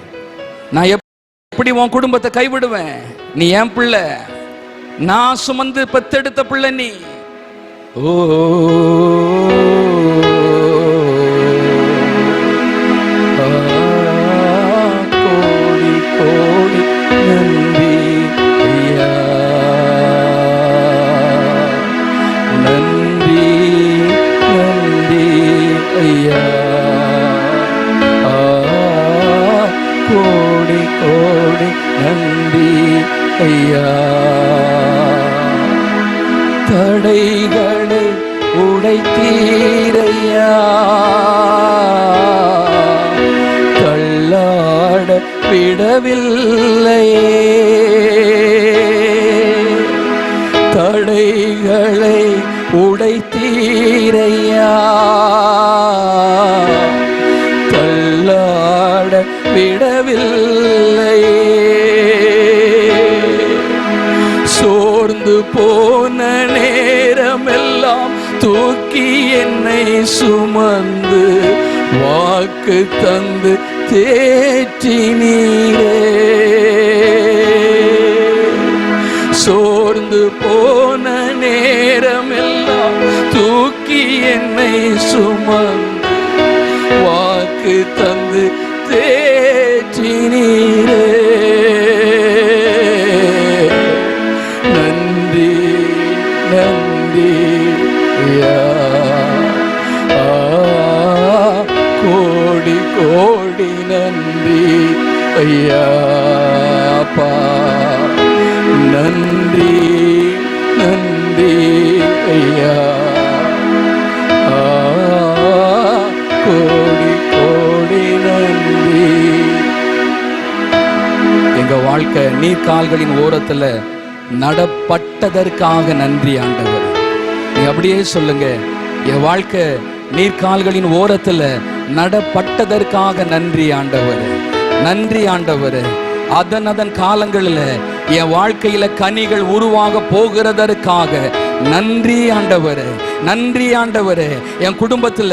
நான் எப்படி உன் குடும்பத்தை கைவிடுவேன். நீ என் பிள்ளை, நான் சுமந்து பெத்தெடுத்த பிள்ளை நீ. ஓ கோடி கோடி நன்றி ஐயா, நன்றி நன்றி ஐயா. கோடி கோடி நன்றி ஐயா. தடைகளை உடைத்தீரையா, தள்ளாட விடவில்லையே. தடைகளை உடைத்தீரையா, தள்ளாட விடவில்லையே. சோர்ந்து போன நேரமெல்லாம் தூக்கி என்னை சுமந்து வாக்கு தந்து தேற்றினீரே. சோர்ந்து போன நேரமெல்லாம் தூக்கி என்னை சுமந்து வாக்கு தந்து தேற்றினீரே. நன்றி நன்றி ஐயா. கோடி கோடி நன்றி ஐயா. பா நன்றி நன்றி ஐயா. கோடி கோடி நன்றி. எங்க வாழ்க்கை நீர்கால்களின் ஓரத்துல நடப்பட்டதற்காக நன்றி ஆண்டவர். நீங்க அப்படியே சொல்லுங்க, என் வாழ்க்கை நீர்கால்களின் ஓரத்துல நடப்பட்டதற்காக நன்றி ஆண்டவர். நன்றி ஆண்டவர். அதன் காலங்களில் என் வாழ்க்கையில கனிகள் உருவாக போகிறதற்காக நன்றி ஆண்டவரே, நன்றி ஆண்டவரே. என் குடும்பத்துல,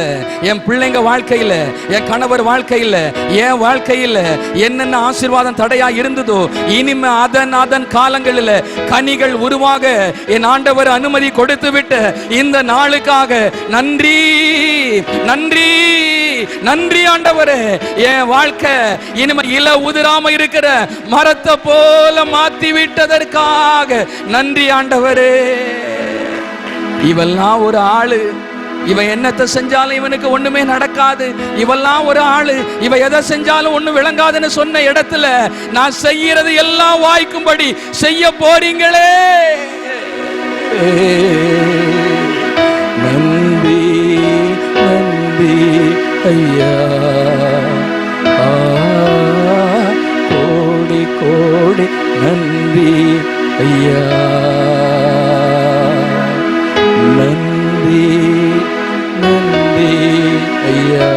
என் பிள்ளைங்க வாழ்க்கையில, என் கணவர் வாழ்க்கையில, என் வாழ்க்கையில என்னென்ன ஆசீர்வாதம் தடையா இருந்ததோ இனிமே அதன் காலங்களில் கனிகள் உருவாக என் ஆண்டவர் அனுமதி கொடுத்து விட்டு இந்த நாளுக்காக நன்றி, நன்றி, நன்றி ஆண்டவரே. என் வாழ்க்கை இனிமே இல உதிராம இருக்கிற மரத்தை போல மாத்தி விட்டதற்காக நன்றி ஆண்டவரே. இவெல்லாம் ஒரு ஆளு, இவன் என்னத்தை செஞ்சாலும் இவனுக்கு ஒண்ணுமே நடக்காது, இவெல்லாம் ஒரு ஆளு, இவன் எதை செஞ்சாலும் ஒண்ணு விளங்காதுன்னு சொன்ன இடத்துல நான் செய்யறது எல்லாம் வாய்க்கும்படி செய்ய போறீங்களே. நன்றி, நன்றி ஐயா, கோடி கோடி நன்றி ஐயா, நன்றி, நன்றி ஐயா,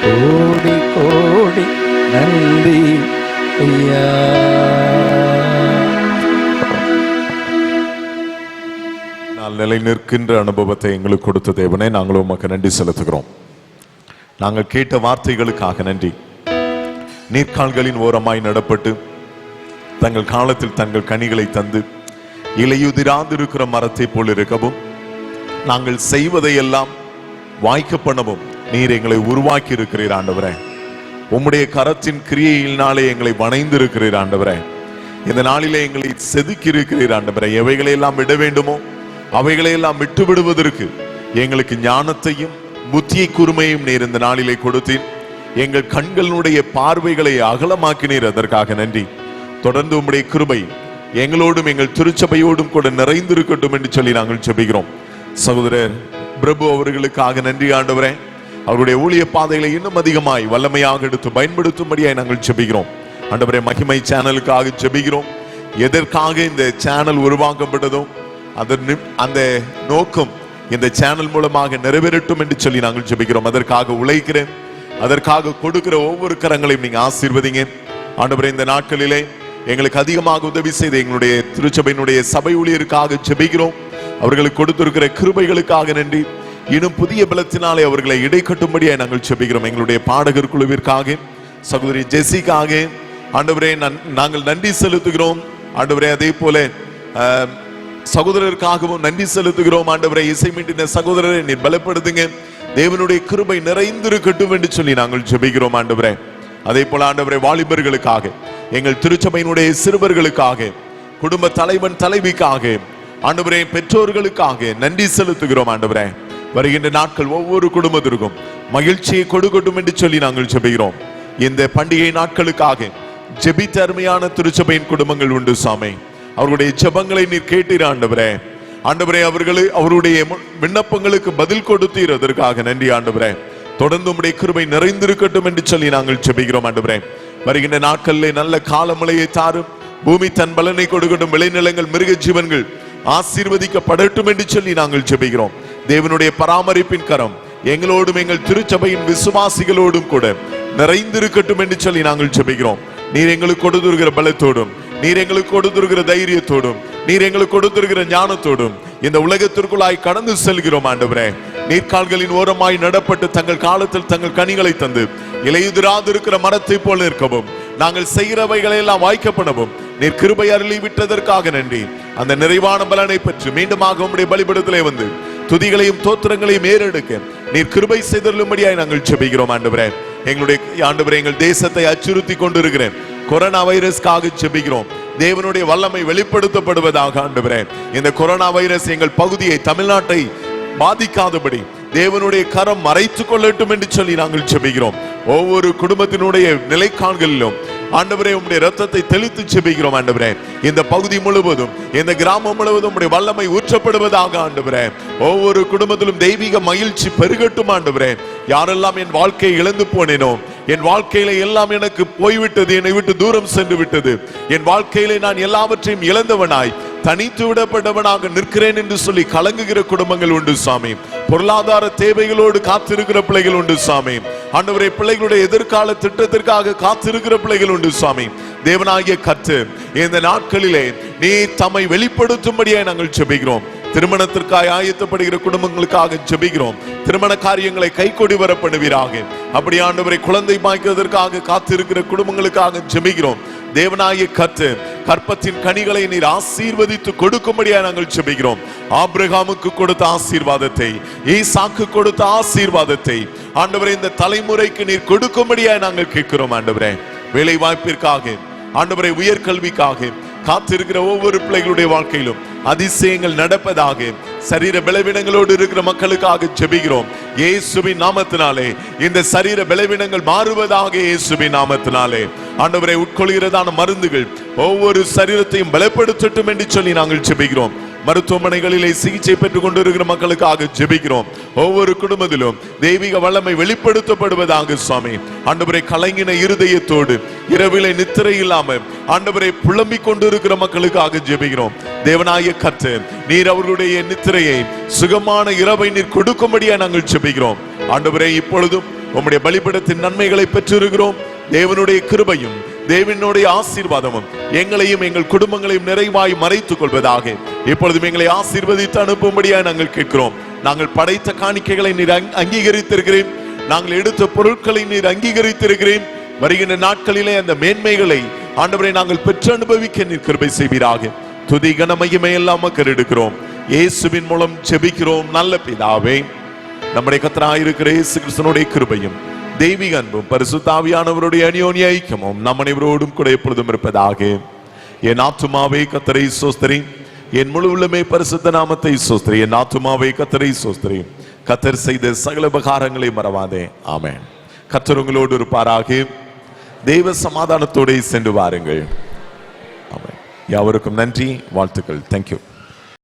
கோடி கோடி நன்றி ஐயா. நிலை நிற்கின்ற அனுபவத்தை எங்களுக்கு கொடுத்த தேவனே, நாங்களும் உமக்கு நன்றி செலுத்துகிறோம். நாங்கள் கேட்ட வார்த்தைகளுக்காக நன்றி. நீர்க்கால்களின் ஓரமாய் நடப்பட்டு தங்கள் காலத்தில் தங்கள் கனிகளை தந்து இலையுதிராதிருக்கிற மரத்தை போல் இருக்கவும், நாங்கள் செய்வதையெல்லாம் வாய்க்க பண்ணவும் நீர் எங்களை உருவாக்கி இருக்கிறீர் ஆண்டவரே. உம்முடைய கரத்தின் கிரியையினாலே எங்களை வணைந்திருக்கிறீர் ஆண்டவரே. இந்த நாளிலே எங்களை செதுக்கி இருக்கிறீர் ஆண்டவரே. எவைகளையெல்லாம் விட வேண்டுமோ அவைகளையெல்லாம் விட்டு விடுவதற்கு எங்களுக்கு ஞானத்தையும் புத்தியை கூர்மையும் நீர் இந்த நாளிலே கொடுத்தீர். எங்கள் கண்களுடைய பார்வைகளை அகலமாக்கினீர், அதற்காக நன்றி. தொடர்ந்து உம்முடைய கிருபை எங்களோடும் எங்கள் திருச்சபையோடும் கூட நிறைந்திருக்கட்டும் என்று சொல்லி நாங்கள் ஜெபிக்கிறோம். சகோதரர் பிரபு அவர்களுக்காக நன்றி ஆண்டவரே. அவருடைய ஊழிய பாதைகளை இன்னும் அதிகமாய் வல்லமையாக எடுத்து பயன்படுத்தும்படியாய் நாங்கள் ஜெபிக்கிறோம் ஆண்டவரே. மகிமை சேனலுக்காக ஜெபிக்கிறோம். எதற்காக இந்த சேனல் உருவாக்கப்பட்டதோ அந்த நோக்கம் இந்த சேனல் மூலமாக நிறைவேறட்டும் என்று சொல்லி நாங்கள் ஜெபிக்கிறோம். அதற்காக உழைக்கிறேன், அதற்காக கொடுக்கிற ஒவ்வொரு கரங்களையும் நீங்க ஆசீர்வதிங்க ஆண்டவரே. இந்த நாட்களிலே எங்களுக்கு அதிகமாக உதவி செய்த எங்களுடைய திருச்சபையினுடைய சபை ஊழியருக்காக ஜெபிக்கிறோம். அவர்களுக்கு கொடுத்திருக்கிற கிருபைகளுக்காக நன்றி. இன்னும் புதிய பலத்தினாலே அவர்களை இடைக்கட்டும்படியாய் நாங்கள் ஜெபிக்கிறோம். எங்களுடைய பாடகர் குழுவிற்காக, சகோதரி ஜெசிக்காக ஆண்டவரே நாங்கள் நன்றி செலுத்துகிறோம் ஆண்டவரே. அதே போல சகோதரருக்காகவும் நன்றி செலுத்துகிறோம் ஆண்டவரே. இசை மீட்டின சகோதரரை நீர் பலப்படுத்துங்க, தேவனுடைய கிருபை நிறைந்திருக்கட்டும் என்று சொல்லி நாங்கள் ஜெபிக்கிறோம் ஆண்டவரே. அதே போல ஆண்டவரே, வாலிபர்களுக்காக, எங்கள் திருச்சபையினுடைய சிறுவர்களுக்காக, குடும்ப தலைவன் தலைவிக்காக ஆண்டவரே, பெற்றோர்களுக்காக நன்றி செலுத்துகிறோம் ஆண்டவரே. வருகின்ற நாட்கள் ஒவ்வொரு குடும்பத்திற்கும் மகிழ்ச்சியை கொடுக்கட்டும் என்று சொல்லி நாங்கள் ஜெபிக்கிறோம். இந்த பண்டிகை நாட்களுக்காக ஜெபித்த அருமையான திருச்சபையின் குடும்பங்கள் உண்டு சாமி. அவர்களுடைய ஜெபங்களை நீர் கேட்டீர் ஆண்டவரே. ஆண்டவரே, அவருடைய விண்ணப்பங்களுக்கு பதில் கொடுத்தீர், அதற்காக நன்றி ஆண்டவரே. தொடர்ந்து உம்முடைய கிருபை நிறைந்திருக்கட்டும் என்று சொல்லி நாங்கள் ஜெபிக்கிறோம் ஆண்டவரே. வருகின்ற நாட்களிலே நல்ல காலமழையை தாரும், பூமி தன் பலனை கொடுக்கட்டும், விளைநிலங்கள் மிருக ஜீவன்கள் ஆசீர்வதிக்கப்படட்டும் என்று சொல்லி நாங்கள் ஜெபிக்கிறோம். தேவனுடைய பராமரிப்பின் கரம் எங்களோடும் எங்கள் திருச்சபையின் விசுவாசிகளோடும் கூட நிறைந்திருக்கட்டும் என்று சொல்லி நாங்கள் ஜெபிக்கிறோம். நீர் எங்களுக்கு கொடுத்திருக்கிற பலத்தோடும், நீர் எங்களுக்கு கொடுத்திருக்கிற தைரியத்தோடும், நீர் எங்களுக்கு கொடுத்திருக்கிற ஞானத்தோடும் இந்த உலகத்திற்குள்ளாய் கடந்து செல்கிறோம் ஆண்டவரே. நீர்க்கால்களின் ஓரமாய் நடப்பட்டு தங்கள் காலத்தில் தங்கள் கனிகளை தந்து இலையுதிராதிருக்கிற மரத்தை போல இருக்கவும், நாங்கள் செய்கிறவைகளை எல்லாம் வாய்க்கப்படவும் நீர் கிருபை அருளி விட்டதற்காக நன்றி. அந்த நிறைவான பலனை பெற்று மீண்டுமாக உம்முடைய பலிபீடத்திலே வந்து துதிகளையும் தோத்திரங்களையும் ஏறெடுக்க நீர் கிருபை செய்தருளும்படியாய் நாங்கள் ஜெபிக்கிறோம் ஆண்டவரே. எங்களுடைய ஆண்டவரே, எங்கள் தேசத்தை அச்சுறுத்தி கொண்டிருக்கிறேன் கொரோனா வைரஸ்க்காக ஜெபிக்கிறோம். தேவனுடைய வல்லமை வெளிப்படுத்தப்படுவதாக ஆண்டவரே. இந்த கொரோனா வைரஸ் எங்கள் பகுதியை, தமிழ்நாட்டை பாதிக்காதபடி தேவனுடைய கரம் மறைத்துக் கொள்ளட்டும் என்று சொல்லி நாங்கள் ஜெபிக்கிறோம். ஒவ்வொரு குடும்பத்தினுடைய நிலைக்கால்களிலும் ஆண்டவரே உம்முடைய ரத்தத்தை தெளித்து ஜெபிக்கிறோம் ஆண்டவரே. இந்த பகுதி முழுவதும், இந்த கிராமம் முழுவதும் உம்முடைய வல்லமை ஊற்றப்படுவதாக ஆண்டவரே. ஒவ்வொரு குடும்பத்திலும் தெய்வீக மகிழ்ச்சி பெருகட்டும் ஆண்டவரே. யாரெல்லாம் என் வாழ்க்கையை இழந்து போனேனோ, என் வாழ்க்கையில எல்லாம் எனக்கு போய்விட்டது, என்னை விட்டு தூரம் சென்று விட்டது, என் வாழ்க்கையில நான் எல்லாவற்றையும் இழந்தவனாய் தனித்து விடப்பட்டவனாக நிற்கிறேன் என்று சொல்லி கலங்குகிற குடும்பங்கள் உண்டு சுவாமி. பொருளாதார தேவைகளோடு காத்திருக்கிற பிள்ளைகள் உண்டு சுவாமி. ஆண்டவரே, பிள்ளைகளுடைய எதிர்கால திட்டத்திற்காக காத்திருக்கிற பிள்ளைகள் உண்டு சுவாமி. தேவனாகிய கர்த்தர் இந்த நாட்களிலே நீ தம்மை வெளிப்படுத்தும்படியாக நாங்கள் ஜெபிக்கிறோம். திருமணத்திற்காக ஆயத்தப்படுகிற குடும்பங்களுக்காக ஜெபிக்கிறோம். திருமண காரியங்களை கைகூடி வர பண்ணுவீராக. அப்படி ஆண்டவரை குழந்தை பாய்க்கிறதற்காக காத்திருக்கிற குடும்பங்களுக்காக ஜெபிக்கிறோம். தேவனாகிய கர்த்தர் கற்பத்தின் கனிகளை நீர் ஆசீர்வதித்து கொடுக்கும்படியாக நாங்கள் ஜெபிக்கிறோம். ஆபிரகாமுக்கு கொடுத்த ஆசீர்வாதத்தை, ஈசாக்கு கொடுத்த ஆசீர்வாதத்தை ஆண்டவரே இந்த தலைமுறைக்கு நீர் கொடுக்கும்படியாக நாங்கள் கேட்கிறோம். ஆண்டவரே, வேலை வாய்ப்பிற்காக, ஆண்டவரே உயர்கல்விக்காக காத்திருக்கிற ஒவ்வொரு பிள்ளைகளுடைய வாழ்க்கையிலும் அதிசயங்கள் நடப்பதாக. சரீர பலவீனங்களோடு இருக்கிற மக்களுக்காக ஜெபிக்கிறோம். இயேசுவின் நாமத்தினாலே இந்த சரீர பலவீனங்கள் மாறுவதாக. இயேசுவின் நாமத்தினாலே ஆண்டவரை உட்கொள்கிறதான மருந்துகள் ஒவ்வொரு சரீரத்தையும் பலப்படுத்தட்டும் என்று சொல்லி நாங்கள் ஜெபிக்கிறோம். மருத்துவமனைகளிலே சிகிச்சை பெற்றுக் கொண்டிருக்கிற மக்களுக்காக ஜெபிக்கிறோம். ஒவ்வொரு குடும்பத்திலும் தெய்வீக வல்லமை வெளிப்படுத்தப்படுவதாக சுவாமி. ஆண்டவரை, கலங்கின இருதயத்தோடு இரவிலே நித்திரை இல்லாமல் ஆண்டவரை புலம்பிக் கொண்டிருக்கிற மக்களுக்காக ஜெபிக்கிறோம். தேவனாகிய கர்த்தர் நீர் அவர்களுடைய நித்திரையை, சுகமான இரவை நீர் கொடுக்கும்படியா நாங்கள் ஜெபிக்கிறோம். ஆண்டவரே, இப்பொழுதும் உம்முடைய பலிபீடத்தின் நன்மைகளை பெற்றிருக்கிறோம். தேவனுடைய கிருபையும் தேவனுடைய ஆசீர்வாதமும் எங்களையும் எங்கள் குடும்பங்களையும் நிறைவாய் மறைத்துக் கொள்வதாக. இப்பொழுதும் எங்களை ஆசீர்வதித்து அனுப்பும்படியா நாங்கள் கேட்கிறோம். நாங்கள் படைத்த காணிக்கைகளை நீர் அங்கீகரித்திருக்கிறேன். நாங்கள் எடுத்த பொருட்களை நீர் அங்கீகரித்திருக்கிறேன். வருகின்ற நாட்களிலே அந்த மேன்மைகளை ஆண்டவரை நாங்கள் பெற்று அனுபவிக்க நீர் கிருபை செய்வீராக. துதி கன மகிமை எல்லாம் எடுக்கிறோம். இயேசுவின் மூலம் ஜெபிக்கிறோம் நல்ல பிதாவே. நம்முடைய கர்த்தராயிருக்கிற இயேசு கிறிஸ்துவினுடைய கிருபையும் தெய்வீக அன்பும் பரிசுத்த ஆவியானவருடைய அந்யோன்ய ஐக்கியமும் நம் அனைவரோடும் கூட எப்பொழுதும் இருப்பதாக. என் ஆத்துமாவே கர்த்தரை ஸ்தோத்திரி, என் முழு உள்ளமே பரிசுத்த நாமத்தை ஸ்தோத்திரி. என் ஆத்துமாவே கர்த்தரை ஸ்தோத்திரி, கர்த்தர் செய்த சகல உபகாரங்களை மறவாதே. ஆமென். கர்த்தர் உங்களோடு இருப்பாராக. தெய்வ சமாதானத்தோடு சென்று வாருங்கள். ஆமென். யாவருக்கும் நன்றி, வாழ்த்துக்கள். தேங்க்யூ.